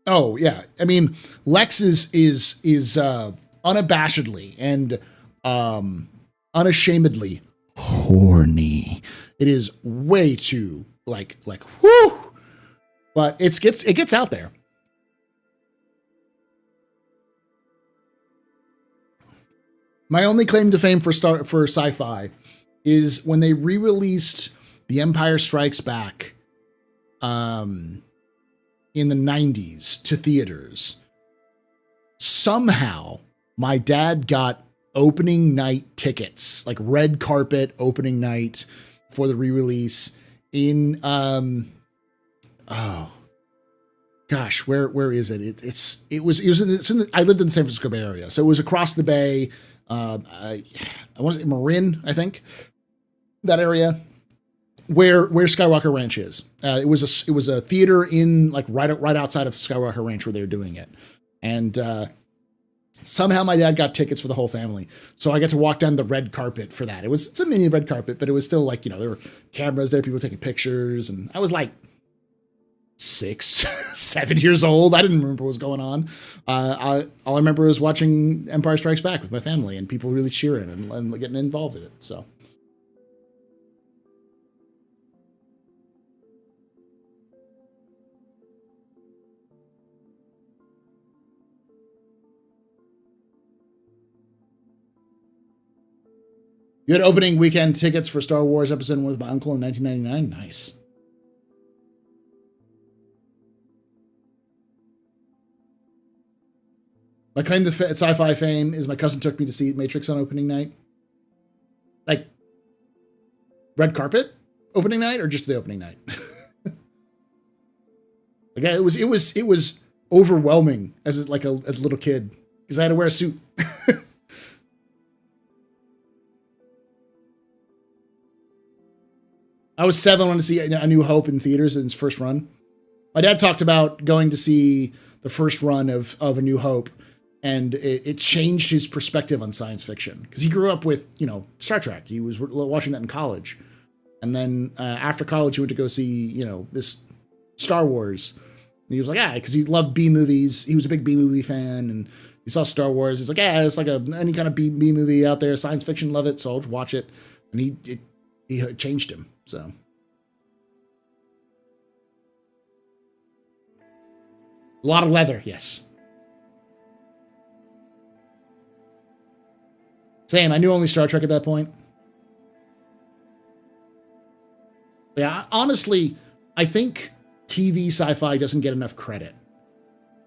Oh, yeah. I mean, Lex is unabashedly and unashamedly horny. It is way too like whoo, but it gets out there. My only claim to fame for sci-fi is when they re-released The Empire Strikes Back in the 90s to theaters. Somehow my dad got opening night tickets, like red carpet opening night for the re-release in oh gosh, where is it? It's in the, I lived in the San Francisco Bay Area, so it was across the bay. I want to say Marin, I think, that area where Skywalker Ranch is. It was a theater in like right outside of Skywalker Ranch where they were doing it, and somehow my dad got tickets for the whole family, so I got to walk down the red carpet for that. It's a mini red carpet, but it was still like, there were cameras there, people taking pictures, and I was like 6, 7 years old. I didn't remember what was going on. All I remember was watching Empire Strikes Back with my family and people really cheering and getting involved in it. So. You had opening weekend tickets for Star Wars Episode 1 with my uncle in 1999. Nice. My claim to sci-fi fame is my cousin took me to see Matrix on opening night. Like, red carpet opening night or just the opening night? Like, it was overwhelming as a little kid because I had to wear a suit. I was 7 when to see A New Hope in theaters in its first run. My dad talked about going to see the first run of A New Hope, and it changed his perspective on science fiction because he grew up with, Star Trek. He was watching that in college. And then after college, he went to go see, this Star Wars. And he was like, because he loved B movies. He was a big B movie fan, and he saw Star Wars. He's like, it's like any kind of B movie out there, science fiction, love it, so I'll watch it. And he changed him. So a lot of leather, yes. Same. I knew only Star Trek at that point. Yeah, honestly, I think TV sci-fi doesn't get enough credit.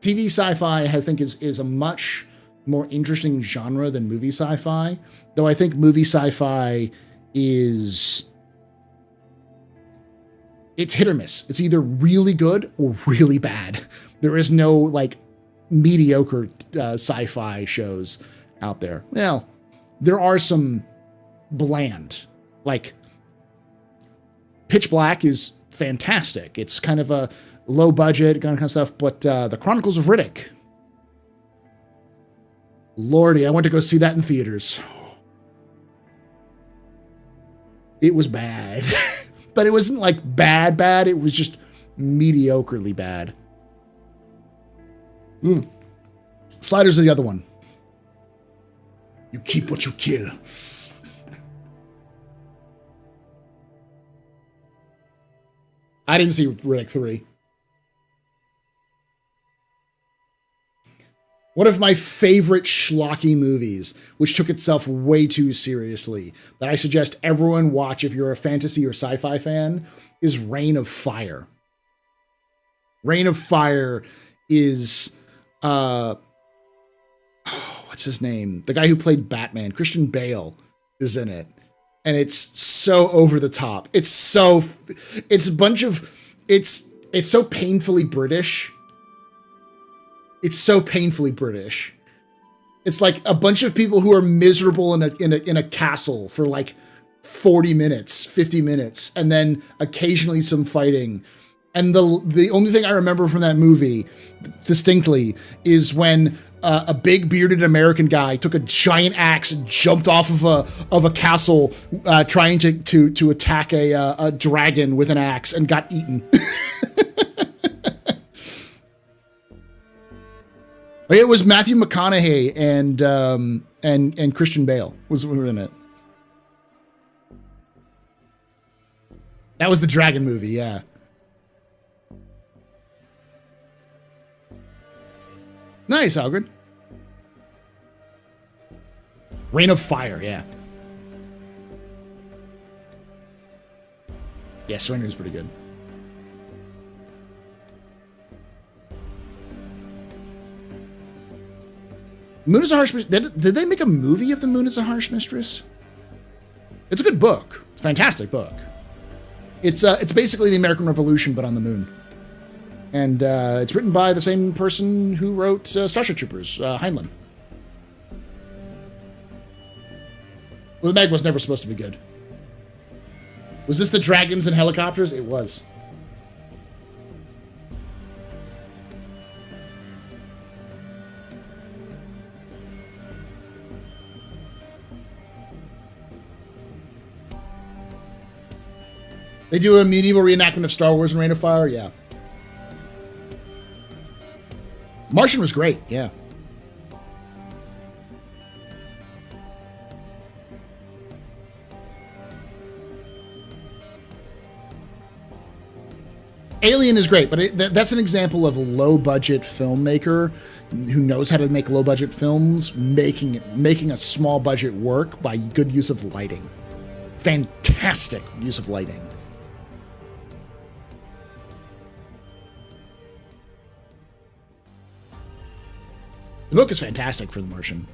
TV sci-fi, I think, is a much more interesting genre than movie sci-fi. Though I think movie sci-fi it's hit or miss. It's either really good or really bad. There is no like mediocre sci-fi shows out there. Well, there are some bland, like Pitch Black is fantastic. It's kind of a low budget kind of stuff, but the Chronicles of Riddick, Lordy, I went to go see that in theaters. It was bad, but it wasn't like bad. It was just mediocrely bad. Sliders are the other one. You keep what you kill. I didn't see Riddick 3. One of my favorite schlocky movies, which took itself way too seriously, that I suggest everyone watch if you're a fantasy or sci-fi fan, is Reign of Fire. Reign of Fire is, what's his name? The guy who played Batman, Christian Bale, is in it. And it's so over the top. It's so painfully British. It's so painfully British. It's like a bunch of people who are miserable in a castle for like 40 minutes, 50 minutes, and then occasionally some fighting. And the only thing I remember from that movie distinctly is when a big bearded American guy took a giant axe and jumped off of a castle, trying to attack a dragon with an axe and got eaten. It was Matthew McConaughey and Christian Bale were in it. That was the dragon movie, yeah. Nice, Algrid. Reign of Fire, yeah. Yeah, Serenity was pretty good. Moon is a Harsh Mistress. Did they make a movie of The Moon is a Harsh Mistress? It's a good book. It's a fantastic book. It's basically the American Revolution, but on the moon. And it's written by the same person who wrote Starship Troopers, Heinlein. Well, the Meg was never supposed to be good. Was this the dragons and helicopters? It was. They do a medieval reenactment of Star Wars and Reign of Fire? Yeah. Martian was great, yeah. Alien is great, but that's an example of a low-budget filmmaker who knows how to make low-budget films, making a small budget work by good use of lighting. Fantastic use of lighting. The book is fantastic for The Martian.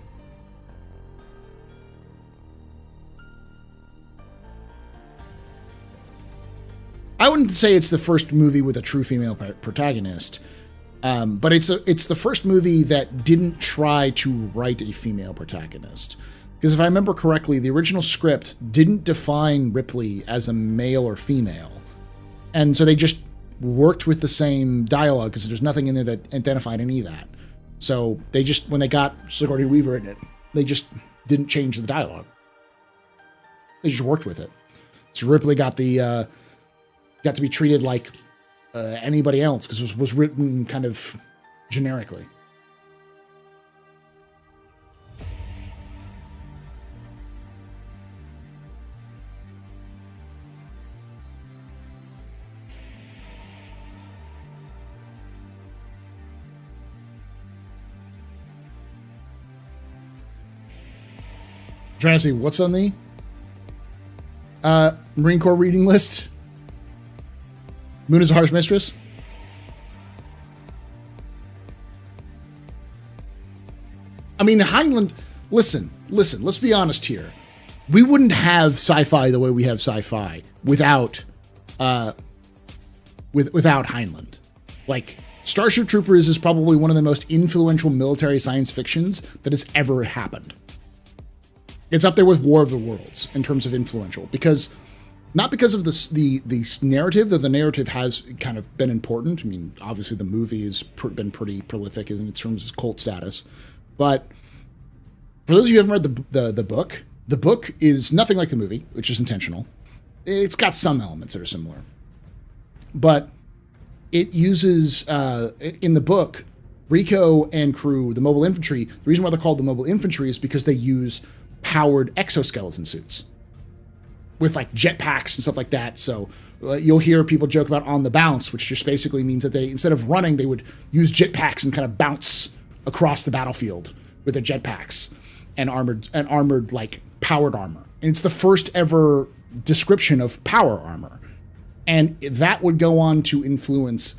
I wouldn't say it's the first movie with a true female protagonist, but it's the first movie that didn't try to write a female protagonist. Because if I remember correctly, the original script didn't define Ripley as a male or female. And so they just worked with the same dialogue because there's nothing in there that identified any of that. So they just, when they got Sigourney Weaver in it, they just didn't change the dialogue. They just worked with it. So Ripley got the got to be treated like anybody else because it was written kind of generically. Trying to see what's on the Marine Corps reading list. Moon is a harsh mistress. I mean, Heinlein. Listen. Let's be honest here. We wouldn't have sci-fi the way we have sci-fi without without Heinlein. Like, Starship Troopers is probably one of the most influential military science fictions that has ever happened. It's up there with War of the Worlds in terms of influential, because not because of the narrative, though the narrative has kind of been important. I mean, obviously the movie has been pretty prolific in terms of cult status, but for those of you who haven't read the book is nothing like the movie, which is intentional. It's got some elements that are similar, but it uses in the book, Rico and crew, the mobile infantry. The reason why they're called the mobile infantry is because they use powered exoskeleton suits with like jetpacks and stuff like that. So you'll hear people joke about on the bounce, which just basically means that they, instead of running, they would use jetpacks and kind of bounce across the battlefield with their jetpacks and armored like powered armor. And it's the first ever description of power armor. And that would go on to influence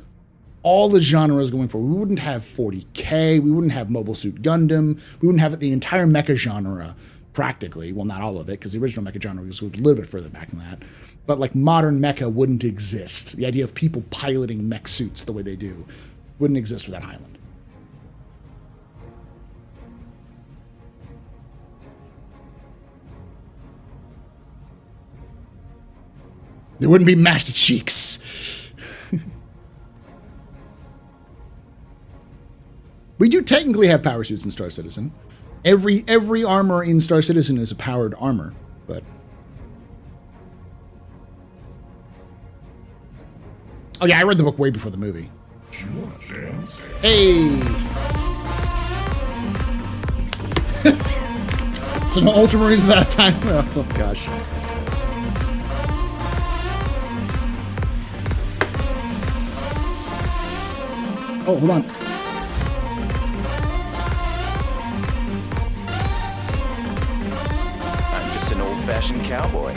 all the genres going forward. We wouldn't have 40K, we wouldn't have Mobile Suit Gundam, we wouldn't have the entire mecha genre. Practically, well, not all of it, because the original mecha genre was a little bit further back than that. But like modern mecha wouldn't exist. The idea of people piloting mech suits the way they do wouldn't exist without Highland. There wouldn't be Master Cheeks. We do technically have power suits in Star Citizen. Every armor in Star Citizen is a powered armor, but... Oh yeah, I read the book way before the movie. Hey! So no Ultramarines without time. Oh gosh. Oh, hold on. An old-fashioned cowboy.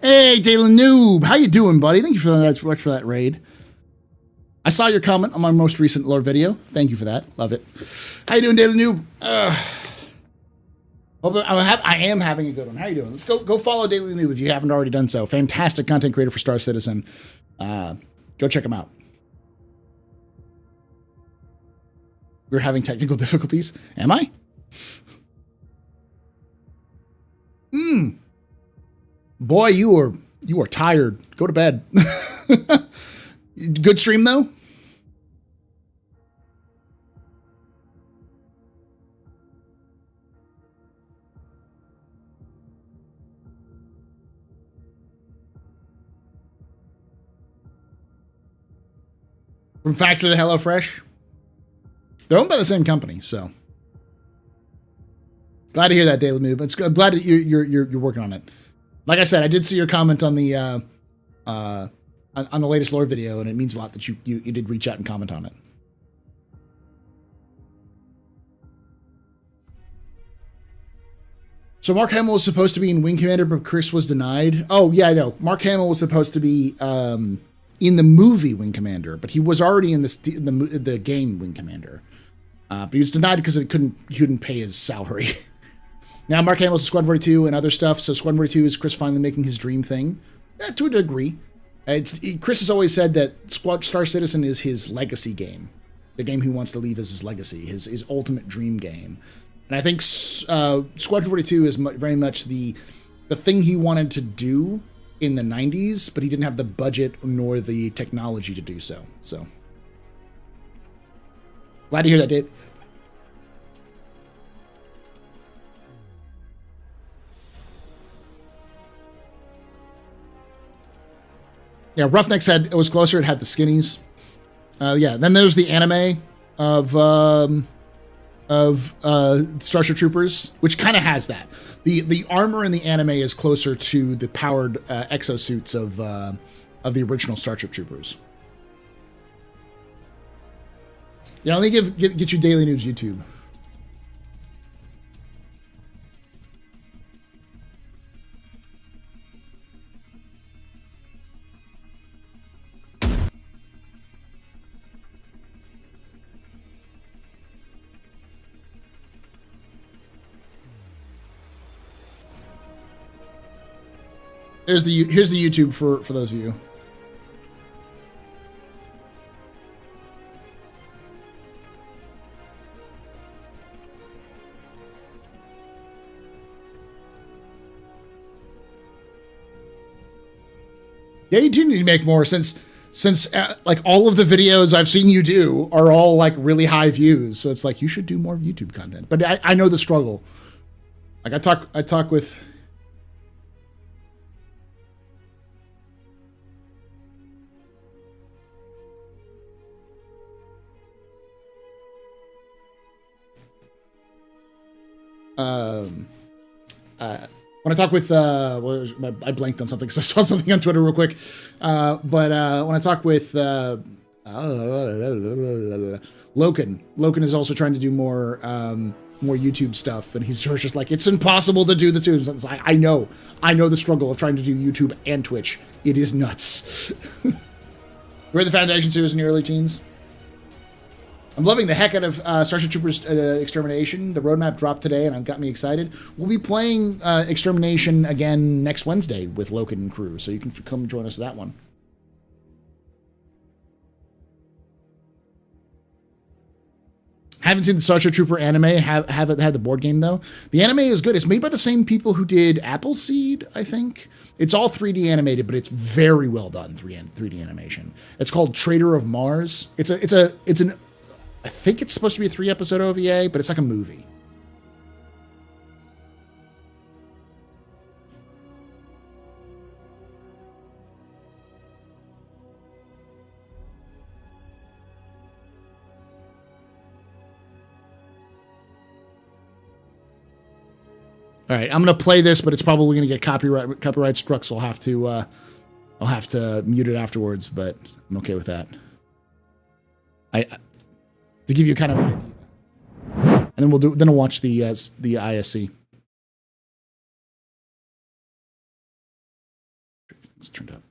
Hey, Dalen Noob, how you doing, buddy? Thank you for that raid. I saw your comment on my most recent lore video. Thank you for that. Love it. How you doing, Dalen Noob? I am having a good one. How you doing? Let's go follow Dalen Noob if you haven't already done so. Fantastic content creator for Star Citizen. Go check them out. We're having technical difficulties. Am I? Boy, you are tired. Go to bed. Good stream though? From Factor to HelloFresh. They're owned by the same company, so glad to hear that, Daily Noob. I'm glad that you're working on it. Like I said, I did see your comment on the on the latest lore video, and it means a lot that you did reach out and comment on it. So Mark Hamill was supposed to be in Wing Commander, but Chris was denied. Oh yeah, I know. Mark Hamill was supposed to be in the movie Wing Commander, but he was already in the game Wing Commander. But he was denied because he couldn't pay his salary. Now Mark Hamill's in Squad 42 and other stuff, so Squad 42 is Chris finally making his dream thing. To a degree. Chris has always said that Star Citizen is his legacy game. The game he wants to leave as his legacy, his ultimate dream game. And I think Squadron 42 is very much the thing he wanted to do in the 90s, but he didn't have the budget nor the technology to do so. So glad to hear that, Dave. Yeah, Roughneck said it was closer. It had the skinnies. Yeah, then there's the anime of Starship Troopers, which kind of has that. The armor in the anime is closer to the powered exosuits of the original Starship Troopers. Yeah, let me get you Daily News YouTube. Here's the YouTube for those of you. Yeah, you do need to make more since like all of the videos I've seen you do are all like really high views. So it's like you should do more YouTube content. But I know the struggle. Like I talk with. When I talk with, I blanked on something because I saw something on Twitter real quick. But when I talk with Loken is also trying to do more YouTube stuff, and he's just like, it's impossible to do the two. I know the struggle of trying to do YouTube and Twitch. It is nuts. We're the Foundation series in your early teens. I'm loving the heck out of Starship Troopers Extermination. The roadmap dropped today, and it got me excited. We'll be playing Extermination again next Wednesday with Loken and crew, so you can come join us for that one. Haven't seen the Starship Trooper anime. Haven't had the board game, though. The anime is good. It's made by the same people who did Appleseed, I think. It's all 3D animated, but it's very well done 3D animation. It's called Traitor of Mars. It's an I think it's supposed to be a 3-episode OVA, but it's like a movie. All right, I'm gonna play this, but it's probably gonna get copyright struck, so I'll have to mute it afterwards. But I'm okay with that. To give you kind of an idea. And then we'll watch the ISC. It's turned up.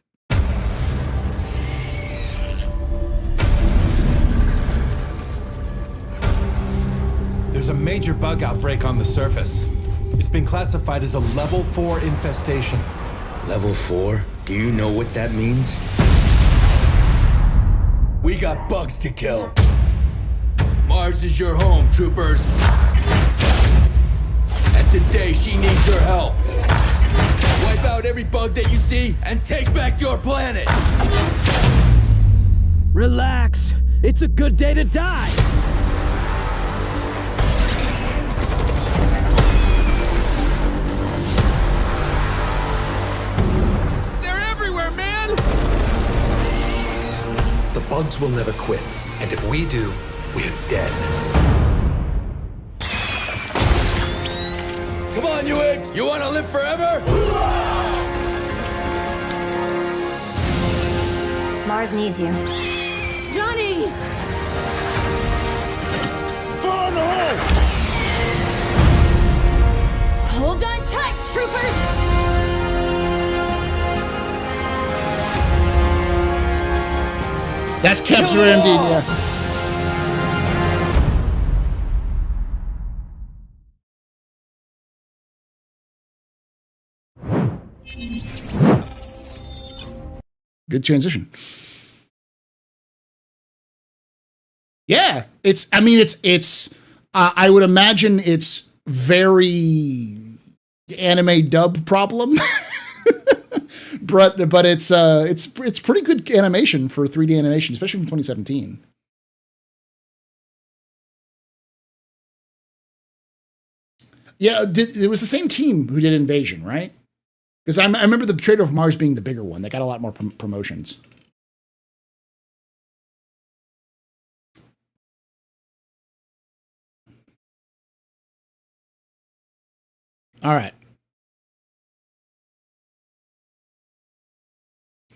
There's a major bug outbreak on the surface. It's been classified as a level 4 infestation. Level 4? Do you know what that means? We got bugs to kill. Mars is your home, troopers. And today she needs your help. Wipe out every bug that you see and take back your planet. Relax. It's a good day to die. They're everywhere, man! The bugs will never quit. And if we do, we're dead. Come on, you apes! You want to live forever? Mars needs you. Johnny! Fall in the hole! Hold on tight, troopers! That's Capture MD, yeah. Good transition. Yeah, I would imagine it's very anime dub problem, but it's pretty good animation for 3D animation, especially from 2017. Yeah, it was the same team who did Invasion, right? Because I remember the Trader of Mars being the bigger one. They got a lot more promotions. All right.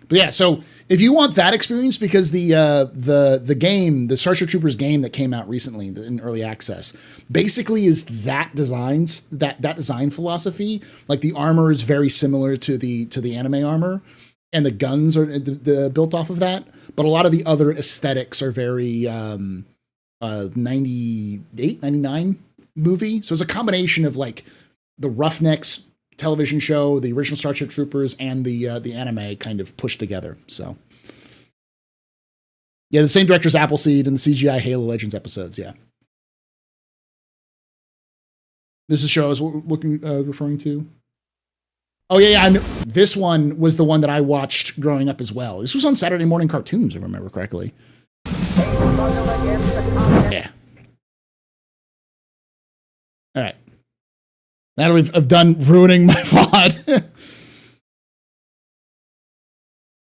But yeah, so if you want that experience, because the game, the Starship Troopers game that came out recently in early access, basically is that design philosophy. Like the armor is very similar to the anime armor, and the guns are built off of that. But a lot of the other aesthetics are very 98, 99 movie. So it's a combination of like the Roughnecks television show, the original Starship Troopers, and the anime kind of pushed together. So yeah, the same director's Appleseed and the CGI Halo Legends episodes. Yeah, this is the show I was referring to. Oh yeah, this one was the one that I watched growing up as well. This was on Saturday morning cartoons, if I remember correctly. Yeah. All right. Now that I've done ruining my VOD.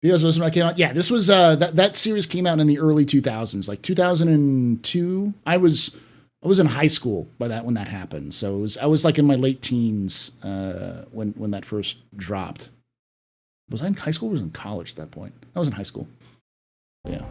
This was when I came out. Yeah, this was that series came out in the early 2000s, like 2002. I was in high school when that happened. So I was like in my late teens when that first dropped. Was I in high school or was I in college at that point? I was in high school. Yeah.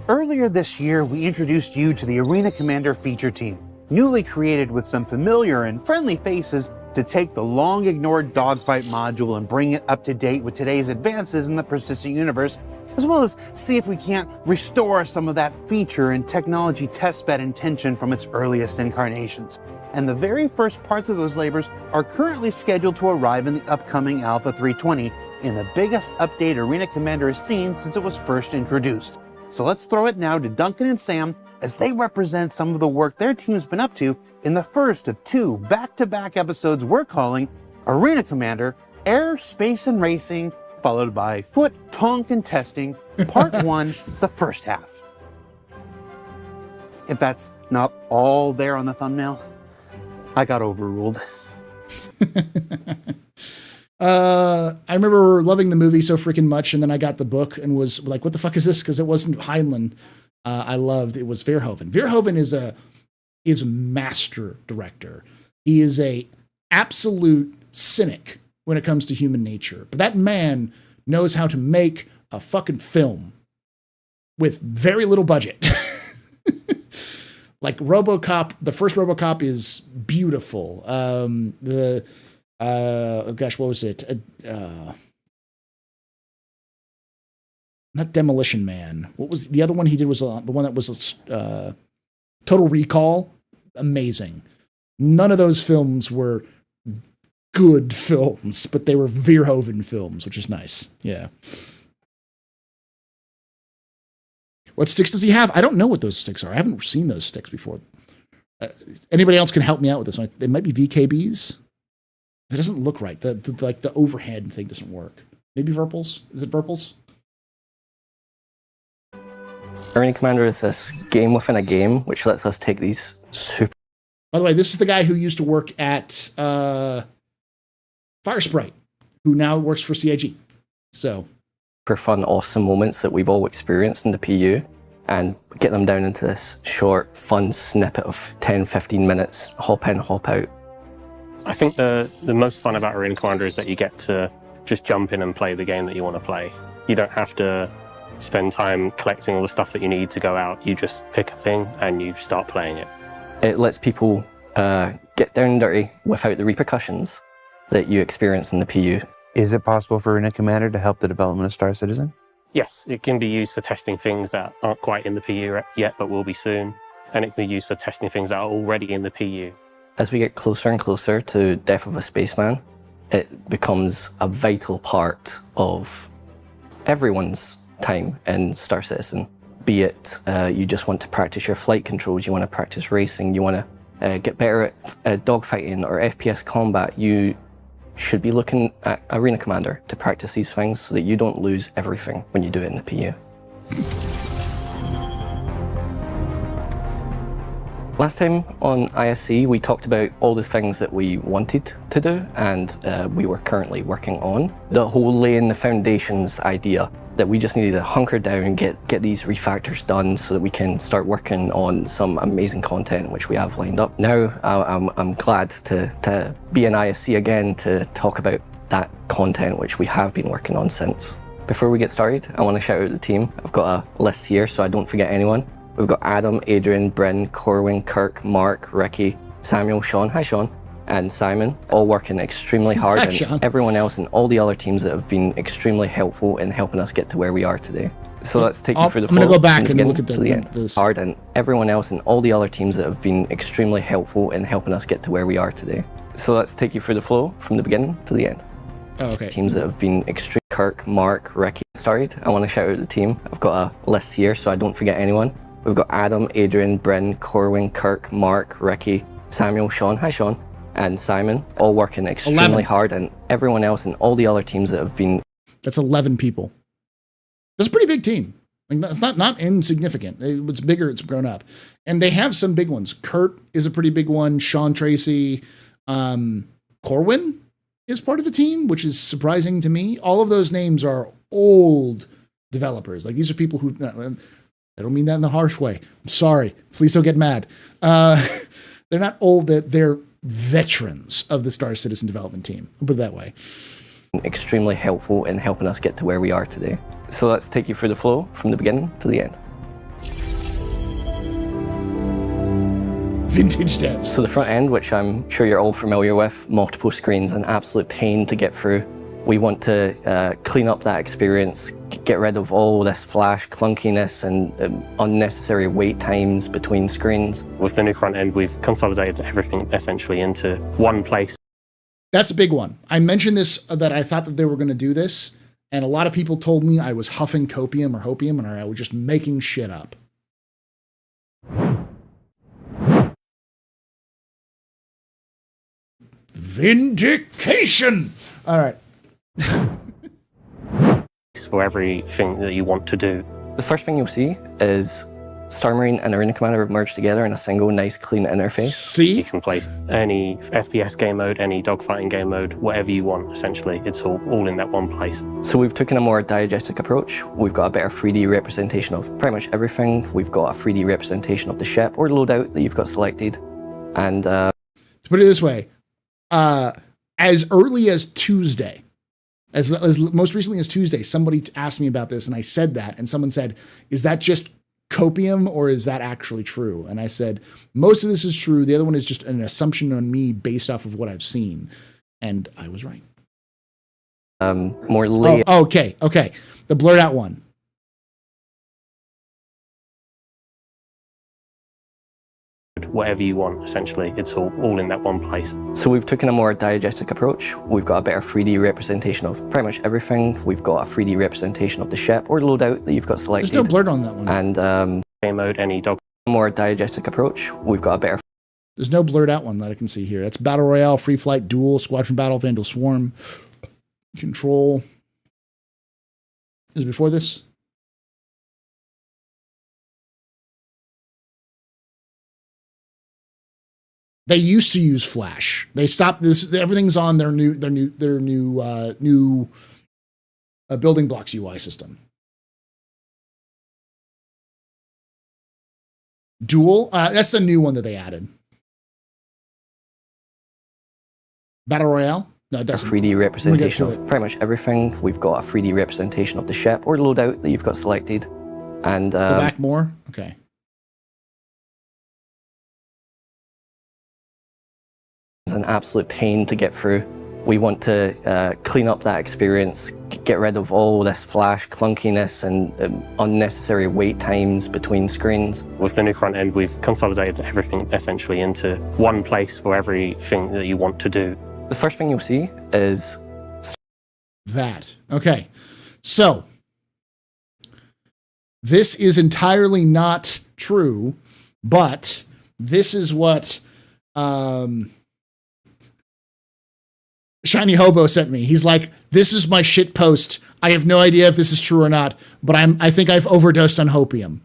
Earlier this year, we introduced you to the Arena Commander feature team, newly created with some familiar and friendly faces to take the long-ignored dogfight module and bring it up to date with today's advances in the persistent universe, as well as see if we can't restore some of that feature and technology testbed intention from its earliest incarnations. And the very first parts of those labors are currently scheduled to arrive in the upcoming Alpha 320 in the biggest update Arena Commander has seen since it was first introduced. So let's throw it now to Duncan and Sam as they represent some of the work their team's been up to in the first of two back-to-back episodes we're calling Arena Commander, Air, Space, and Racing, followed by Foot, Tonk, and Testing, Part 1, the first half. If that's not all there on the thumbnail, I got overruled. I remember loving the movie so freaking much, and then I got the book and was like, what the fuck is this? Because it wasn't Heinlein. I loved it was Verhoeven. Verhoeven is a master director. He is a absolute cynic when it comes to human nature. But that man knows how to make a fucking film with very little budget. Like RoboCop, the first RoboCop is beautiful. Oh gosh, what was it? Not Demolition Man. What was the other one he did? Was the one that was Total Recall. Amazing. None of those films were good films, but they were Verhoeven films, which is nice. Yeah. What sticks does he have? I don't know what those sticks are. I haven't seen those sticks before. Anybody else can help me out with this one? It might be VKBs. That doesn't look right. The overhead thing doesn't work. Maybe Verpals? Is it Verpals? Arena Commander is this game within a game, which lets us take these super... By the way, this is the guy who used to work at Firesprite, who now works for CIG. So... super fun, awesome moments that we've all experienced in the PU and get them down into this short, fun snippet of 10, 15 minutes, hop in, hop out. I think the most fun about Arena Commander is that you get to just jump in and play the game that you want to play. You don't have to spend time collecting all the stuff that you need to go out. You just pick a thing and you start playing it. It lets people get down and dirty without the repercussions that you experience in the PU. Is it possible for Arena Commander to help the development of Star Citizen? Yes, it can be used for testing things that aren't quite in the PU yet, but will be soon. And it can be used for testing things that are already in the PU. As we get closer and closer to Death of a Spaceman, it becomes a vital part of everyone's time in Star Citizen. Be it you just want to practice your flight controls, you want to practice racing, you want to get better at dogfighting or FPS combat, you should be looking at Arena Commander to practice these things so that you don't lose everything when you do it in the PU. Last time on ISC, we talked about all the things that we wanted to do and we were currently working on. The whole laying the foundations idea, that we just needed to hunker down and get these refactors done so that we can start working on some amazing content which we have lined up. Now I'm glad to be in ISC again to talk about that content which we have been working on since. Before we get started, I want to shout out the team. I've got a list here so I don't forget anyone. We've got Adam, Adrian, Bryn, Corwin, Kirk, Mark, Ricky, Samuel, Sean, hi Sean, and Simon, all working extremely hard, and Sean. everyone else and all the other teams that have been extremely helpful in helping us get to where we are today. So let's take you through the flow. I'm going to go back and look at to the end. this. Hard, and everyone else and all the other teams that have been extremely helpful in helping us get to where we are today. So let's take you through the flow from the beginning to the end. Oh, okay. Teams that have been extreme. Kirk, Mark, Ricky. Started. I want to shout out the team. I've got a list here so I don't forget anyone. We've got Adam, Adrian, Bryn, Corwin, Kirk, Mark, Ricky, Samuel, Sean, hi Sean, and Simon, all working extremely hard, and everyone else and all the other teams that have been... That's 11 people. That's a pretty big team. Like, that's not insignificant. It's bigger, it's grown up. And they have some big ones. Kurt is a pretty big one. Sean Tracy. Corwin is part of the team, which is surprising to me. All of those names are old developers. Like, these are people who... I don't mean that in the harsh way. I'm sorry. Please don't get mad. They're not old. They're veterans of the Star Citizen development team. I'll put it that way. Extremely helpful in helping us get to where we are today. So let's take you through the flow from the beginning to the end. Vintage devs. So the front end, which I'm sure you're all familiar with, multiple screens, an absolute pain to get through. We want to clean up that experience, get rid of all this flash clunkiness and unnecessary wait times between screens. With the new front end, we've consolidated everything essentially into one place. That's a big one. I mentioned this, that I thought that they were going to do this, and a lot of people told me I was huffing copium or hopium, and I was just making shit up. Vindication! All right. For everything that you want to do. The first thing you'll see is Star Marine and Arena Commander have merged together in a single nice clean interface. See? You can play any FPS game mode, any dogfighting game mode, whatever you want essentially. It's all in that one place. So we've taken a more diegetic approach. We've got a better 3D representation of pretty much everything. We've got a 3D representation of the ship or loadout that you've got selected. And to put it this way, as early as Tuesday, as most recently as Tuesday, somebody asked me about this, and I said that, and someone said, is that just copium or is that actually true? And I said, most of this is true. The other one is just an assumption on me based off of what I've seen. And I was right. More layered. Oh, okay. The blurred out one. Whatever you want, essentially. It's all in that one place. So we've taken a more diegetic approach. We've got a better 3D representation of pretty much everything. We've got a 3D representation of the ship or loadout that you've got selected. There's no blurred on that one. And game mode, any dog. More diegetic approach. We've got a better... There's no blurred out one that I can see here. That's Battle Royale, Free Flight, Duel, Squadron Battle, Vandal Swarm, Control. Is it before this? They used to use Flash. They stopped this. Everything's on their new building blocks UI system. Duel. That's the new one that they added. Battle Royale. No, it doesn't. 3D representation of pretty much everything. We've got a 3D representation of the ship or loadout that you've got selected. And go back more. Okay. It's an absolute pain to get through. We want to clean up that experience, get rid of all this flash clunkiness and unnecessary wait times between screens. With the new front end, we've consolidated everything essentially into one place for everything that you want to do. The first thing you'll see is that. Okay. So This is entirely not true, but this is what Shiny Hobo sent me. He's like, this is my shit post. I have no idea if this is true or not, but I think I've overdosed on hopium.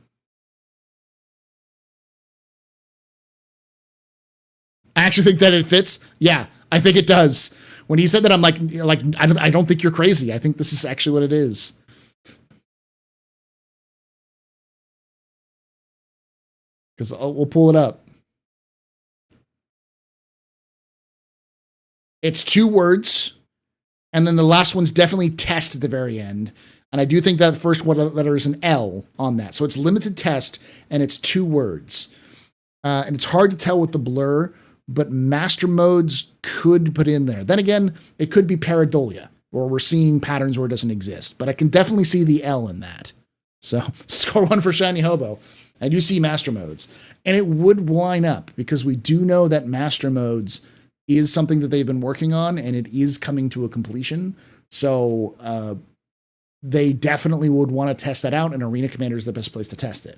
I actually think that it fits. Yeah, I think it does. When he said that, I'm like I don't think you're crazy. I think this is actually what it is. Because we'll pull it up. It's 2 words, and then the last one's definitely test at the very end. And I do think that the first one letter is an L on that. So it's limited test, and it's 2 words. And it's hard to tell with the blur, but master modes could put in there. Then again, it could be pareidolia, or we're seeing patterns where it doesn't exist. But I can definitely see the L in that. So score 1 for Shiny Hobo. I do see master modes. And it would line up, because we do know that master modes is something that they've been working on, and it is coming to a completion. So they definitely would want to test that out, and Arena Commander is the best place to test it.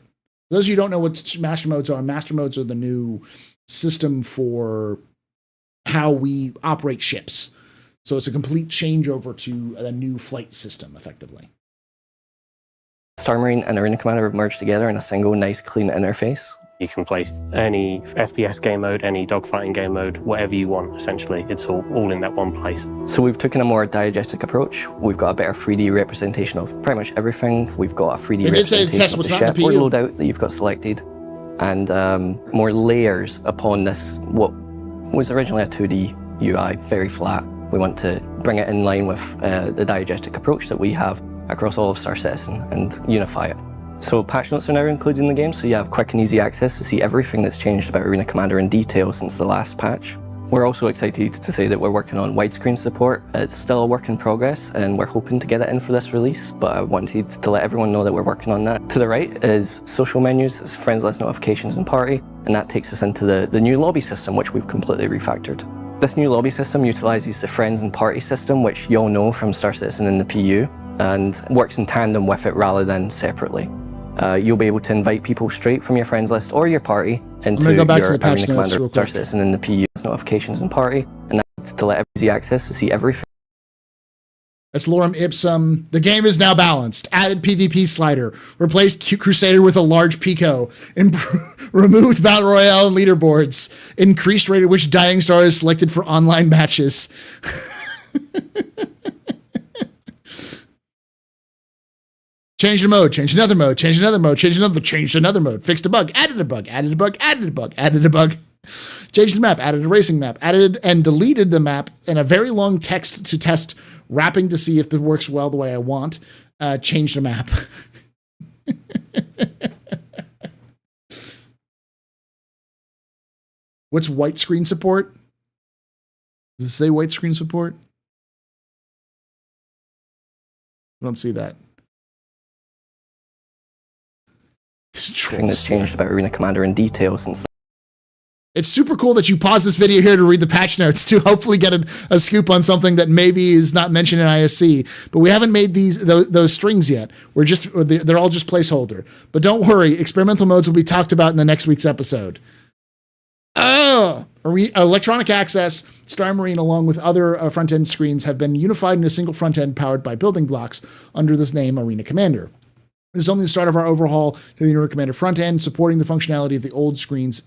For those of you who don't know what master modes are the new system for how we operate ships. So it's a complete changeover to a new flight system, effectively. Star Marine and Arena Commander have merged together in a single nice clean interface. You can play any FPS game mode, any dogfighting game mode, whatever you want, essentially. It's all in that one place. So we've taken a more diegetic approach. We've got a better 3D representation of pretty much everything. We've got a 3D representation of the ship or loadout that you've got selected, and more layers upon this, what was originally a 2D UI, very flat. We want to bring it in line with the diegetic approach that we have across all of Star Citizen and unify it. So patch notes are now included in the game, so you have quick and easy access to see everything that's changed about Arena Commander in detail since the last patch. We're also excited to say that we're working on widescreen support. It's still a work in progress, and we're hoping to get it in for this release, but I wanted to let everyone know that we're working on that. To the right is social menus, it's friends list, notifications, and party, and that takes us into the new lobby system, which we've completely refactored. This new lobby system utilizes the friends and party system, which you all know from Star Citizen in the PU, and works in tandem with it rather than separately. You'll be able to invite people straight from your friends list or your party into your Arena Commander Star Citizen in the PU notifications and party, and that's to let easy access to see everything. That's Lorem Ipsum. The game is now balanced. Added PvP slider. Replaced Crusader with a large Pico. Removed Battle Royale and leaderboards. Increased rate at which Dying Star is selected for online matches. Change the mode, change another mode, change another mode, change another mode, fixed a bug, added a bug, added a bug, added a bug, added a bug, changed the map, added a racing map, added and deleted the map, and a very long text to test, wrapping to see if it works well the way I want, changed the map. What's white screen support? Does it say white screen support? I don't see that. Thing that's changed about Arena Commander in detail since. It's super cool that you pause this video here to read the patch notes to hopefully get a scoop on something that maybe is not mentioned in ISC. But we haven't made those strings yet. They're all just placeholder. But don't worry, experimental modes will be talked about in the next week's episode. Electronic Access, Star Marine, along with other front-end screens, have been unified in a single front-end powered by building blocks under this name, Arena Commander. This is only the start of our overhaul to the Arena Commander front end, supporting the functionality of the old screens,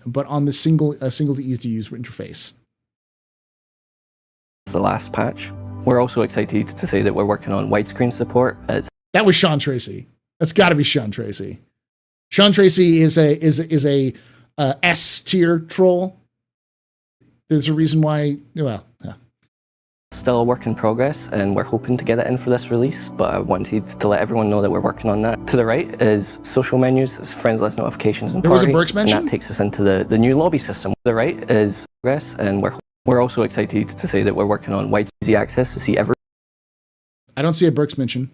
but on the single to easy-to-use interface. The last patch. We're also excited to say that we're working on widescreen support. That was Sean Tracy. That's got to be Sean Tracy. Sean Tracy is a S tier troll. There's a reason why. Well. Yeah. Still a work in progress, and we're hoping to get it in for this release, but I wanted to let everyone know that we're working on that. To the right is social menus, it's friends list, notifications, and party. There was a Burks mention? And that takes us into the new lobby system. To the right is progress, and we're also excited to say that we're working on wide easy access to see every. I don't see a Burks mention.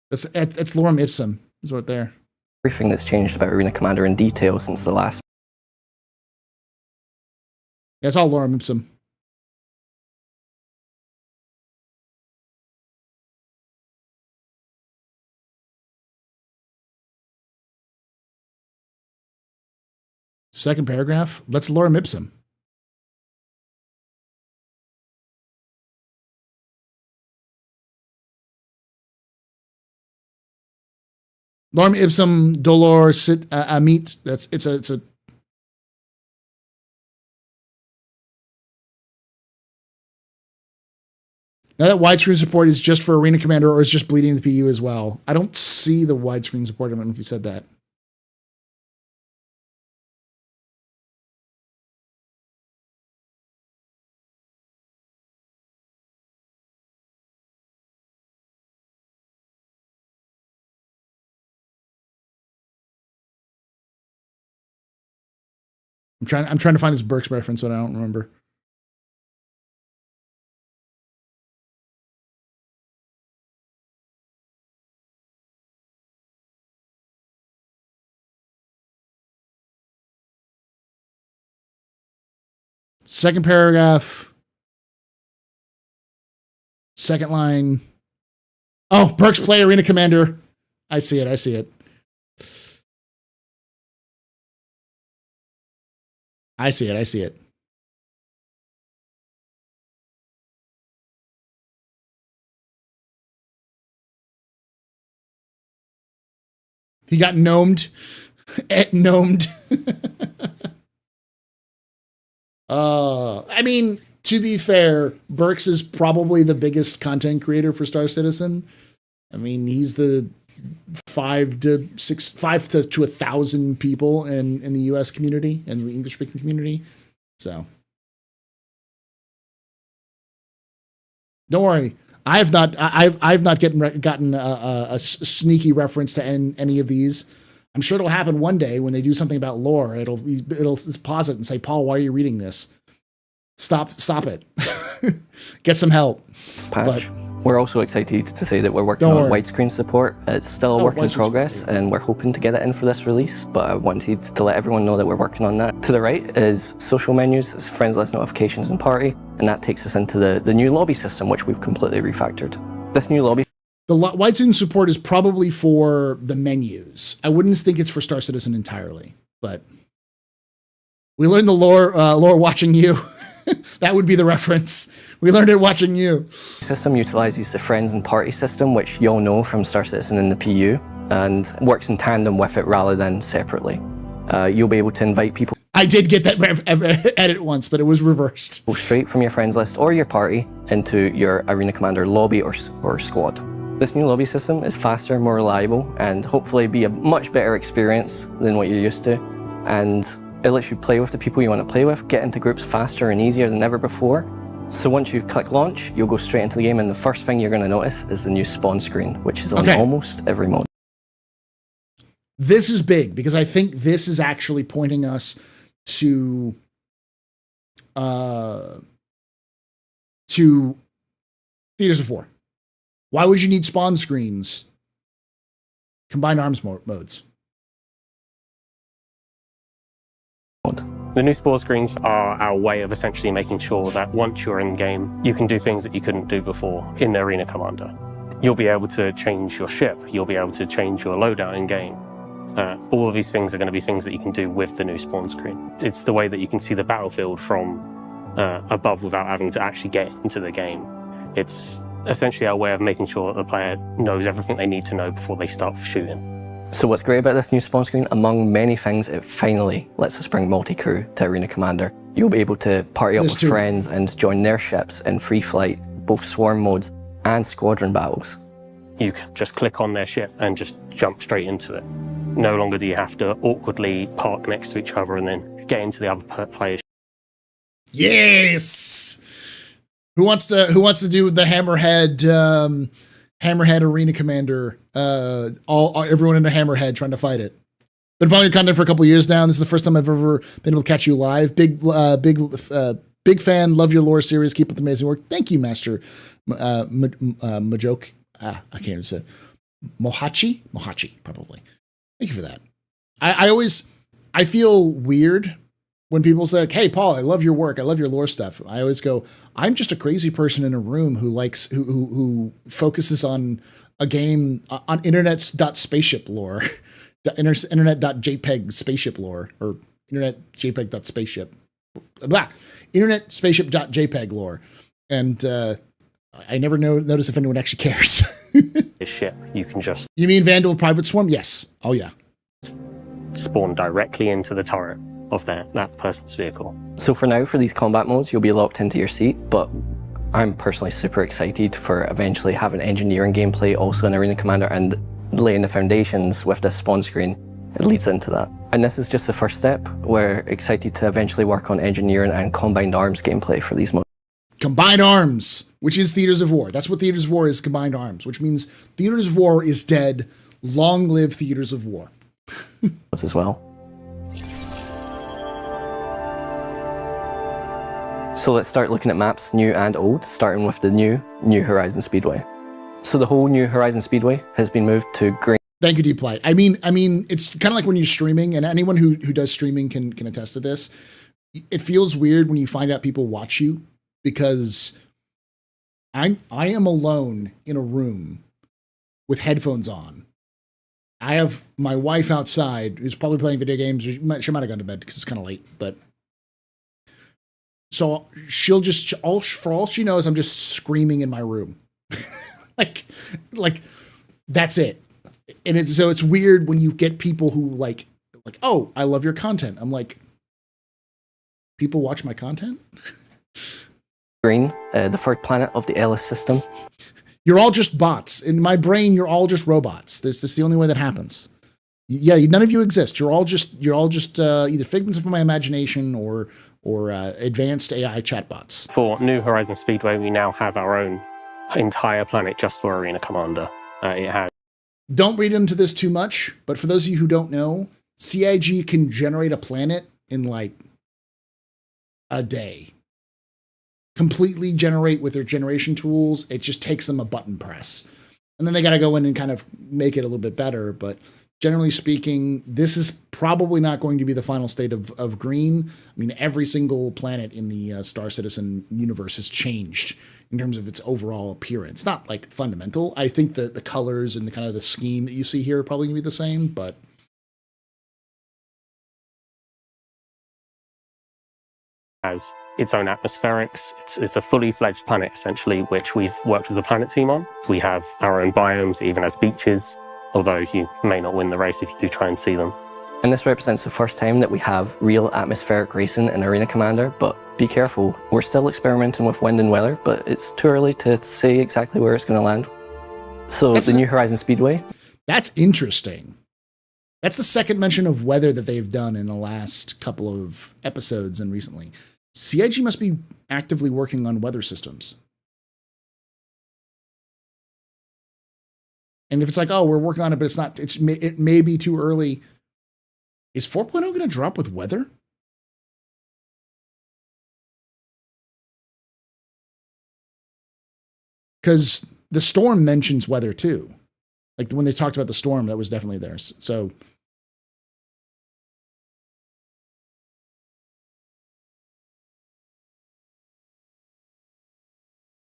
That's Lorem Ipsum, is what there. Everything that's changed about Arena Commander in detail since the last. Yeah, it's all Lorem Ipsum. Second paragraph. Let's lorem ipsum. Lorem ipsum dolor sit amit. It's a. Now that widescreen support is just for Arena Commander or is just bleeding the PU as well. I don't see the widescreen support. I don't know if you said that. I'm trying to find this Burks reference, but I don't remember. Second paragraph. Second line. Oh, Burks play Arena Commander. I see it. I see it. I see it. I see it. He got gnomed. Gnomed. I mean, to be fair, Burks is probably the biggest content creator for Star Citizen. I mean, he's the 5 to 1,000 people in the U.S. community and the English speaking community. So don't worry, I've not gotten a sneaky reference to any of these. I'm sure it'll happen one day when they do something about lore. It'll pause it and say, Paul, why are you reading this? Stop it. Get some help. Patch. But we're also excited to say that we're working on widescreen support. It's still a work in progress, and we're hoping to get it in for this release, but I wanted to let everyone know that we're working on that. To the right is social menus, it's friends list, notifications, and party, and that takes us into the new lobby system, which we've completely refactored. This new lobby... The widescreen support is probably for the menus. I wouldn't think it's for Star Citizen entirely, but we learned the lore watching you. That would be the reference. We learned it watching you. The system utilizes the friends and party system, which you all know from Star Citizen and the PU, and works in tandem with it rather than separately. You'll be able to invite people. I did get that edit once, but it was reversed. Straight from your friends list or your party into your Arena Commander lobby or squad. This new lobby system is faster, more reliable, and hopefully be a much better experience than what you're used to. And it lets you play with the people you want to play with, get into groups faster and easier than ever before. So once you click launch, you'll go straight into the game, and the first thing you're going to notice is the new spawn screen, which is on almost every mode. This is big because I think this is actually pointing us to Theaters of War. Why would you need spawn screens? Combined arms modes. The new spawn screens are our way of essentially making sure that once you're in game, you can do things that you couldn't do before in the Arena Commander. You'll be able to change your ship, you'll be able to change your loadout in game. All of these things are going to be things that you can do with the new spawn screen. It's the way that you can see the battlefield from above without having to actually get into the game. It's essentially our way of making sure that the player knows everything they need to know before they start shooting. So what's great about this new spawn screen, among many things, it finally lets us bring multi-crew to Arena Commander. You'll be able to party up with friends and join their ships in free flight, both swarm modes and squadron battles. You can just click on their ship and just jump straight into it. No longer do you have to awkwardly park next to each other and then get into the other player's. Yes. Who wants to do the Hammerhead Arena Commander? Everyone in a Hammerhead trying to fight it. Been following your content for a couple of years now. This is the first time I've ever been able to catch you live. Big fan. Love your lore series. Keep up the amazing work. Thank you, Master Majoke. I can't even say Mohachi, probably. Thank you for that. I feel weird when people say, hey, Paul, I love your work. I love your lore stuff. I always go, I'm just a crazy person in a room who focuses on a game on internet's.spaceship lore, internet.jpg spaceship lore, or internet JPEG.spaceship. Blah. Internet spaceship.jpg lore. And I never notice if anyone actually cares. This ship, you can just... You mean Vandal Private Swarm? Yes. Oh, yeah. Spawn directly into the turret of that person's vehicle. So for now, for these combat modes, you'll be locked into your seat, but I'm personally super excited for eventually having engineering gameplay also in Arena Commander and laying the foundations with this spawn screen. It leads into that. And this is just the first step. We're excited to eventually work on engineering and combined arms gameplay for these modes. Combined Arms, which is Theaters of War. That's what Theaters of War is, Combined Arms, which means Theaters of War is dead. Long live Theaters of War. As well. So let's start looking at maps, new and old, starting with the New Horizon Speedway. So the whole New Horizon Speedway has been moved to green. Thank you, Deep Light. I mean, it's kind of like when you're streaming, and anyone who does streaming can attest to this. It feels weird when you find out people watch you, because I am alone in a room with headphones on. I have my wife outside who's probably playing video games. She might have gone to bed because it's kind of late, but so she'll just for all she knows, I'm just screaming in my room, like that's it. And it's weird when you get people who like, oh, I love your content. I'm like, people watch my content. Green, the third planet of the Ellis system. You're all just bots. In my brain, you're all just robots. This is the only way that happens. Yeah, none of you exist. You're all just either figments of my imagination or advanced AI chatbots. For New Horizon Speedway, we now have our own entire planet just for Arena Commander. It has. Don't read into this too much, but for those of you who don't know, CIG can generate a planet in like a day. Completely generate with their generation tools. It just takes them a button press. And then they got to go in and kind of make it a little bit better. But generally speaking, this is probably not going to be the final state of green. I mean, every single planet in the Star Citizen universe has changed in terms of its overall appearance. Not like fundamental. I think that the colors and the kind of the scheme that you see here are probably going to be the same, but has its own atmospherics. It's a fully fledged planet, essentially, which we've worked with the planet team on. We have our own biomes, even as beaches, although you may not win the race if you do try and see them. And this represents the first time that we have real atmospheric racing in Arena Commander, but be careful, we're still experimenting with wind and weather, but it's too early to say exactly where it's going to land. So the New Horizon Speedway. That's interesting. That's the second mention of weather that they've done in the last couple of episodes and recently. CIG must be actively working on weather systems. And if it's like, oh, we're working on it, but it's not, it may be too early. Is 4.0 going to drop with weather? Because the storm mentions weather too. Like when they talked about the storm, that was definitely there. So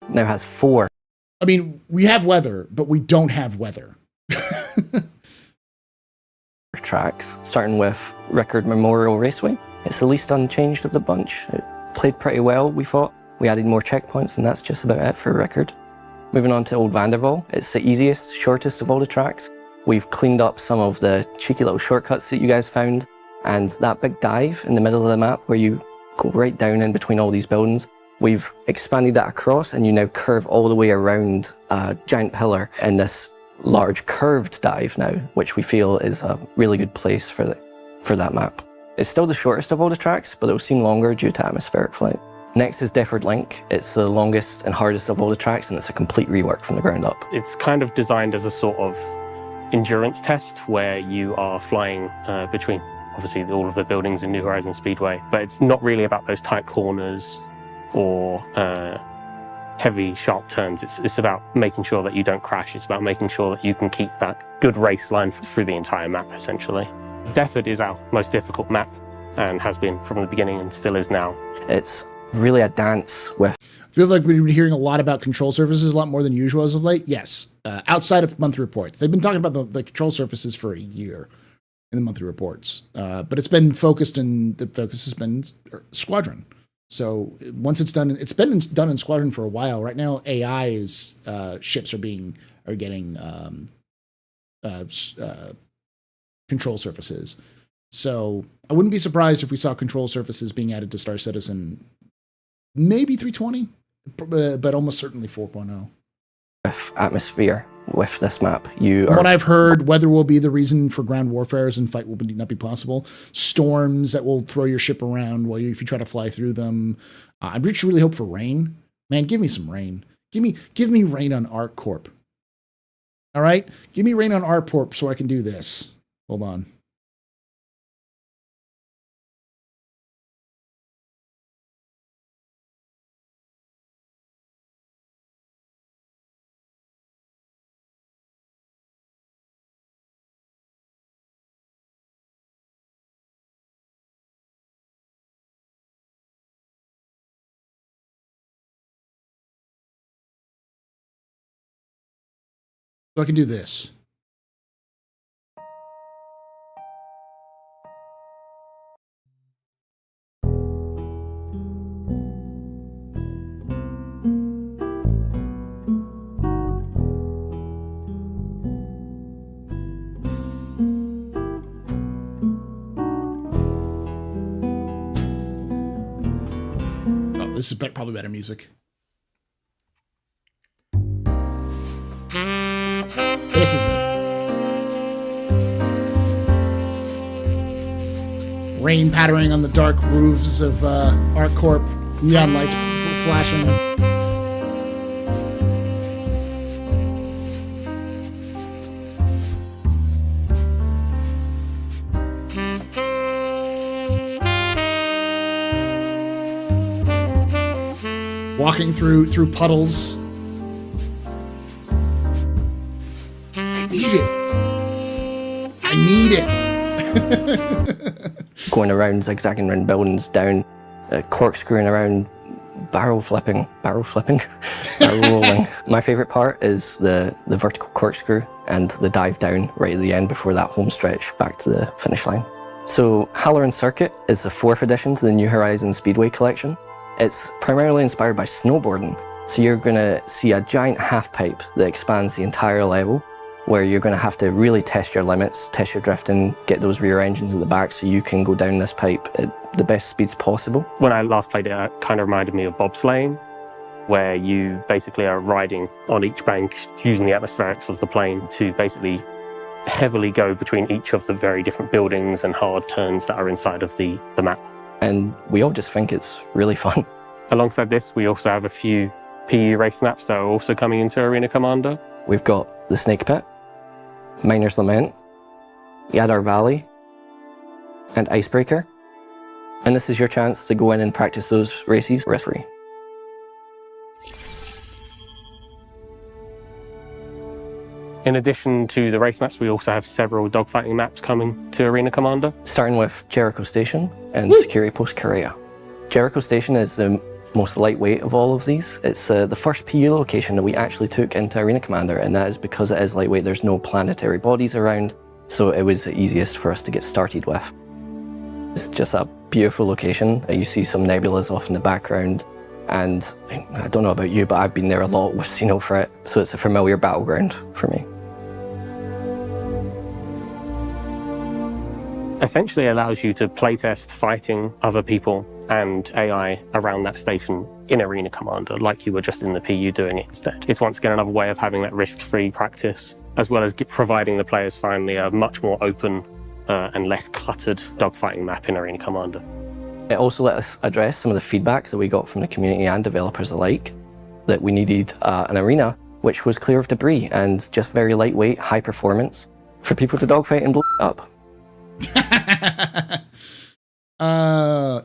now has 4. I mean, we have weather, but we don't have weather. Tracks, starting with Record Memorial Raceway. It's the least unchanged of the bunch. It played pretty well, we thought. We added more checkpoints, and that's just about it for Record. Moving on to Old Vanderval. It's the easiest, shortest of all the tracks. We've cleaned up some of the cheeky little shortcuts that you guys found, and that big dive in the middle of the map where you go right down in between all these buildings. We've expanded that across, and you now curve all the way around a giant pillar in this large curved dive now, which we feel is a really good place for that map. It's still the shortest of all the tracks, but it will seem longer due to atmospheric flight. Next is Defford Link. It's the longest and hardest of all the tracks, and it's a complete rework from the ground up. It's kind of designed as a sort of endurance test where you are flying between, obviously, all of the buildings in New Horizon Speedway, but it's not really about those tight corners or heavy, sharp turns. It's about making sure that you don't crash. It's about making sure that you can keep that good race line through the entire map, essentially. Defford is our most difficult map and has been from the beginning and still is now. It's really a dance with... I feel like we've been hearing a lot about control surfaces, a lot more than usual as of late. Yes, outside of monthly reports. They've been talking about the control surfaces for a year. in the monthly reports. But it's been focused, and the focus has been Squadron. So once it's done, it's been done in Squadron for a while. Right now, AI's ships are getting control surfaces. So I wouldn't be surprised if we saw control surfaces being added to Star Citizen, maybe 320, but almost certainly 4.0. With atmosphere, with this map, what I've heard, weather will be the reason for ground warfares and fight will not be possible. Storms that will throw your ship around if you try to fly through them. I really hope for rain. Man, give me some rain. Give me rain on ArcCorp. All right, give me rain on ArcCorp so I can do this. Hold on. So I can do this. Oh, this is probably better music. This is it. Rain pattering on the dark roofs of ArcCorp. Neon lights flashing. Walking through puddles. I need it. Going around, zigzagging around buildings, down, corkscrewing around, barrel rolling. My favorite part is the vertical corkscrew and the dive down right at the end before that home stretch back to the finish line. So Halloran Circuit is the 4th edition to the New Horizons Speedway collection. It's primarily inspired by snowboarding. So you're going to see a giant half pipe that expands the entire level, where you're going to have to really test your limits, test your drifting, get those rear engines at the back so you can go down this pipe at the best speeds possible. When I last played it, it kind of reminded me of bobsleighing, where you basically are riding on each bank using the atmospherics of the plane to basically heavily go between each of the very different buildings and hard turns that are inside of the map. And we all just think it's really fun. Alongside this, we also have a few PU race maps that are also coming into Arena Commander. We've got the Snake Pit, Miner's Lament, Yadar Valley, and Icebreaker. And this is your chance to go in and practice those races risk-free. In addition to the race maps, we also have several dogfighting maps coming to Arena Commander. Starting with Jericho Station and Security Post Korea. Jericho Station is the most lightweight of all of these. It's the first PU location that we actually took into Arena Commander, and that is because it is lightweight. There's no planetary bodies around, so it was the easiest for us to get started with. It's just a beautiful location. You see some nebulas off in the background, and I don't know about you, but I've been there a lot with Sino for it, so it's a familiar battleground for me. Essentially allows you to playtest fighting other people and AI around that station in Arena Commander, like you were just in the PU doing it instead. It's once again another way of having that risk-free practice, as well as providing the players finally a much more open and less cluttered dogfighting map in Arena Commander. It also let us address some of the feedback that we got from the community and developers alike, that we needed an arena which was clear of debris and just very lightweight, high performance for people to dogfight and blow up.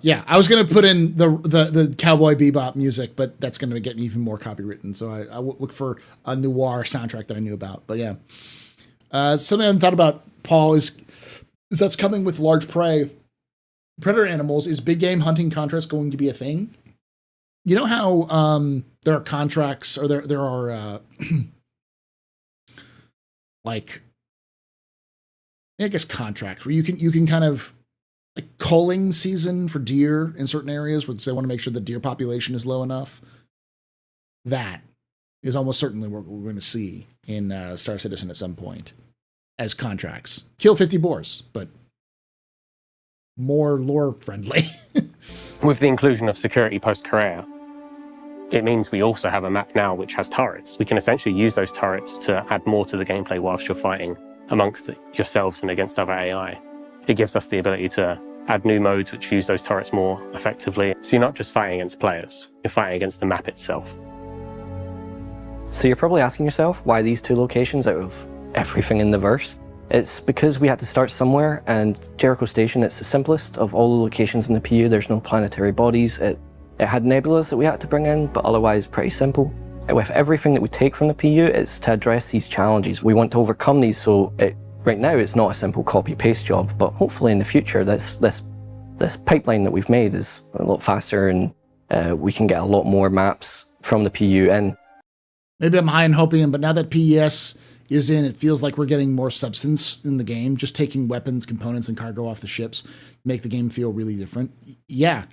Yeah, I was gonna put in the Cowboy Bebop music, but that's gonna get even more copywritten. So I will look for a noir soundtrack that I knew about. But yeah, something I haven't thought about, Paul, is that's coming with large prey, predator animals. Is big game hunting contracts going to be a thing? You know how there are contracts, or there are like I guess contracts where you can kind of like culling season for deer in certain areas because they want to make sure the deer population is low enough. That is almost certainly what we're going to see in Star Citizen at some point as contracts. Kill 50 boars, but more lore friendly. With the inclusion of security post-Korea, it means we also have a map now which has turrets. We can essentially use those turrets to add more to the gameplay whilst you're fighting amongst yourselves and against other AI. It gives us the ability to add new modes which use those turrets more effectively. So you're not just fighting against players, you're fighting against the map itself. So you're probably asking yourself why these 2 locations out of everything in the verse? It's because we had to start somewhere, and Jericho Station, it's the simplest of all the locations in the PU. There's no planetary bodies. It had nebulas that we had to bring in, but otherwise pretty simple. With everything that we take from the PU, it's to address these challenges. We want to overcome these, so right now it's not a simple copy-paste job, but hopefully in the future this pipeline that we've made is a lot faster, and we can get a lot more maps from the PU in. Maybe I'm high in hopium, but now that PES is in, it feels like we're getting more substance in the game. Just taking weapons, components, and cargo off the ships make the game feel really different. Yeah,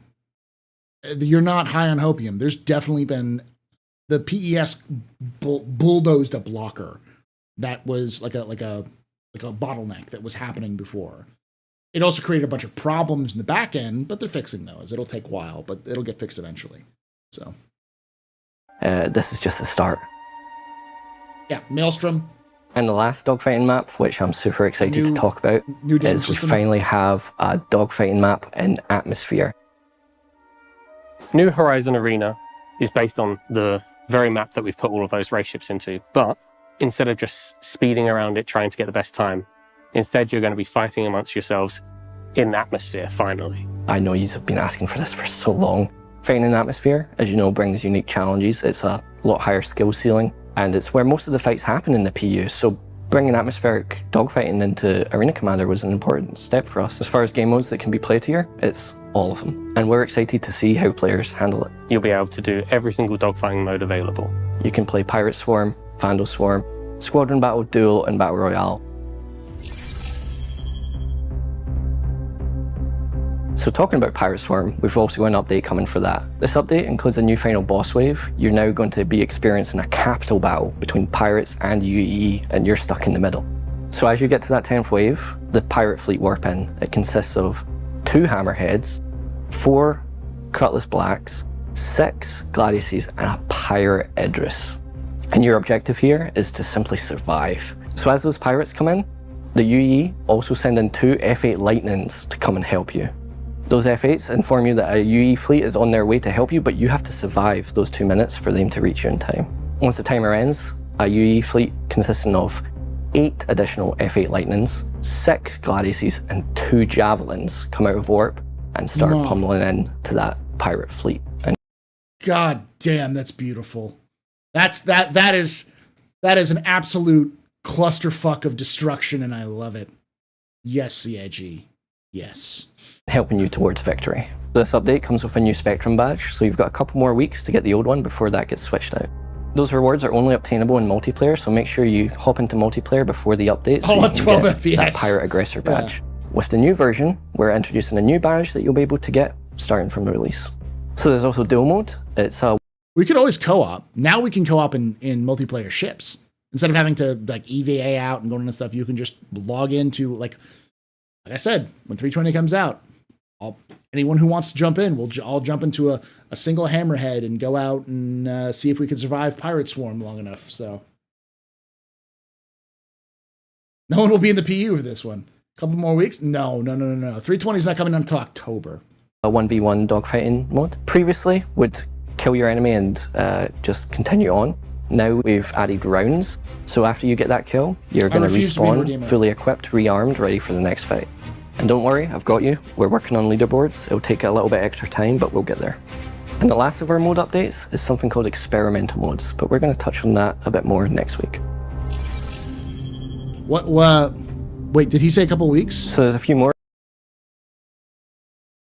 you're not high on hopium. There's definitely been the PES bulldozed a blocker that was like a bottleneck that was happening before. It also created a bunch of problems in the back end, but they're fixing those. It'll take a while, but it'll get fixed eventually. So this is just a start. Yeah, Maelstrom. And the last dogfighting map, which I'm super excited to talk about, is we finally have a dogfighting map in Atmosphere. New Horizon Arena is based on the very map that we've put all of those race ships into, but instead of just speeding around it trying to get the best time, instead you're going to be fighting amongst yourselves in Atmosphere, finally. I know you've been asking for this for so long. Fighting in Atmosphere, as you know, brings unique challenges. It's a lot higher skill ceiling, and it's where most of the fights happen in the PU, so bringing atmospheric dogfighting into Arena Commander was an important step for us. As far as game modes that can be played here, it's all of them, and we're excited to see how players handle it. You'll be able to do every single dogfighting mode available. You can play Pirate Swarm, Vandal Swarm, Squadron Battle, Duel, and Battle Royale. So talking about Pirate Swarm, we've also got an update coming for that. This update includes a new final boss wave. You're now going to be experiencing a capital battle between pirates and UEE, and you're stuck in the middle. So as you get to that 10th wave, the pirate fleet warp in. It consists of 2 hammerheads, 4 cutlass blacks, 6 gladiuses, and a pirate Idris. And your objective here is to simply survive. So as those pirates come in, the UEE also send in 2 F8 Lightnings to come and help you. Those F8s inform you that a UE fleet is on their way to help you, but you have to survive those 2 minutes for them to reach you in time. Once the timer ends, a UE fleet consisting of 8 additional F8 Lightnings, 6 Gladiuses, and 2 Javelins come out of warp and start pummeling in to that pirate fleet. And God damn, that's beautiful. That is an absolute clusterfuck of destruction, and I love it. Yes, CIG. Yes. Helping you towards victory. This update comes with a new Spectrum badge, so you've got a couple more weeks to get the old one before that gets switched out. Those rewards are only obtainable in multiplayer, so make sure you hop into multiplayer before the update so you can 12 get FPS. that Pirate Aggressor badge. With the new version, we're introducing a new badge that you'll be able to get starting from the release. So there's also dual mode. We could always co-op. Now we can co-op in multiplayer ships. Instead of having to like EVA out and going into stuff, you can just log into like I said, when 320 comes out, anyone who wants to jump in, I'll jump into a single hammerhead and go out and see if we can survive Pirate Swarm long enough. So no one will be in the PU for this one. A couple more weeks? No. 320 is not coming until October. A 1v1 dogfighting mode. Previously would kill your enemy and just continue on. Now we've added rounds. So after you get that kill, you're going to respawn fully equipped, rearmed, ready for the next fight. And don't worry, I've got you. We're working on leaderboards. It'll take a little bit extra time, but we'll get there. And the last of our mode updates is something called experimental modes, but we're going to touch on that a bit more next week. Wait, did he say a couple weeks? So there's a few more.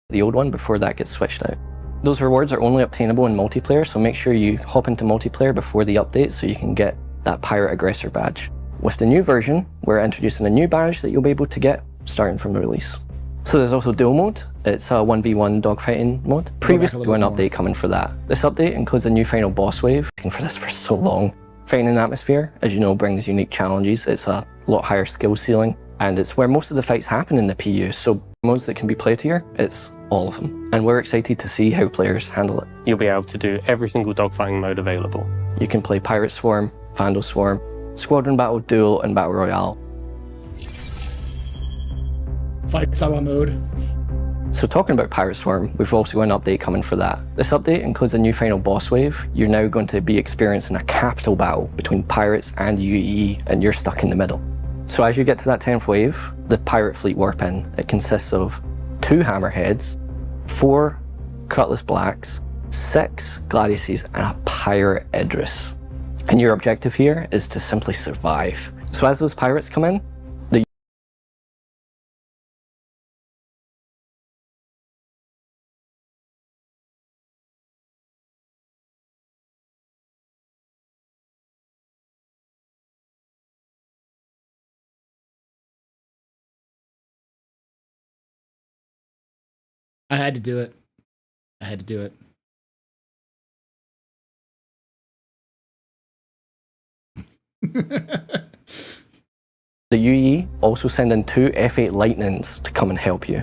The old one before that gets switched out. Those rewards are only obtainable in multiplayer, so make sure you hop into multiplayer before the update so you can get that Pirate Aggressor badge. With the new version, we're introducing a new badge that you'll be able to get starting from the release. So there's also duel mode. It's a 1v1 dogfighting mode. Previously, an update coming for that. This update includes a new final boss wave. Been for this for so long. Fighting in Atmosphere, as you know, brings unique challenges. It's a lot higher skill ceiling, and it's where most of the fights happen in the PU. So modes that can be played here, it's all of them. And we're excited to see how players handle it. You'll be able to do every single dogfighting mode available. You can play Pirate Swarm, Vandal Swarm, Squadron Battle, Duel, and Battle Royale. Fight Salah mode. So talking about Pirate Swarm, we've also got an update coming for that. This update includes a new final boss wave. You're now going to be experiencing a capital battle between pirates and UEE, and you're stuck in the middle. So as you get to that 10th wave, the pirate fleet warp in. It consists of 2 hammerheads, 4 cutlass blacks, 6 gladiuses, and a pirate Idris. And your objective here is to simply survive. So as those pirates come in, I had to do it. I had to do it. the UE also send in 2 F8 Lightnings to come and help you.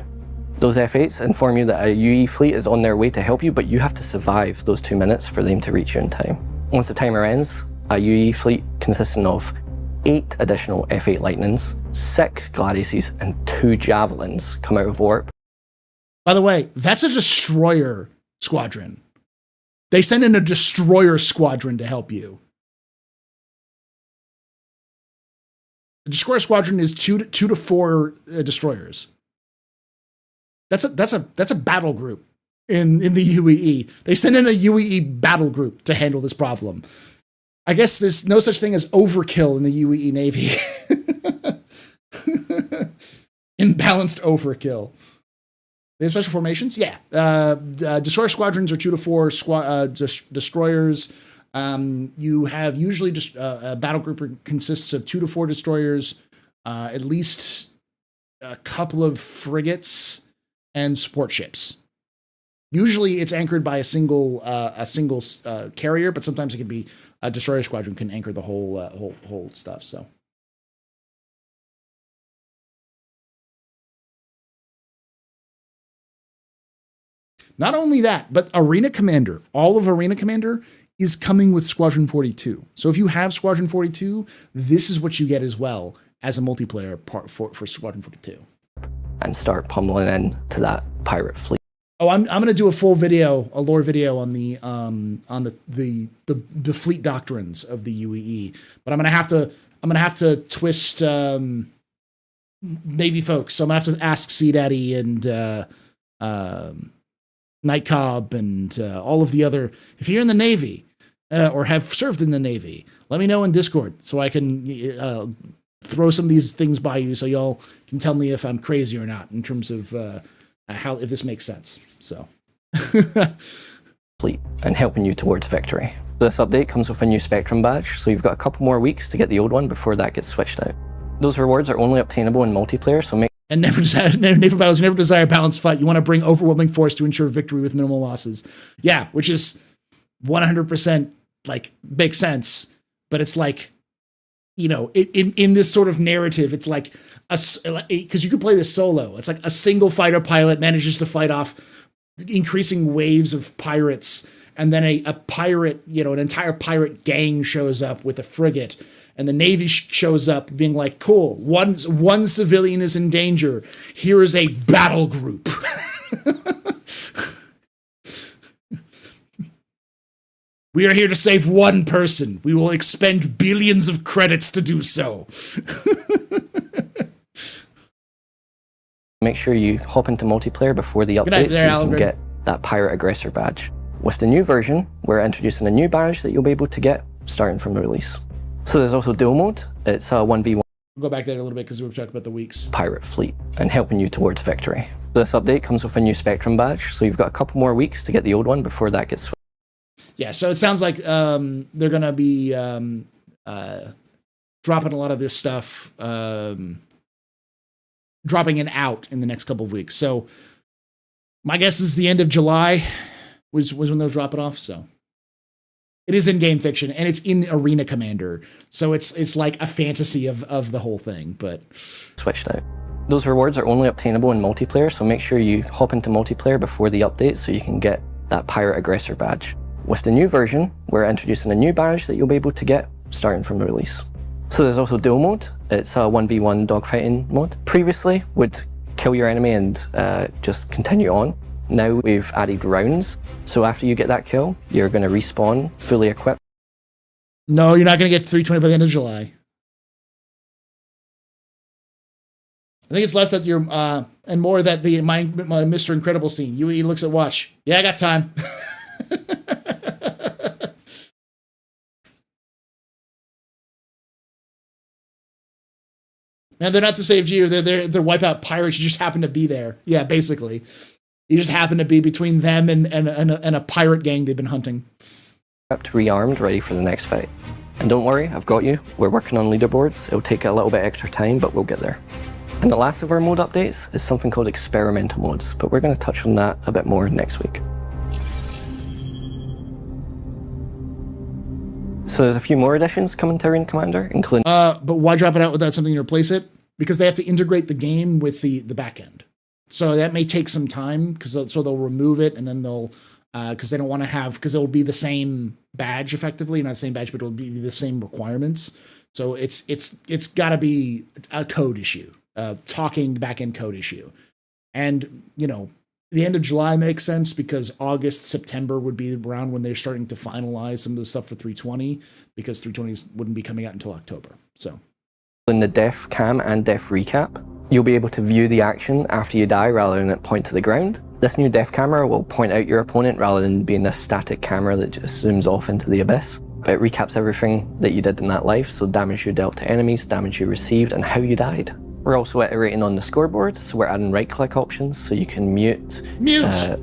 Those F8s inform you that a UE fleet is on their way to help you, but you have to survive those 2 minutes for them to reach you in time. Once the timer ends, a UE fleet consisting of 8 additional F8 Lightnings, 6 Gladiuses, and 2 Javelins come out of warp. By the way, that's a destroyer squadron. They send in a destroyer squadron to help you. The destroyer squadron is 2 to 4 destroyers. That's a battle group in the UEE. They send in a UEE battle group to handle this problem. I guess there's no such thing as overkill in the UEE Navy. Imbalanced overkill. They have special formations? Yeah. Destroyer squadrons are 2 to 4 destroyers. You have usually just a battle group consists of 2 to 4 destroyers, at least a couple of frigates, and support ships. Usually it's anchored by a single carrier, but sometimes it can be a destroyer squadron can anchor the whole stuff. So. Not only that, but Arena Commander, all of Arena Commander is coming with Squadron 42. So if you have Squadron 42, this is what you get as well as a multiplayer part for Squadron 42. And start pummeling in to that pirate fleet. Oh, I'm going to do a full video, a lore video on the fleet doctrines of the UEE. But I'm going to have to twist Navy folks. So I'm going to have to ask Sea Daddy and Night Cobb and all of the other. If you're in the Navy or have served in the Navy, let me know in Discord so I can throw some of these things by you so y'all can tell me if I'm crazy or not in terms of if this makes sense. So. Fleet and helping you towards victory. This update comes with a new Spectrum badge, so you've got a couple more weeks to get the old one before that gets switched out. Those rewards are only obtainable in multiplayer, so make And naval battles never desire a balanced fight. You want to bring overwhelming force to ensure victory with minimal losses. Yeah, which is 100% like makes sense. But it's like, you know, in this sort of narrative, it's like because you could play this solo. It's like a single fighter pilot manages to fight off increasing waves of pirates, and then a pirate, you know, an entire pirate gang shows up with a frigate. And the Navy shows up being like, cool, one civilian is in danger. Here is a battle group. We are here to save one person. We will expend billions of credits to do so. Make sure you hop into multiplayer before the update so you can get that pirate aggressor badge. With the new version, we're introducing a new badge that you'll be able to get starting from the release. So there's also duel mode. It's a 1v1. We'll go back there a little bit because we were talking about the weeks. Pirate fleet and helping you towards victory. This update comes with a new Spectrum badge, so you've got a couple more weeks to get the old one before that gets switched. Yeah, so it sounds like they're going to be dropping a lot of this stuff, dropping it out in the next couple of weeks. So my guess is the end of July was when they'll drop it off. So it is in game fiction, and it's in Arena Commander. So it's like a fantasy of the whole thing, but switched out. Those rewards are only obtainable in multiplayer, so make sure you hop into multiplayer before the update so you can get that Pirate Aggressor badge. With the new version, we're introducing a new badge that you'll be able to get starting from the release. So there's also duel mode. It's a 1v1 dogfighting mode. Previously, would kill your enemy and just continue on. Now we've added rounds, so after you get that kill, you're going to respawn fully equipped. No, you're not going to get 320 by the end of July. I think it's less that you're, and more that my Mr. Incredible scene. He looks at watch. Yeah, I got time. Man, they're not to save you. They're wipeout pirates. You just happen to be there. Yeah, basically. You just happen to be between them and a pirate gang they've been hunting. Rearmed, ready for the next fight. And don't worry, I've got you. We're working on leaderboards. It'll take a little bit extra time, but we'll get there. And the last of our mode updates is something called experimental modes, but we're going to touch on that a bit more next week. So there's a few more additions coming to Arena Commander, including... But why drop it out without something to replace it? Because they have to integrate the game with the back end. So that may take some time, because they'll remove it, and then they'll... Because they don't want to have... Because it'll be the same badge, effectively. Not the same badge, but it'll be the same requirements. So it's got to be a code issue. Talking back-end code issue. And, you know, the end of July makes sense because August, September would be around when they're starting to finalize some of the stuff for 320, because 320s wouldn't be coming out until October. So in the def cam and def recap, you'll be able to view the action after you die rather than it point to the ground. This new def camera will point out your opponent rather than being this static camera that just zooms off into the abyss. It recaps everything that you did in that life, so damage you dealt to enemies, damage you received, and how you died. We're also iterating on the scoreboard, so we're adding right-click options, so you can mute.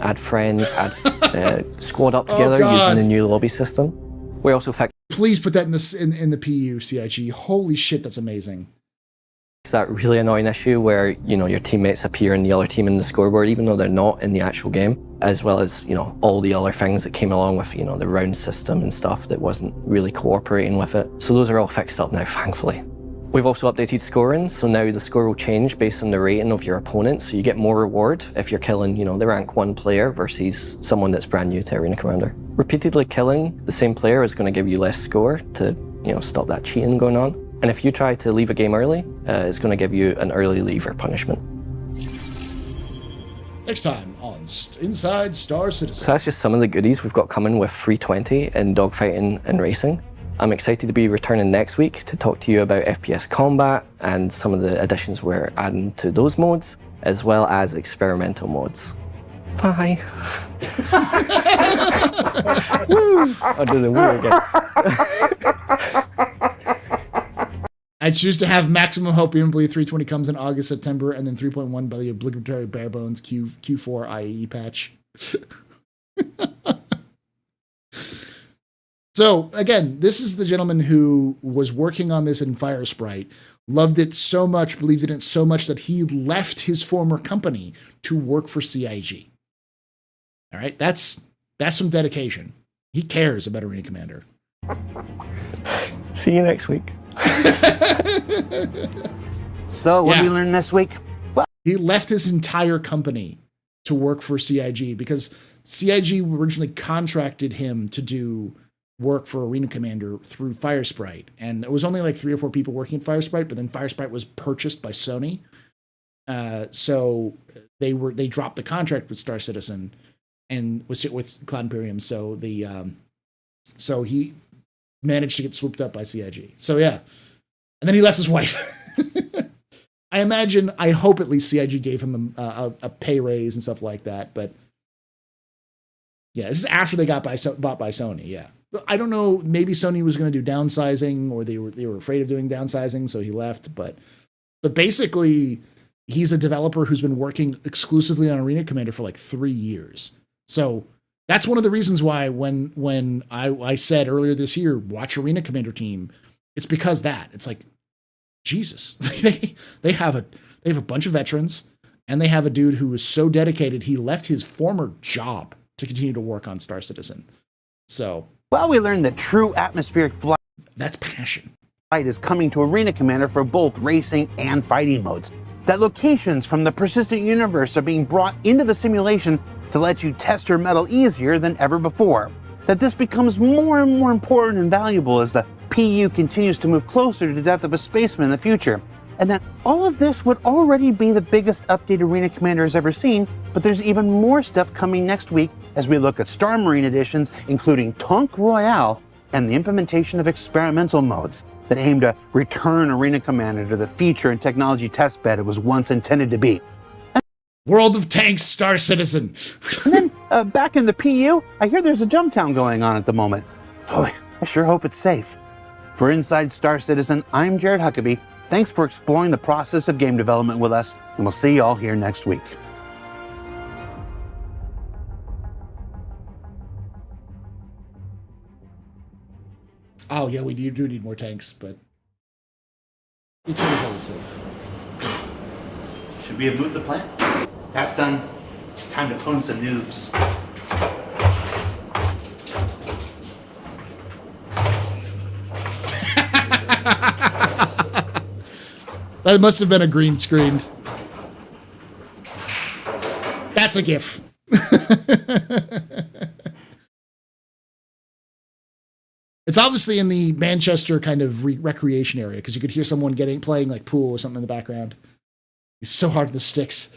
Add friends, add squad up together using the new lobby system. We also fixed... Please put that in the PU, CIG. Holy shit, that's amazing. That really annoying issue where, you know, your teammates appear in the other team in the scoreboard, even though they're not in the actual game, as well as, you know, all the other things that came along with, you know, the round system and stuff that wasn't really cooperating with it. So those are all fixed up now, thankfully. We've also updated scoring, so now the score will change based on the rating of your opponent, so you get more reward if you're killing, you know, the rank 1 player versus someone that's brand new to Arena Commander. Repeatedly killing the same player is going to give you less score to, you know, stop that cheating going on. And if you try to leave a game early, it's going to give you an early leaver punishment. Next time on Inside Star Citizen. So that's just some of the goodies we've got coming with 320 in dogfighting and racing. I'm excited to be returning next week to talk to you about FPS combat and some of the additions we're adding to those modes, as well as experimental modes. Bye. Woo! I'll do the woo again. I choose to have maximum hope even believe 320 comes in August, September, and then 3.1 by the obligatory bare bones Q4 IAE patch. So, again, this is the gentleman who was working on this in Firesprite, loved it so much, believed in it so much that he left his former company to work for CIG. All right, that's some dedication. He cares about Arena Commander. See you next week. So, what did we learn this week? Well, he left his entire company to work for CIG because CIG originally contracted him to do work for Arena Commander through Firesprite, and it was only like 3 or 4 people working at Firesprite, but then Firesprite was purchased by Sony, so they dropped the contract with Star Citizen and with Cloud Imperium, so so he managed to get swooped up by CIG. So yeah, and then he left his wife. I hope at least CIG gave him a pay raise and stuff like that, but yeah, this is after they got bought by Sony. Yeah. I don't know, maybe Sony was going to do downsizing, or they were afraid of doing downsizing, so he left. But basically, he's a developer who's been working exclusively on Arena Commander for like 3 years. So that's one of the reasons why when I said earlier this year, watch Arena Commander team, it's because that. It's like, Jesus. they have a bunch of veterans, and they have a dude who is so dedicated he left his former job to continue to work on Star Citizen. So, well, we learned that true atmospheric flight, that's passion, is coming to Arena Commander for both racing and fighting modes. That locations from the persistent universe are being brought into the simulation to let you test your metal easier than ever before. That this becomes more and more important and valuable as the PU continues to move closer to the death of a spaceman in the future. And that all of this would already be the biggest update Arena Commander has ever seen, but there's even more stuff coming next week as we look at Star Marine editions, including Tonk Royale and the implementation of experimental modes that aim to return Arena Commander to the feature and technology testbed it was once intended to be. World of Tanks Star Citizen. And then, back in the PU, I hear there's a jump town going on at the moment. Oh, I sure hope it's safe. For Inside Star Citizen, I'm Jared Huckabee. Thanks for exploring the process of game development with us, and we'll see you all here next week. Oh, yeah, we do need more tanks, but each one is always safe. Should we have moved the plant? That's done. It's time to clone some noobs. That must have been a green screen. That's a GIF. It's obviously in the Manchester kind of recreation area because you could hear someone playing like pool or something in the background. It's so hard with the sticks.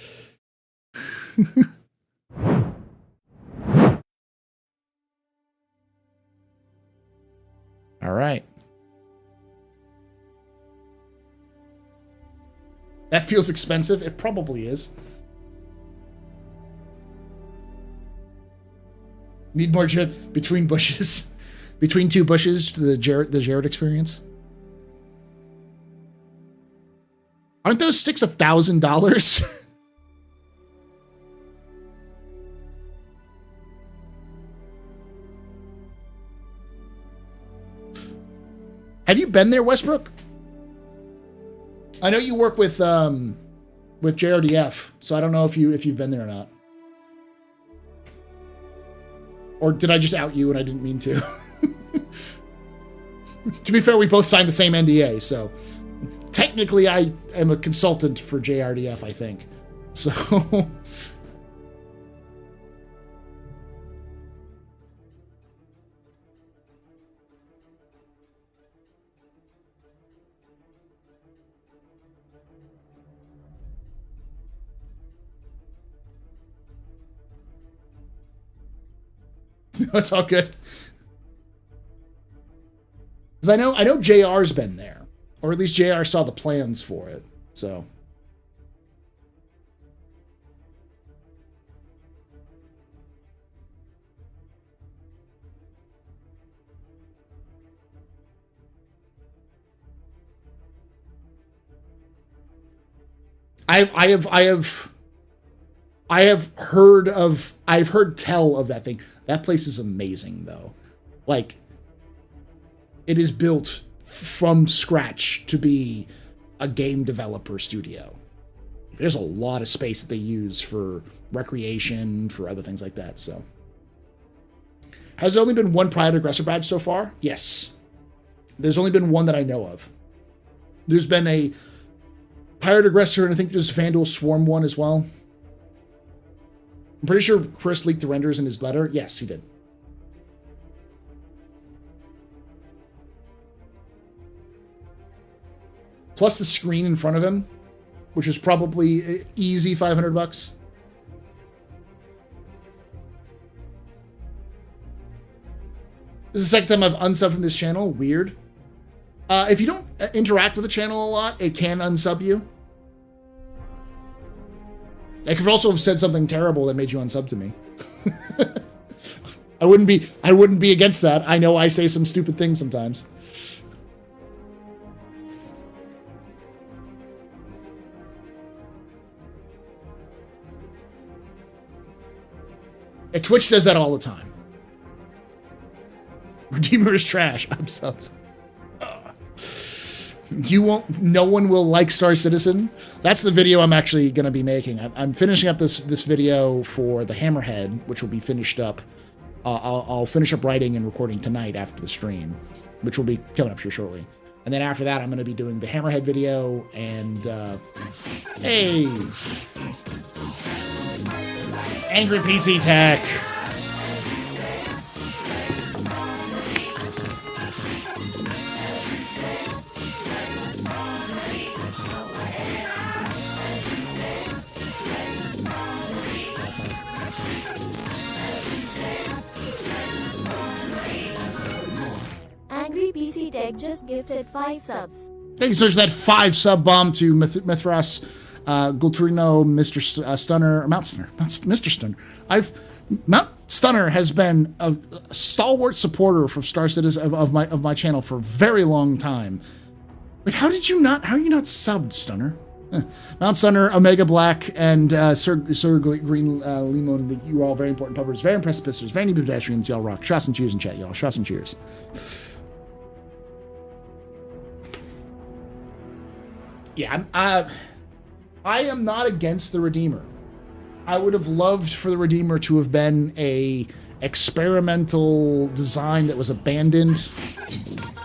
All right. That feels expensive. It probably is. Need more between bushes. Between two bushes, the Jared experience. Aren't those sticks $1,000? Have you been there, Westbrook? I know you work with JRDF, so I don't know if you've been there or not. Or did I just out you and I didn't mean to? To be fair, we both signed the same NDA, so technically I am a consultant for JRDF, I think. So it's all good. Because I know JR's been there, or at least JR saw the plans for it. So I've heard tell of that thing. That place is amazing though. Like, it is built from scratch to be a game developer studio. There's a lot of space that they use for recreation, for other things like that, so. Has there only been one Private Aggressor badge so far? Yes. There's only been one that I know of. There's been a Pirate Aggressor, and I think there's a Vandal Swarm one as well. I'm pretty sure Chris leaked the renders in his letter. Yes, he did. Plus the screen in front of him, which is probably easy $500. This is the second time I've unsubbed from this channel. Weird. If you don't interact with the channel a lot, it can unsub you. I could also have said something terrible that made you unsub to me. I wouldn't be against that. I know I say some stupid things sometimes. Twitch does that all the time. Redeemer is trash. I'm subbed. You won't. No one will like Star Citizen. That's the video I'm actually going to be making. I'm finishing up this video for the Hammerhead, which will be finished up. I'll finish up writing and recording tonight after the stream, which will be coming up here shortly. And then after that, I'm going to be doing the Hammerhead video and hey, Angry PC Tech. Angry PC Tech just gifted 5 subs. Thank you so much for that 5 sub bomb to Mithras, Gulturino, Mr. Stunner, Mount Stunner, Mr. Stunner. Mount Stunner has been a stalwart supporter for Star Citizen of my channel for a very long time. Wait, how are you not subbed, Stunner? Mount Stunner, Omega Black, and Sir Green Limon, you are all very important pubbers, very impressive pistons, very neat pedestrians, y'all rock. Shots and cheers in chat, y'all. Shots and cheers. Yeah, I am not against the Redeemer. I would have loved for the Redeemer to have been a experimental design that was abandoned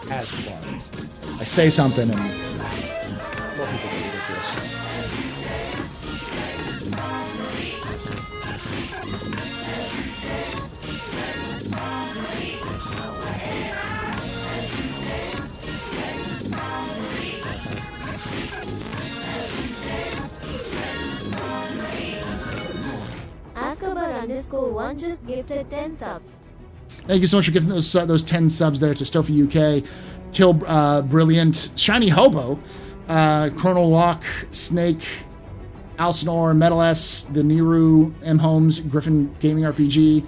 as fun. I say something and more people think ridiculous. Askobar_1 just gifted 10 subs. Thank you so much for giving those 10 subs there to Stoffy UK, Kill Brilliant, Shiny Hobo, Chrono Lock, Snake, Alcinor, Metal S, The Niru, M Holmes, Griffin Gaming RPG.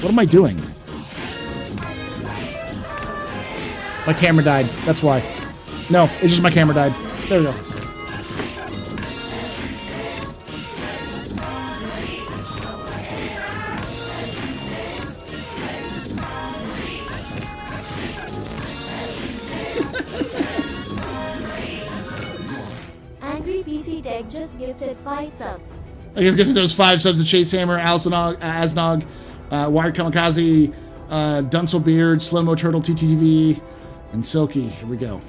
What am I doing? My camera died. That's why. No, it's just my camera died. There we go. Angry PC Tech just gifted 5 subs. I'm going to give those 5 subs to Chase Hammer, Alcinog, Asnog, Wired Kamikaze, Dunsel Beard, Slow-Mo Turtle TTV, and Silky. Here we go.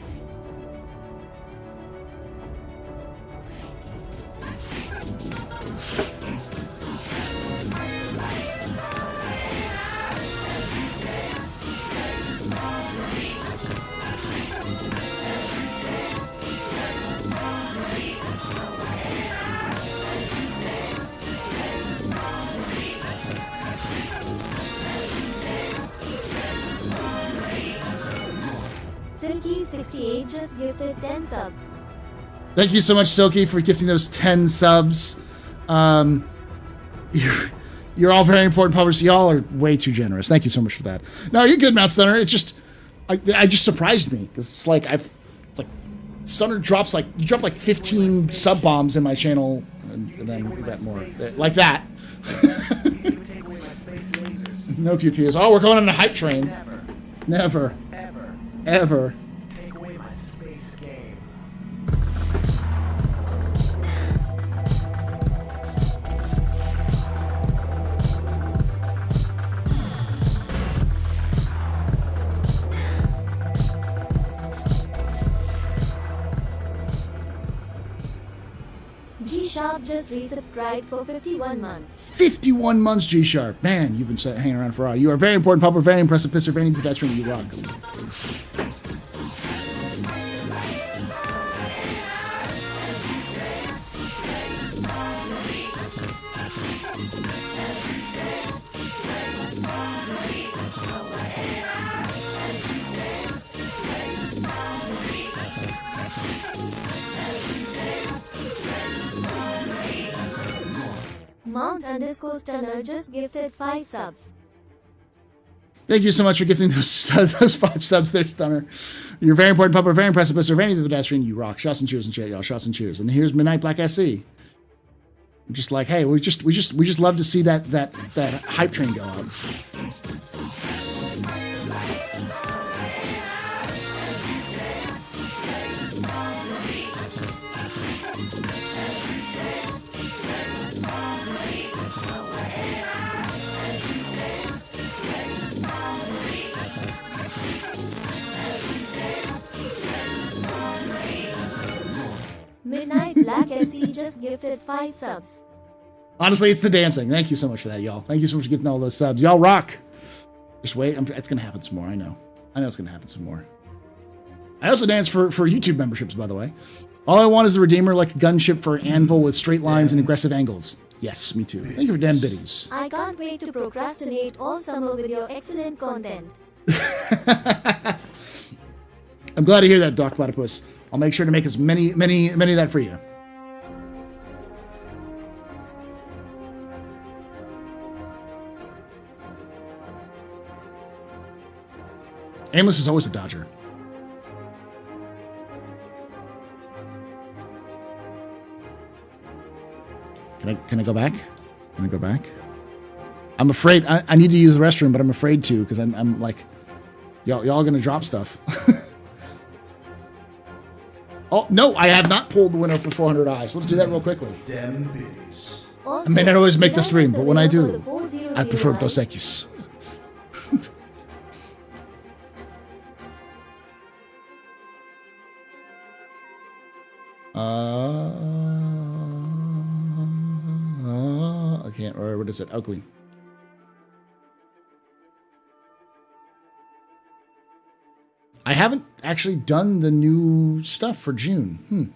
Silky68 just gifted 10 subs. Thank you so much, Silky, for gifting those 10 subs. You're all very important publishers. Y'all are way too generous. Thank you so much for that. No, you're good, Mount Stunner. It just, I just surprised me because it's like Stunner drops like you drop like 15 sub bombs in my channel, and then we got more like that. No pew pews. Oh, we're going on a hype train. Never. Ever. Take away my space game. G-Sharp just resubscribed for 51 months. 51 months, G-Sharp. Man, you've been hanging around for a while. You are a very important pupper, very impressive pisser, very pedestrian. You rock. Mount_Stunner just gifted 5 subs. Thank you so much for gifting those 5 subs there, Stunner. You're a very important pupper, very impressive pisser, very pedestrian. You rock. Shots and cheers and chat, y'all. Shots and cheers. And here's Midnight Black SC. Just like, hey, we just love to see that hype train go up. just gifted 5 subs. Honestly, it's the dancing. Thank you so much for that, y'all. Thank you so much for giving all those subs. Y'all rock. Just wait. It's going to happen some more. I know it's going to happen some more. I also dance for YouTube memberships, by the way. All I want is a redeemer like a gunship for Anvil with straight lines and aggressive angles. Yes, me too. Thank you for damn biddies. I can't wait to procrastinate all summer with your excellent content. I'm glad to hear that, Doc Platypus. I'll make sure to make as many of that for you. Aimless is always a dodger. Can I go back? Can I go back? I'm afraid. I need to use the restroom, but I'm afraid to because I'm like, y'all gonna drop stuff. Oh no, I have not pulled the winner for 400 eyes. Let's do that real quickly. Damn biddies. I may not always make the stream, but when I do, I prefer Dos Equis. I can't. Or what is it? Oakley. I haven't actually done the new stuff for June.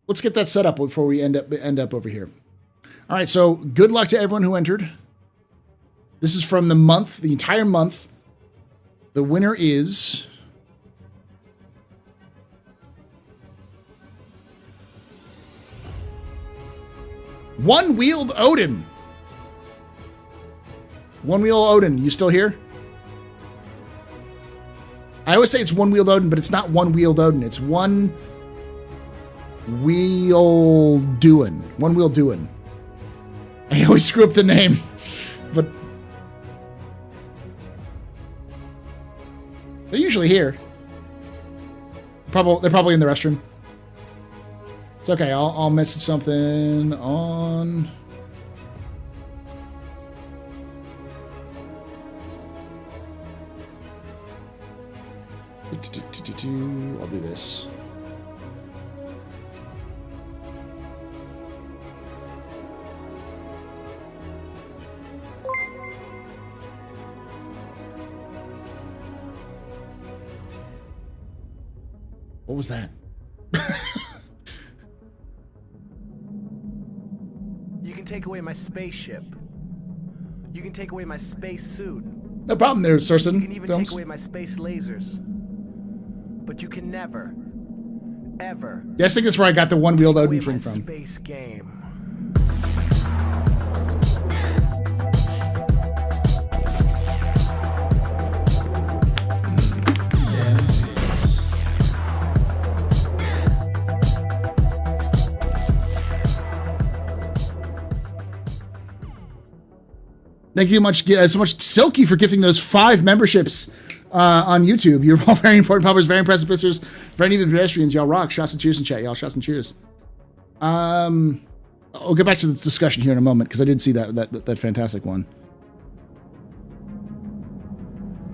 Let's get that set up before we end up over here. All right. So good luck to everyone who entered. This is from the month, the entire month. The winner is. One-Wheeled Odin. One-Wheeled Odin, you still here? I always say it's One-Wheeled Odin, but it's not One-Wheeled Odin. It's One-Wheel Doin. One-Wheel Doin. I always screw up the name, but they're usually here. They're probably in the restroom. It's okay. I'll message something on. I'll do this. What was that? You can take away my spaceship. You can take away my space suit. No problem there, Surson. You can even take away my space lasers. But you can never, ever. Yeah, I think that's where I got the One-Wheeled Odin thing from. Space game. Thank you so much, Silky, for gifting those 5 memberships on YouTube. You're all very important puppers, very impressive pissers, very even pedestrians. Y'all rock. Shots and cheers in chat, y'all. Shots and cheers. I'll get back to the discussion here in a moment because I did see that fantastic one.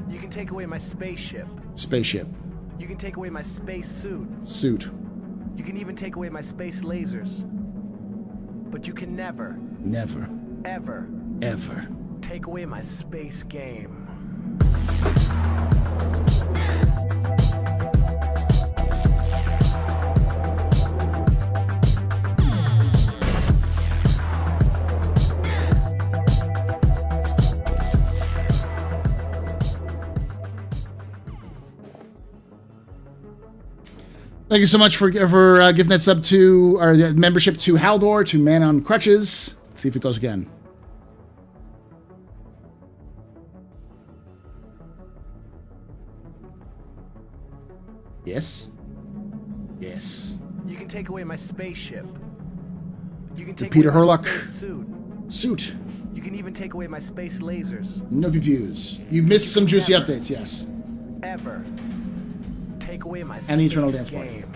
You can take away my spaceship. Spaceship. You can take away my space suit. Suit. You can even take away my space lasers. But you can never, ever take away my space game. Thank you so much for giving that sub to, or the membership to Haldor, to Man on Crutches. Let's see if it goes again. Yes. Yes. You can take away my spaceship. You can To take Peter away my Herlock. space suit. You can even take away my space lasers. No pew-pews. You missed some juicy updates, yes. Ever take away my And the Eternal space Dance Party. game.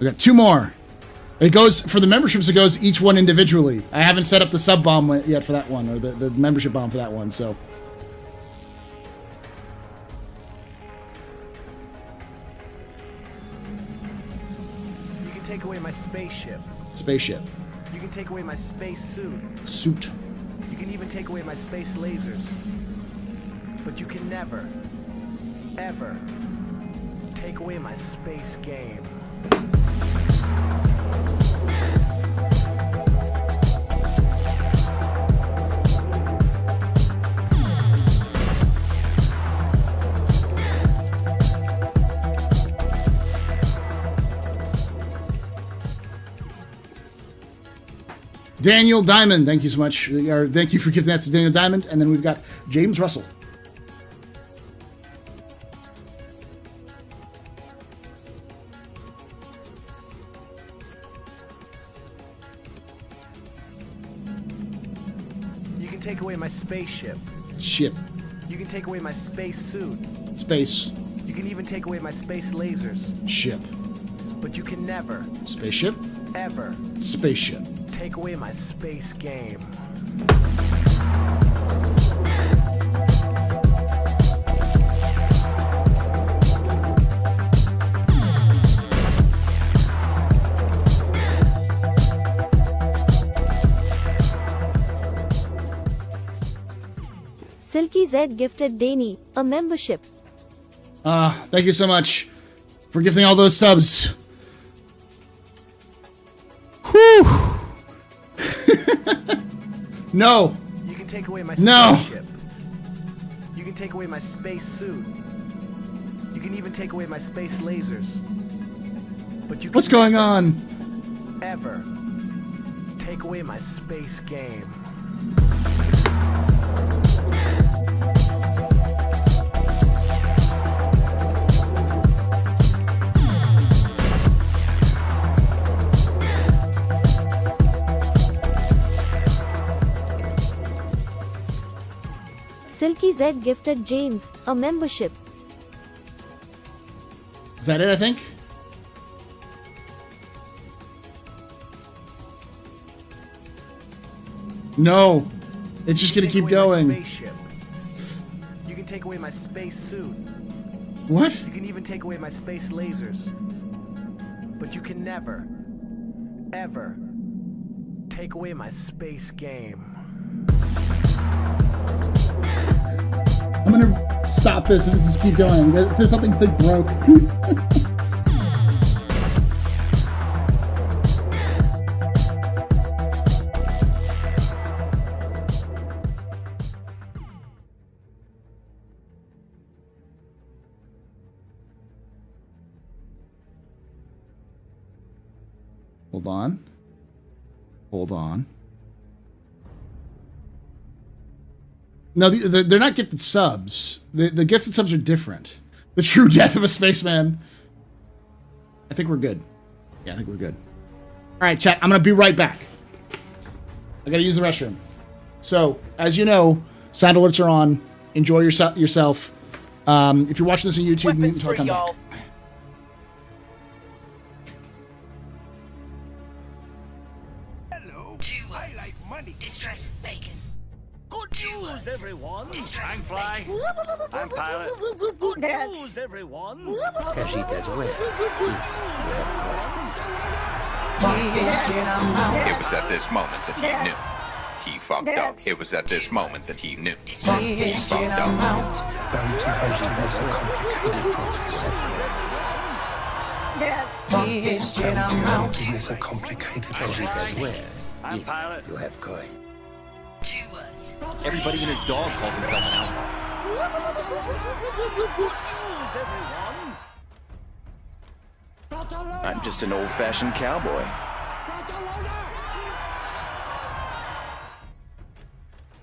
We got 2 more. It goes, for the memberships, it goes each one individually. I haven't set up the sub bomb yet for that one, or the membership bomb for that one, so. You can take away my spaceship. Spaceship. You can take away my space suit. Suit. You can even take away my space lasers. But you can never, ever take away my space game. Daniel Diamond, thank you so much. Or thank you for giving that to Daniel Diamond. And then we've got James Russell. You can take away my spaceship. Ship. You can take away my space suit. Space. You can even take away my space lasers. Ship. But you can never, Spaceship. ever Spaceship. take away my space game. Silky Z gifted Danny a membership. Thank you so much for gifting all those subs. Whew. No. You can take away my No. spaceship. You can take away my space suit. You can even take away my space lasers. But you can What's going on? ever take away my space game. Silky Z gifted James a membership. Is that it, I think? No. It's just gonna keep going. Spaceship. You can take away my space suit. What? You can even take away my space lasers. But you can never, ever take away my space game. I'm gonna stop this and just keep going. There's something thick broke. Hold on. Hold on. No, they're not gifted subs. The gifted subs are different. The true death of a spaceman. I think we're good. Yeah, I think we're good. All right, chat. I'm going to be right back. I got to use the restroom. So, as you know, sound alerts are on. Enjoy yourself. If you're watching this on YouTube, you can come back. Hello. I like money. Distress bacon. Good news, everyone. Distress I'm Fly. I'm Pilot. Good news, everyone. It was at this moment that he knew. He fucked up. It was at this moment that he knew. He fucked up. Bounty hunting is a complicated profession. Hunting is a complicated profession. I'm Pilot. You have coin. 2 words. Everybody and his dog calls himself an outlaw. Good news, everyone. I'm just an old-fashioned cowboy.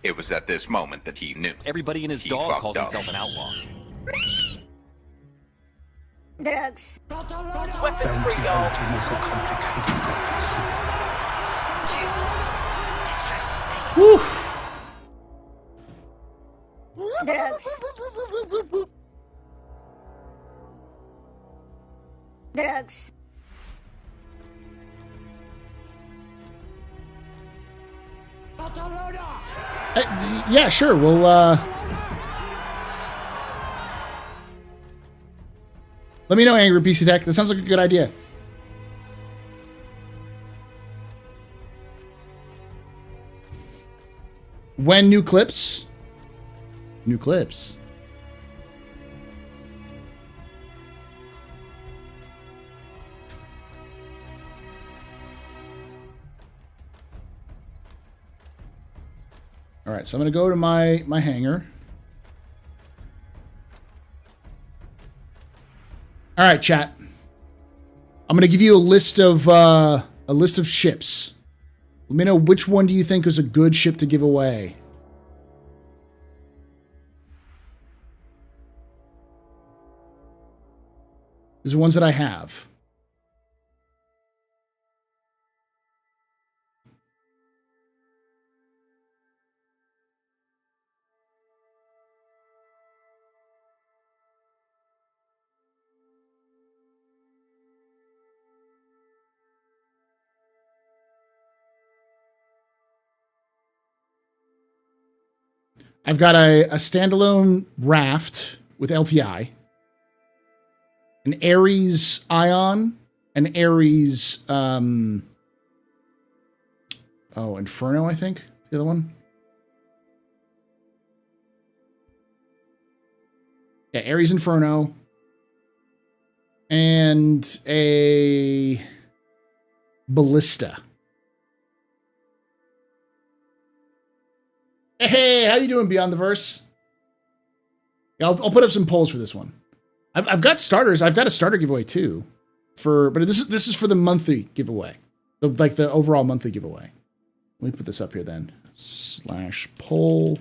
It was at this moment that he knew. Everybody and his He dog fucked calls up. himself an outlaw. Drugs. Bounty hunting is a complicated profession. 2 words. Distress bacon. Whew. Drugs. Drugs. Yeah, sure. We'll, let me know, Angry PC Tech. That sounds like a good idea. When new clips? New clips. All right, so I'm going to go to my hangar. All right, chat. I'm going to give you a list of ships. Let me know which one do you think is a good ship to give away. These are ones that I have. I've got a standalone raft with LTI, an Ares Ion, an Ares, Inferno, I think, the other one. Yeah, Ares Inferno, and a Ballista. Hey, how you doing, Beyond the Verse? Yeah, I'll put up some polls for this one. I've got starters. I've got a starter giveaway too, but this is for the monthly giveaway, like the overall monthly giveaway. Let me put this up here then. /poll.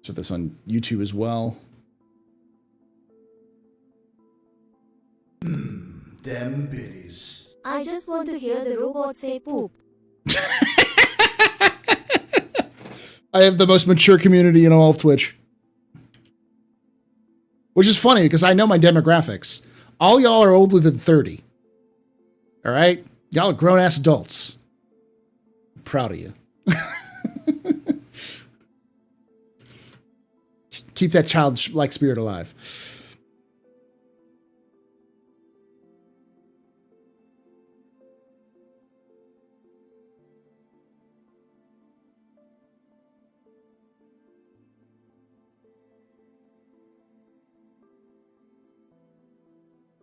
Put this on YouTube as well. Them biddies. I just want to hear the robot say poop. I have the most mature community in all of Twitch. Which is funny because I know my demographics. All y'all are older than 30. All right? Y'all are grown-ass adults. I'm proud of you. Keep that childlike spirit alive.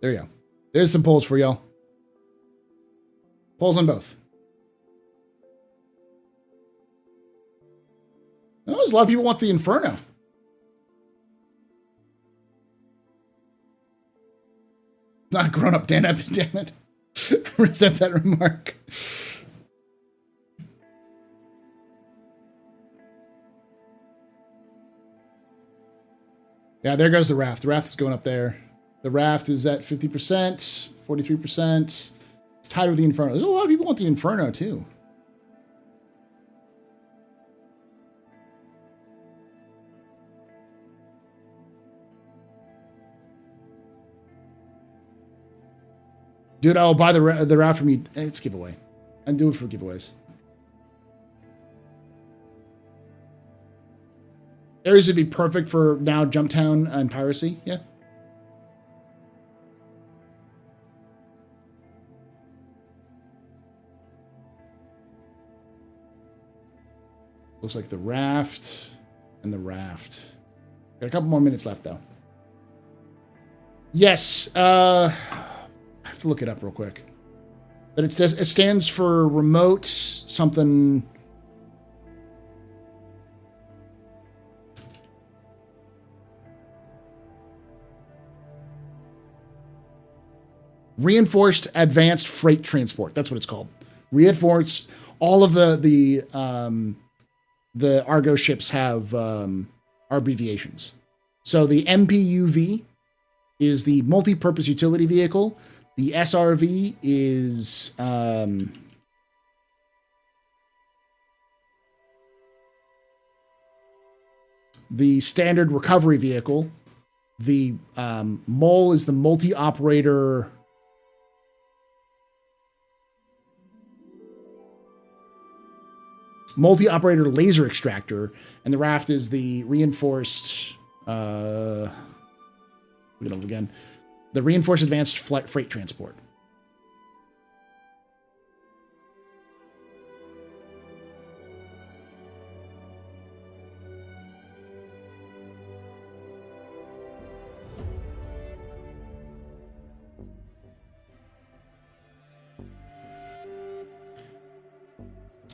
There you go. There's some polls for y'all. Polls on both. Oh, there's a lot of people want the Inferno. Not grown up, damn it. Resent that remark. Yeah, there goes the raft. The raft is going up there. The raft is at 50%, 43%. It's tied with the Inferno. There's a lot of people want the Inferno, too. Dude, I'll buy the raft from you. It's giveaway. I do it for giveaways. Ares would be perfect for now Jumptown and Piracy. Yeah. Looks like the raft and the raft. Got a couple more minutes left, though. Yes. I have to look it up real quick. But it stands for remote something. Reinforced Advanced Freight Transport. That's what it's called. Reinforced. All of the Argo ships have abbreviations. So the MPUV is the multi-purpose utility vehicle. The SRV is the standard recovery vehicle. The MOL is the multi-operator laser extractor, and the RAFT is the reinforced the reinforced advanced freight transport.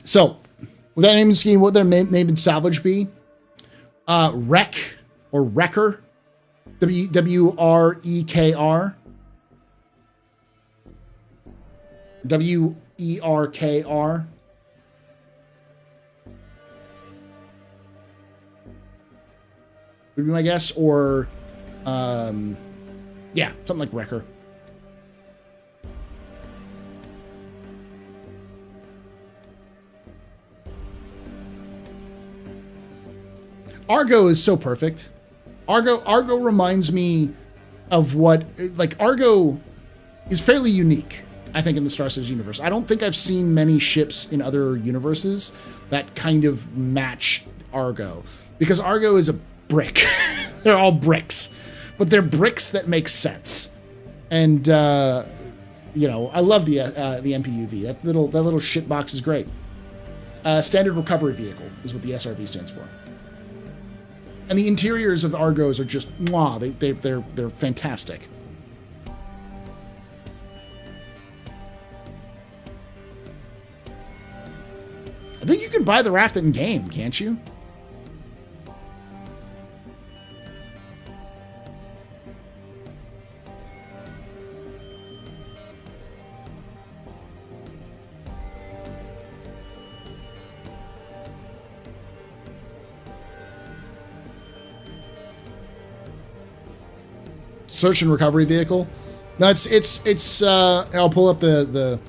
So, with that naming scheme, what their name and salvage be? Wreck or Wrecker, WREKR, WERKR. Would be my guess, or yeah, something like Wrecker. Argo is so perfect. Argo reminds me of what, like, Argo is fairly unique, I think, in the Star Citizen universe. I don't think I've seen many ships in other universes that kind of match Argo, because Argo is a brick. They're all bricks, but they're bricks that make sense. And you know, I love the MPUV. That little shit box is great. Standard recovery vehicle is what the SRV stands for. And the interiors of Argos are just mwah. They're fantastic. I think you can buy the raft in game, can't you? Search and recovery vehicle. No, it's I'll pull up the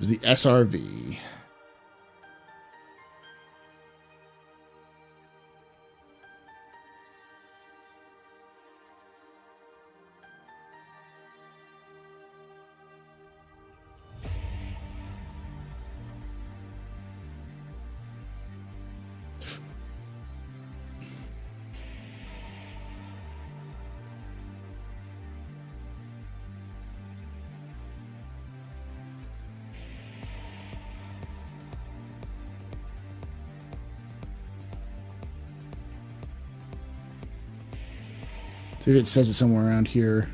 is the SRV. See if it says it somewhere around here.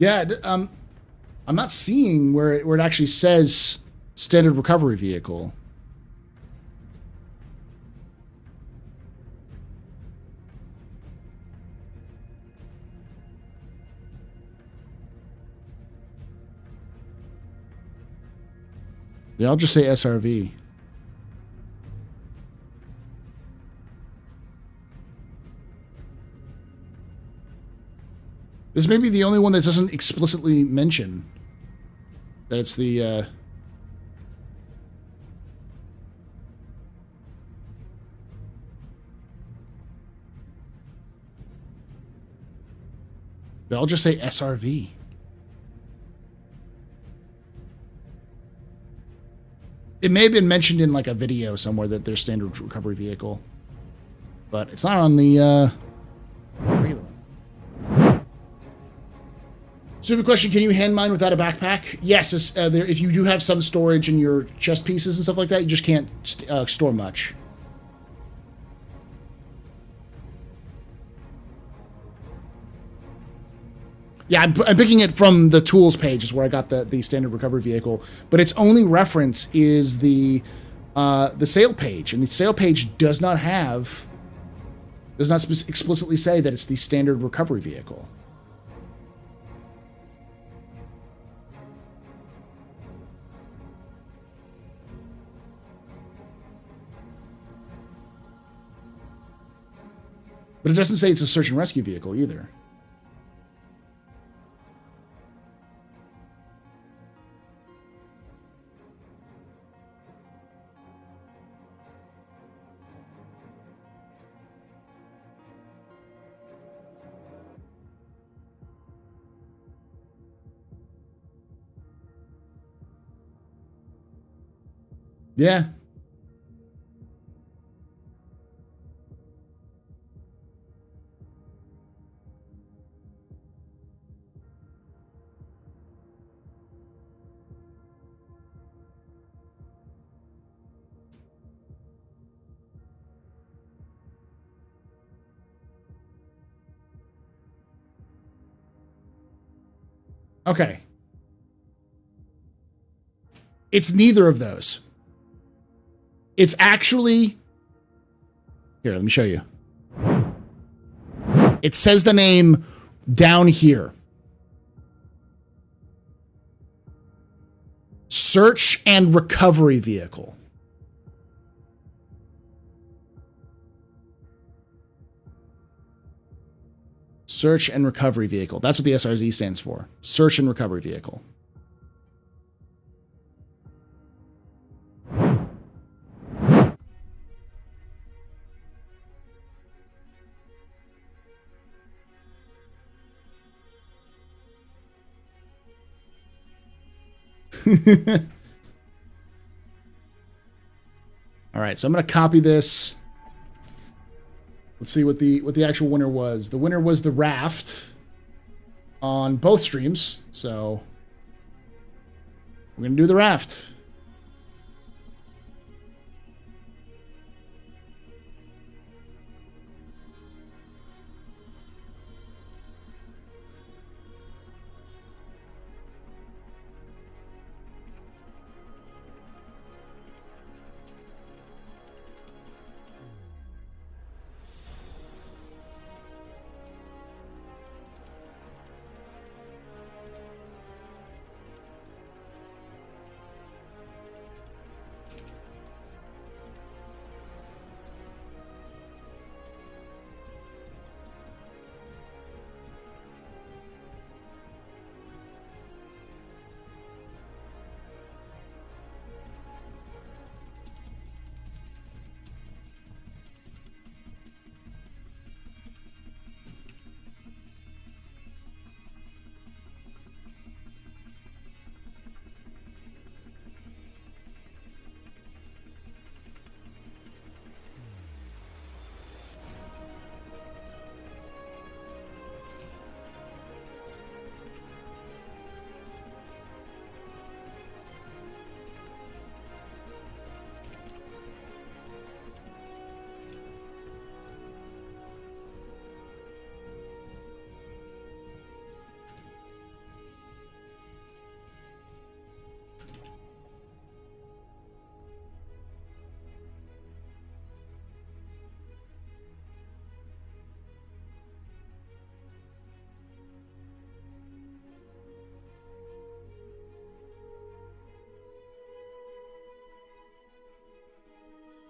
Yeah, I'm not seeing where it actually says standard recovery vehicle. Yeah, I'll just say SRV. This may be the only one that doesn't explicitly mention that it's the, I'll just say SRV. It may have been mentioned in like a video somewhere that their standard recovery vehicle, but it's not on the regular one. Stupid question, can you hand mine without a backpack? Yes, if you do have some storage in your chest pieces and stuff like that, you just can't store much. Yeah, I'm picking it from the tools page is where I got the standard recovery vehicle, but its only reference is the sale page, and the sale page does not explicitly say that it's the standard recovery vehicle. But it doesn't say it's a search and rescue vehicle either. Yeah. Okay. It's neither of those. It's actually... Here, let me show you. It says the name down here. Search and recovery vehicle. Search and recovery vehicle. That's what the SRZ stands for. Search and recovery vehicle. All right, so I'm going to copy this. Let's see what the actual winner was. The winner was the raft on both streams. So we're going to do the raft.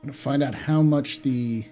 I'm going to find out how much the...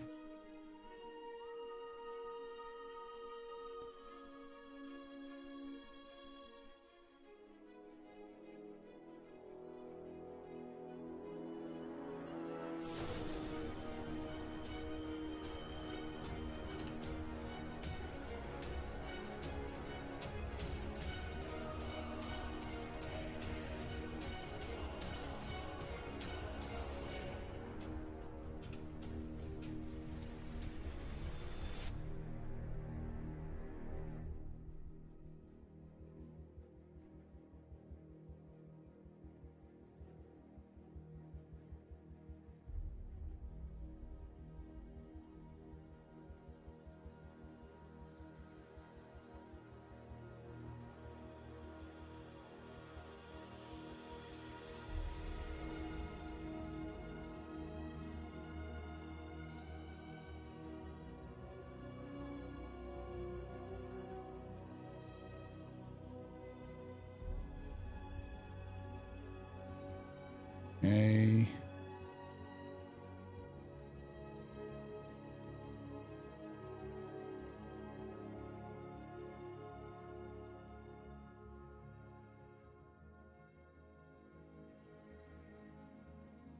Okay.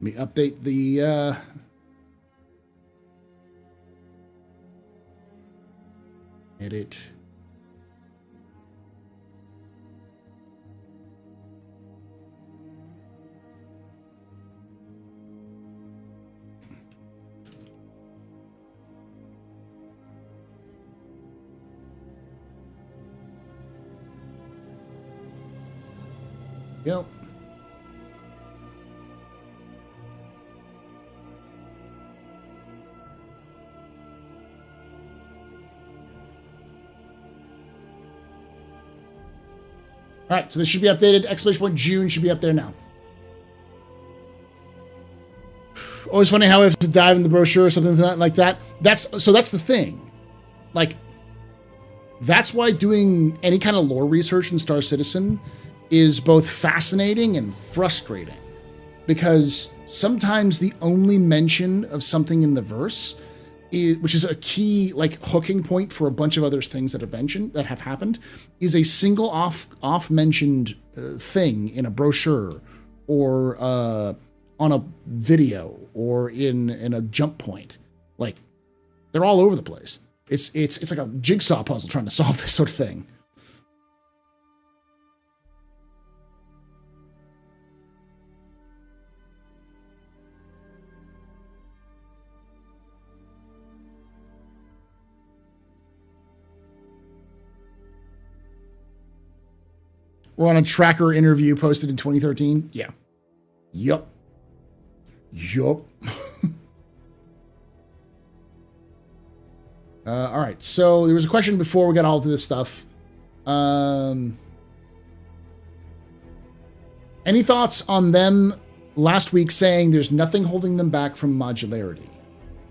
Let me update the edit. Yep. All right, so this should be updated. Exclamation point June should be up there now. Always funny how we have to dive in the brochure or something like that. That's the thing. Like, that's why doing any kind of lore research in Star Citizen is both fascinating and frustrating. Because sometimes the only mention of something in the verse, which is a key like hooking point for a bunch of other things that have happened, is a single off mentioned thing in a brochure or on a video or in a jump point. Like, they're all over the place. It's like a jigsaw puzzle trying to solve this sort of thing. We're on a tracker interview posted in 2013. Yeah. Yup. All right. So there was a question before we got all to this stuff. Any thoughts on them last week saying there's nothing holding them back from modularity?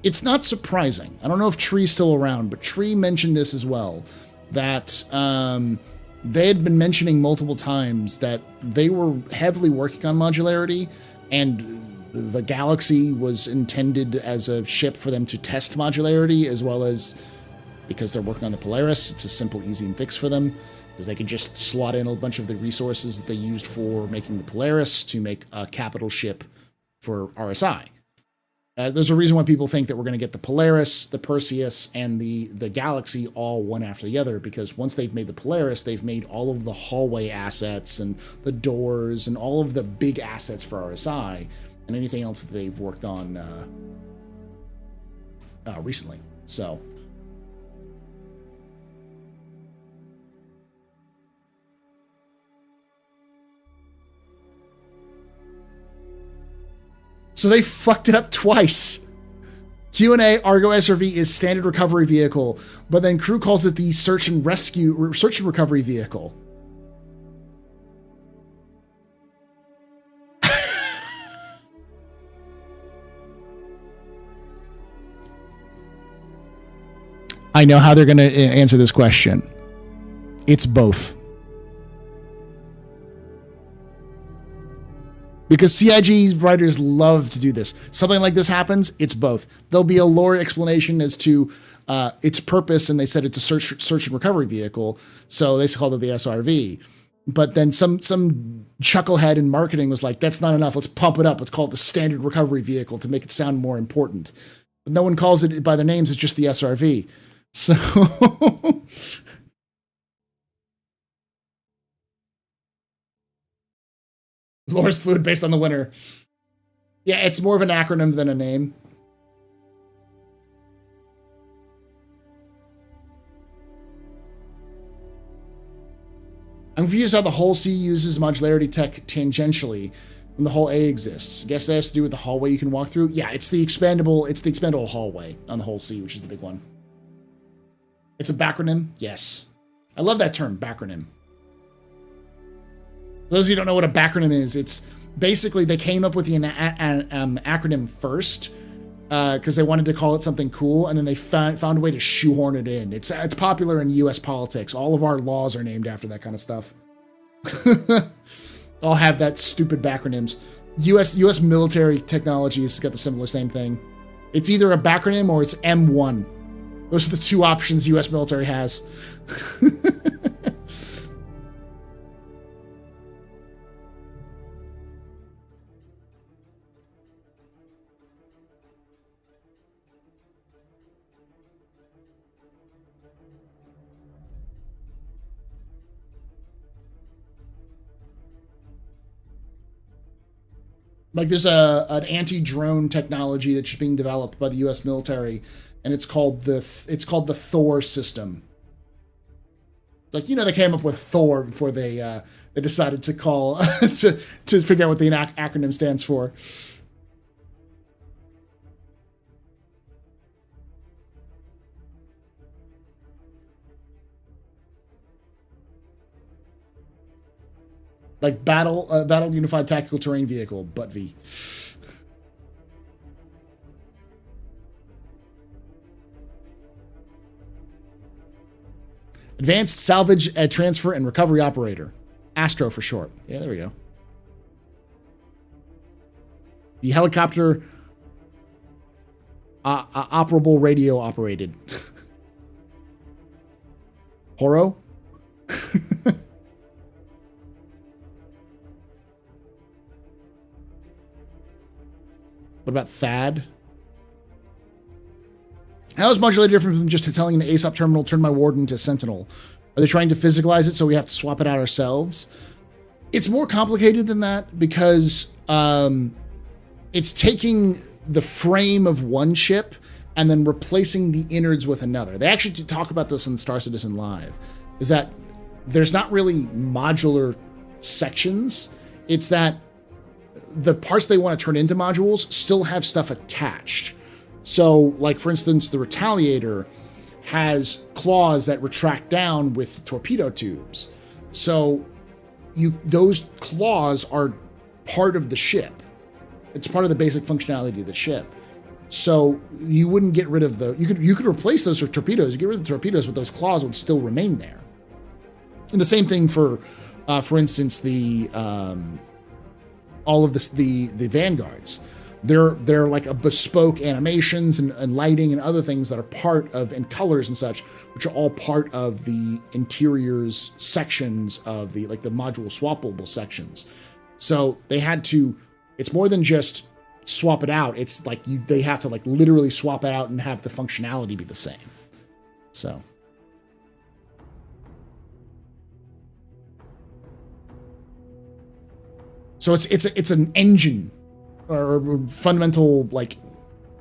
It's not surprising. I don't know if Tree's still around, but Tree mentioned this as well, that they had been mentioning multiple times that they were heavily working on modularity, and the Galaxy was intended as a ship for them to test modularity, as well as because they're working on the Polaris, it's a simple, easy fix for them, because they could just slot in a bunch of the resources that they used for making the Polaris to make a capital ship for RSI. There's a reason why people think that we're going to get the Polaris, the Perseus, and the Galaxy all one after the other, because once they've made the Polaris, they've made all of the hallway assets and the doors and all of the big assets for RSI and anything else that they've worked on recently. So they fucked it up twice. Q&A Argo SRV is standard recovery vehicle, but then crew calls it the search and recovery vehicle. I know how they're going to answer this question. It's both. Because CIG writers love to do this. Something like this happens, it's both. There'll be a lore explanation as to its purpose, and they said it's a search and recovery vehicle, so they called it the SRV. But then some chucklehead in marketing was like, that's not enough, let's pump it up, let's call it the standard recovery vehicle to make it sound more important. But no one calls it by their names, it's just the SRV. So... Lore's fluid based on the winner. Yeah, it's more of an acronym than a name. I'm confused how the whole C uses modularity tech tangentially when the whole A exists. I guess that has to do with the hallway you can walk through. Yeah, it's the expandable hallway on the whole C, which is the big one. It's a backronym? Yes. I love that term, backronym. For those of you who don't know what a backronym is, it's basically they came up with the acronym first because they wanted to call it something cool, and then they found a way to shoehorn it in. It's popular in U.S. politics. All of our laws are named after that kind of stuff. All have that stupid backronyms. U.S. military technology has got the same thing. It's either a backronym or it's M1. Those are the two options U.S. military has. Like there's an anti-drone technology that's being developed by the U.S. military, and it's called the THOR system. It's like, they came up with Thor before they decided to call to figure out what the acronym stands for. Like Battle Unified Tactical Terrain Vehicle, BUTV. Advanced Salvage, Transfer, and Recovery Operator. Astro for short. Yeah, there we go. The helicopter operable radio operated. Horo? What about THAAD? How is modulator different from just telling an ASOP terminal, turn my ward into Sentinel? Are they trying to physicalize it so we have to swap it out ourselves? It's more complicated than that because it's taking the frame of one chip and then replacing the innards with another. They actually talk about this in StarCitizen Live, is that there's not really modular sections. It's that the parts they want to turn into modules still have stuff attached. So, like, for instance, the Retaliator has claws that retract down with torpedo tubes. So, those claws are part of the ship. It's part of the basic functionality of the ship. So, you wouldn't get rid of you could replace those with torpedoes. You get rid of the torpedoes, but those claws would still remain there. And the same thing for instance, all of the Vanguards. They're like a bespoke animations and lighting and other things that are part of, and colors and such, which are all part of the interiors sections of the module swappable sections. So they had to, it's more than just swap it out. It's like they have to literally swap it out and have the functionality be the same. So. So it's an engine, or fundamental,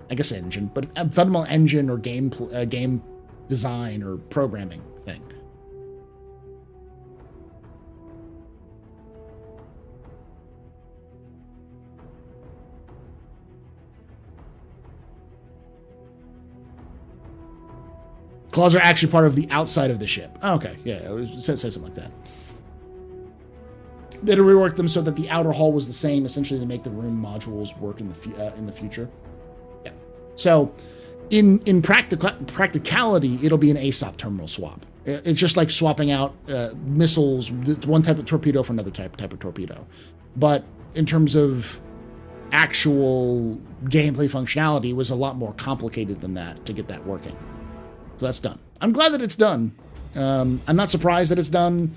I guess engine, but a fundamental engine or game design or programming thing. Claws are actually part of the outside of the ship. Oh, okay, yeah, it says something like that. They had to rework them so that the outer hull was the same, essentially, to make the room modules work in the future. Yeah. So, in practicality, it'll be an ASOP terminal swap. It's just like swapping out missiles, one type of torpedo for another type of torpedo. But in terms of actual gameplay functionality, was a lot more complicated than that to get that working. So that's done. I'm glad that it's done. I'm not surprised that it's done.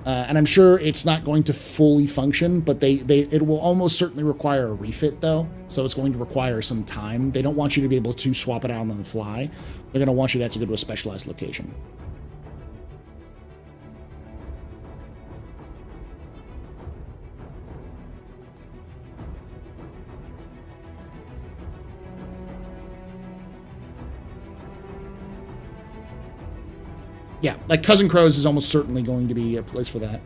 And I'm sure it's not going to fully function, but it will almost certainly require a refit though. So it's going to require some time. They don't want you to be able to swap it out on the fly. They're going to want you to have to go to a specialized location. Yeah, like Cousin Crows is almost certainly going to be a place for that.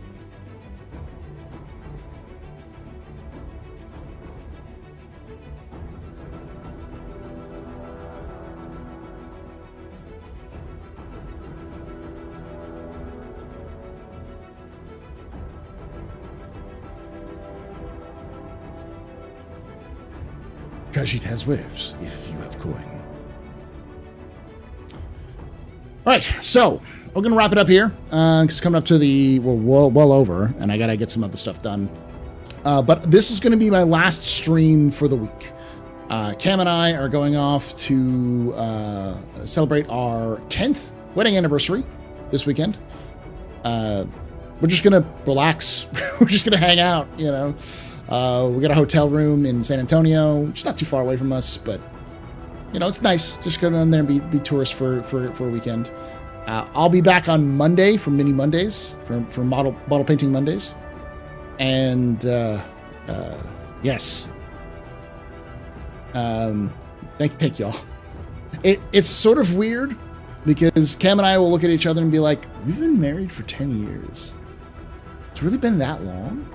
Khajiit has waves if you have coin. All right, so we're gonna wrap it up here because it's coming up to we're well over, and I gotta get some other stuff done. But this is gonna be my last stream for the week. Cam and I are going off to celebrate our 10th wedding anniversary this weekend. We're just gonna relax. We're just gonna hang out, you know. We got a hotel room in San Antonio, which is not too far away from us, but you know, it's nice. Just go down there and be tourists for a weekend. I'll be back on Monday for Mini Mondays, for model painting Mondays. And yes. Thank y'all. It's sort of weird because Cam and I will look at each other and be like, we've been married for 10 years. It's really been that long?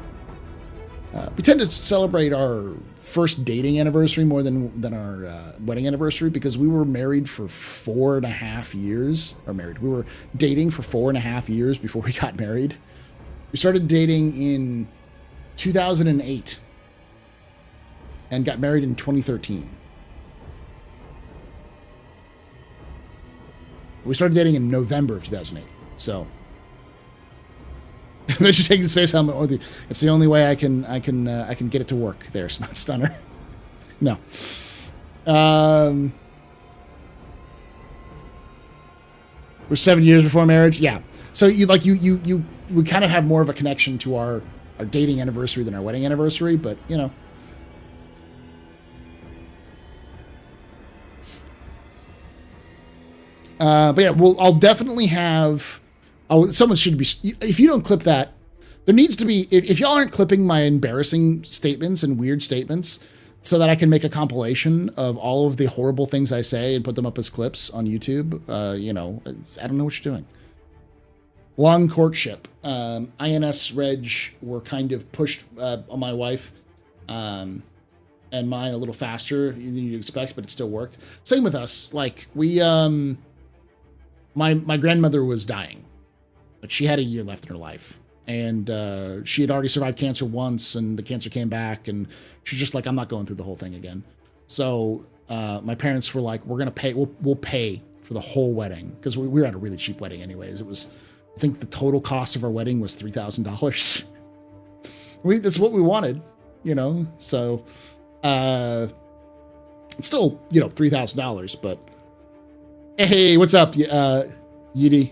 We tend to celebrate our first dating anniversary more than our wedding anniversary because we were married for 4.5 years. We were dating for 4.5 years before we got married. We started dating in 2008 and got married in 2013. We started dating in November of 2008. So imagine taking the space helmet with you. It's the only way I can get it to work. There, Smart Stunner. No. We're 7 years before marriage. Yeah. So we kind of have more of a connection to our dating anniversary than our wedding anniversary, but you know. But yeah, I'll definitely have. Oh, someone should be. If you don't clip that, there needs to be. If y'all aren't clipping my embarrassing statements and weird statements, so that I can make a compilation of all of the horrible things I say and put them up as clips on YouTube, you know, I don't know what you're doing. Long courtship. INS Reg were kind of pushed on my wife, and mine a little faster than you'd expect, but it still worked. Same with us. Like we, my grandmother was dying. But she had a year left in her life, and she had already survived cancer once, and the cancer came back, and she's just like, I'm not going through the whole thing again. So my parents were like, we're gonna pay. We'll pay for the whole wedding because we were at a really cheap wedding, anyways. It was, I think, the total cost of our wedding was $3,000. That's what we wanted, you know. So it's still, you know, $3,000. But hey, what's up, Yidi?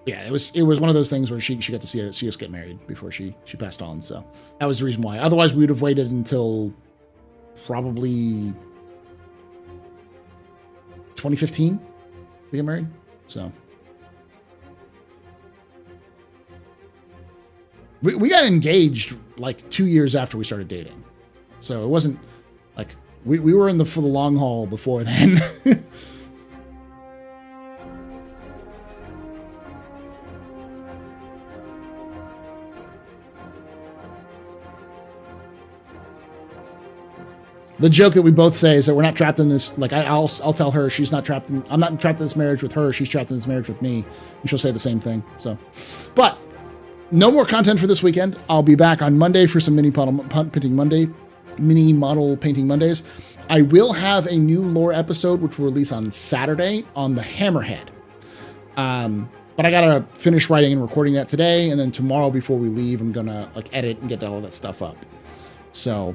Yeah, it was one of those things where she got to see us get married before she passed on. So that was the reason why. Otherwise, we would have waited until probably 2015 to get married. So we got engaged like 2 years after we started dating. So it wasn't like we were for the long haul before then. The joke that we both say is that we're not trapped in this. Like I'll tell her she's not trapped in. I'm not trapped in this marriage with her. She's trapped in this marriage with me, and she'll say the same thing. So, but no more content for this weekend. I'll be back on Monday for some mini model painting Mondays. I will have a new lore episode which will release on Saturday on the Hammerhead. But I gotta finish writing and recording that today, and then tomorrow before we leave, I'm gonna like edit and get all that stuff up. So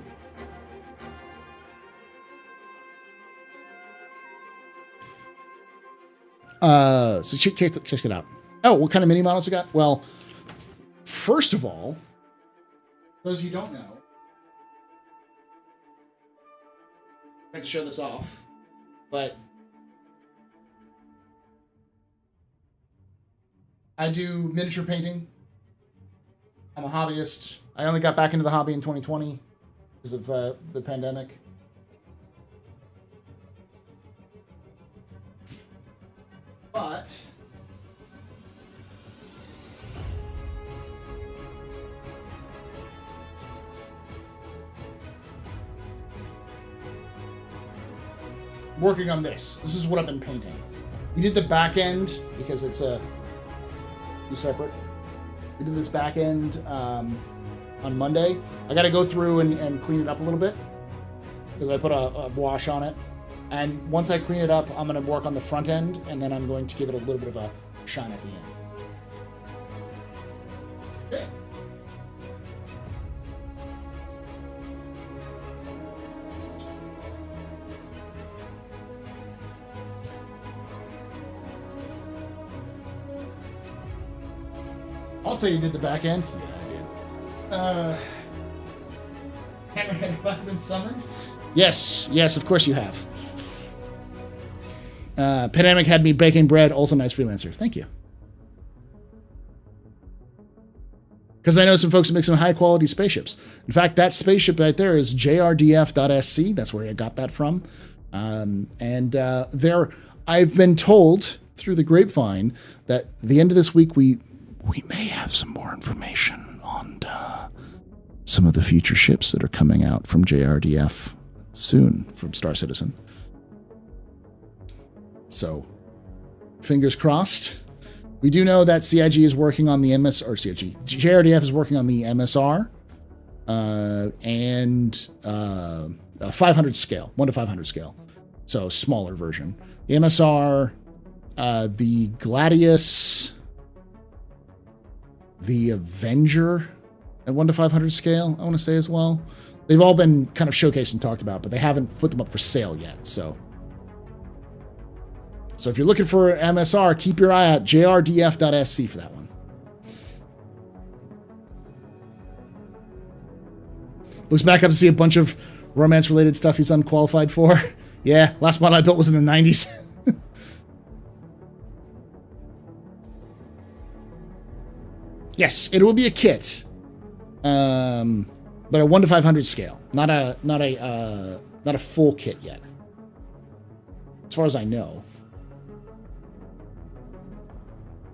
check it out. Oh, what kind of mini models we got? Well, first of all, those of you who don't know, I have to show this off, but I do miniature painting. I'm a hobbyist. I only got back into the hobby in 2020 because of the pandemic. But working on this. This is what I've been painting. We did the back end because it's two separate. We did this back end on Monday. I got to go through and clean it up a little bit because I put a wash on it. And once I clean it up, I'm going to work on the front end, and then I'm going to give it a little bit of a shine at the end. Okay. I'll say you did the back end. Yeah, I did. Hammerhead, have I been summoned? Yes, of course you have. Pandemic had me baking bread. Also nice freelancer. Thank you. Because I know some folks who make some high quality spaceships. In fact, that spaceship right there is jrdf.sc. That's where I got that from. I've been told through the grapevine that the end of this week we may have some more information on some of the future ships that are coming out from JRDF soon from Star Citizen. So, fingers crossed. We do know that CIG is working on the JRDF is working on the MSR and 500 scale, 1 to 500 scale. So, smaller version. The MSR, the Gladius, the Avenger at 1 to 500 scale, I want to say as well. They've all been kind of showcased and talked about, but they haven't put them up for sale yet. So if you're looking for MSR, keep your eye out, jrdf.sc for that one. Looks back up to see a bunch of romance-related stuff he's unqualified for. Yeah, last model I built was in the 90s. Yes, it will be a kit, but a 1 to 500 scale, not a full kit yet, as far as I know.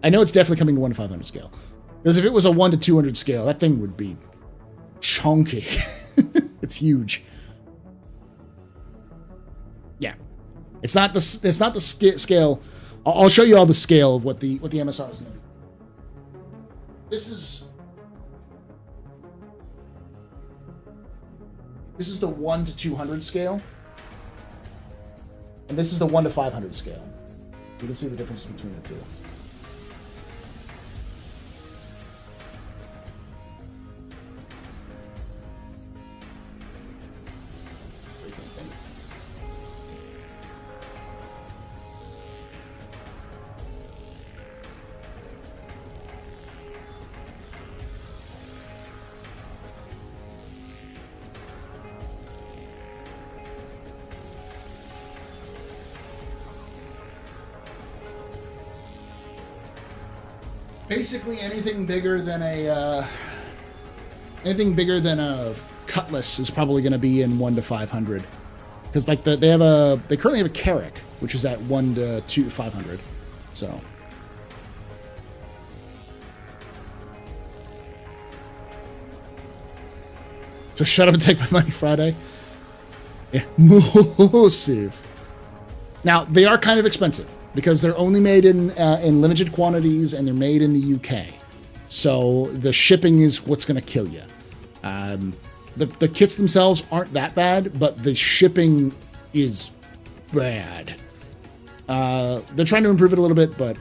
I know it's definitely coming to 1 to 500 scale, because if it was a 1 to 200 scale, that thing would be chunky. It's huge. Yeah, it's not the scale. I'll show you all the scale of what the MSR is going to be. This is the 1 to 200 scale, and this is the 1 to 500 scale. You can see the difference between the two. Basically, anything bigger than a Cutlass is probably going to be in 1 to 500, because like they currently have a Carrack, which is at 1 to 500. So shut up and take my money, Friday. Yeah, massive. Now they are kind of expensive, because they're only made in limited quantities, and they're made in the UK. So the shipping is what's going to kill you. The kits themselves aren't that bad, but the shipping is bad. They're trying to improve it a little bit, but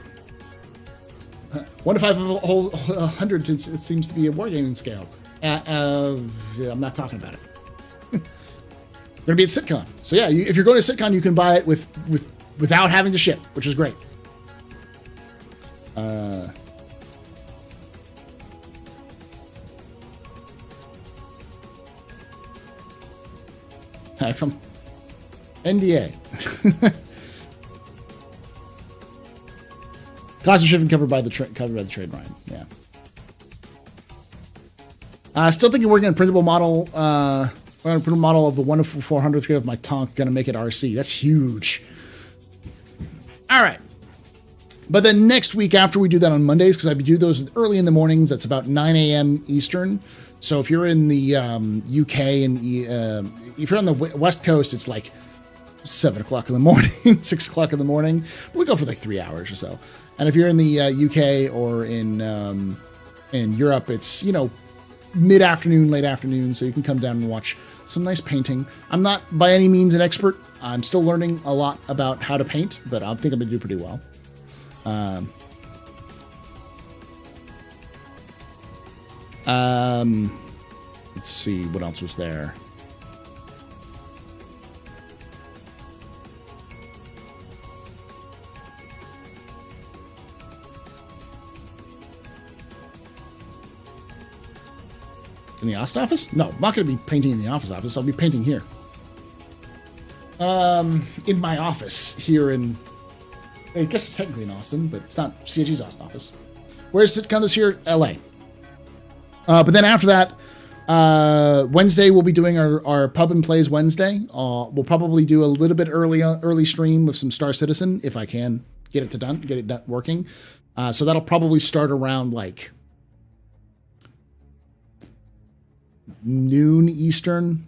1 to 5 of a whole 100, it seems to be a wargaming scale. I'm not talking about it. We're gonna be at SitCon. So yeah, if you're going to SitCon, you can buy it without having to ship, which is great. Hi from NDA. Cost of shipping covered by the trade, Ryan. Yeah. Still thinking working on a printable model. On a printable model of the 1 to 400th grade of my tank. Gonna make it RC. That's huge. All right. But then next week after we do that on Mondays, because I do those early in the mornings. That's about 9 a.m. Eastern. So if you're in the UK and if you're on the West Coast, it's like 7 o'clock in the morning, 6 o'clock in the morning. We go for like 3 hours or so. And if you're in the UK or in Europe, it's, you know, mid-afternoon, late afternoon, so you can come down and watch some nice painting. I'm not by any means an expert. I'm still learning a lot about how to paint, but I think I'm going to do pretty well. Let's see, what else was there? In the Ost office? No, I'm not going to be painting in the office. I'll be painting here. In my office here in, I guess it's technically in Austin, but it's not CIG's Ost office. Where's it come this year? LA. But then after that, Wednesday we'll be doing our Pub and Plays Wednesday. We'll probably do a little bit early stream with some Star Citizen if I can get it done working. So that'll probably start around like noon Eastern,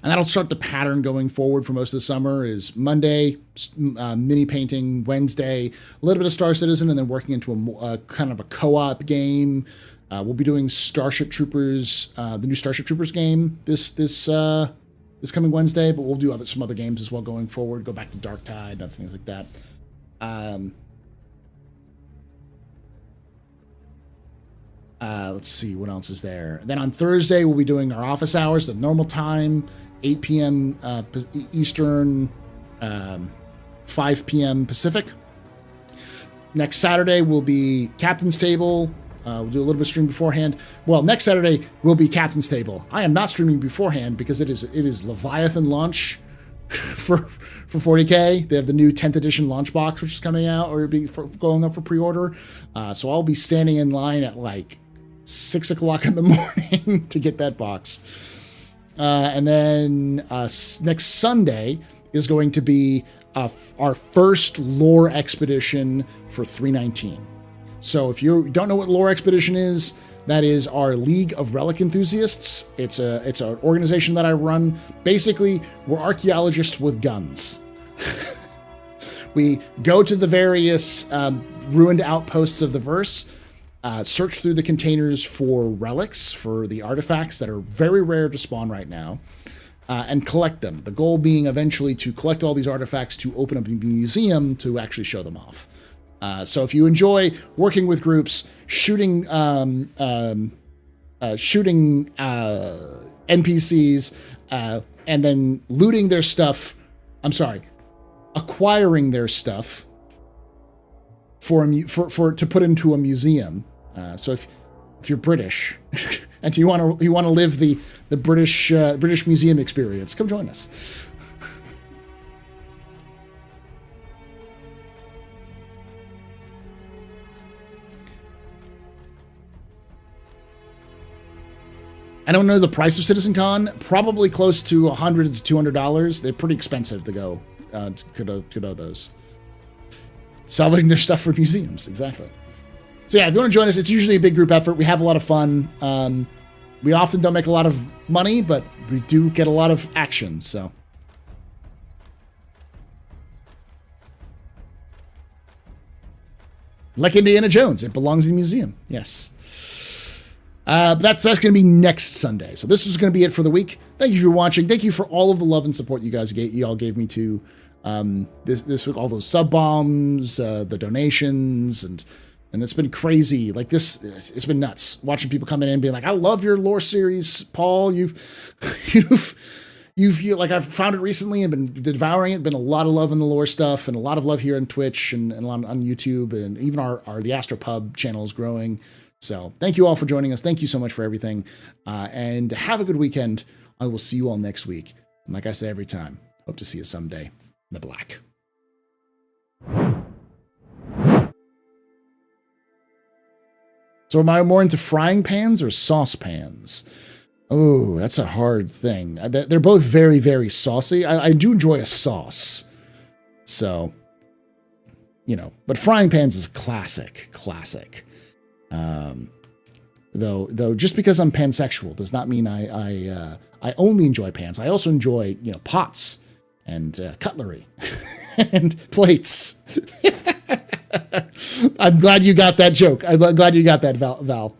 and that'll start the pattern going forward for most of the summer. Is Monday mini painting, Wednesday a little bit of Star Citizen, and then working into a kind of a co-op game. We'll be doing Starship Troopers, the new Starship Troopers game this coming Wednesday, but we'll do some other games as well going forward. Go back to Dark Tide, other things like that. Let's see, what else is there? Then on Thursday, we'll be doing our office hours, the normal time, 8 p.m. Eastern, 5 p.m. Pacific. Next Saturday will be Captain's Table. We'll do a little bit of stream beforehand. Well, next Saturday will be Captain's Table. I am not streaming beforehand because it is Leviathan launch for 40K. They have the new 10th edition launch box, which is coming out or going up for pre-order. So I'll be standing in line at like 6 o'clock in the morning to get that box. And then next Sunday is going to be our first lore expedition for 319. So if you don't know what lore expedition is, that is our League of Relic Enthusiasts. It's an organization that I run. Basically, we're archaeologists with guns. We go to the various ruined outposts of the verse, search through the containers for relics, for the artifacts that are very rare to spawn right now, and collect them. The goal being eventually to collect all these artifacts to open up a museum to actually show them off. So if you enjoy working with groups, shooting NPCs, and then looting their stuff, acquiring their stuff to put into a museum. So if you're British and you want to live the British museum experience, come join us. I don't know the price of CitizenCon. Probably close to $100 to $200. They're pretty expensive to go to those. Selling their stuff for museums, exactly. So yeah, if you want to join us, it's usually a big group effort. We have a lot of fun. We often don't make a lot of money, but we do get a lot of action. So. Like Indiana Jones, it belongs in a museum. Yes. That's going to be next Sunday. So this is going to be it for the week. Thank you for watching. Thank you for all of the love and support you all gave me to this week. All those sub bombs, the donations, and And it's been crazy. Like this, it's been nuts watching people come in and be like, I love your lore series, Paul. You've like, I've found it recently and been devouring it. Been a lot of love in the lore stuff and a lot of love here on Twitch and a lot on YouTube, and even our TheAstroPub channel is growing. So thank you all for joining us. Thank you so much for everything. And have a good weekend. I will see you all next week. And like I say every time, hope to see you someday in the black. So am I more into frying pans or saucepans? Oh, that's a hard thing. They're both very, very saucy. I do enjoy a sauce. So, you know, but frying pans is classic. Though just because I'm pansexual does not mean I only enjoy pans. I also enjoy, you know, pots and cutlery and plates. I'm glad you got that joke. I'm glad you got that, Vorpal.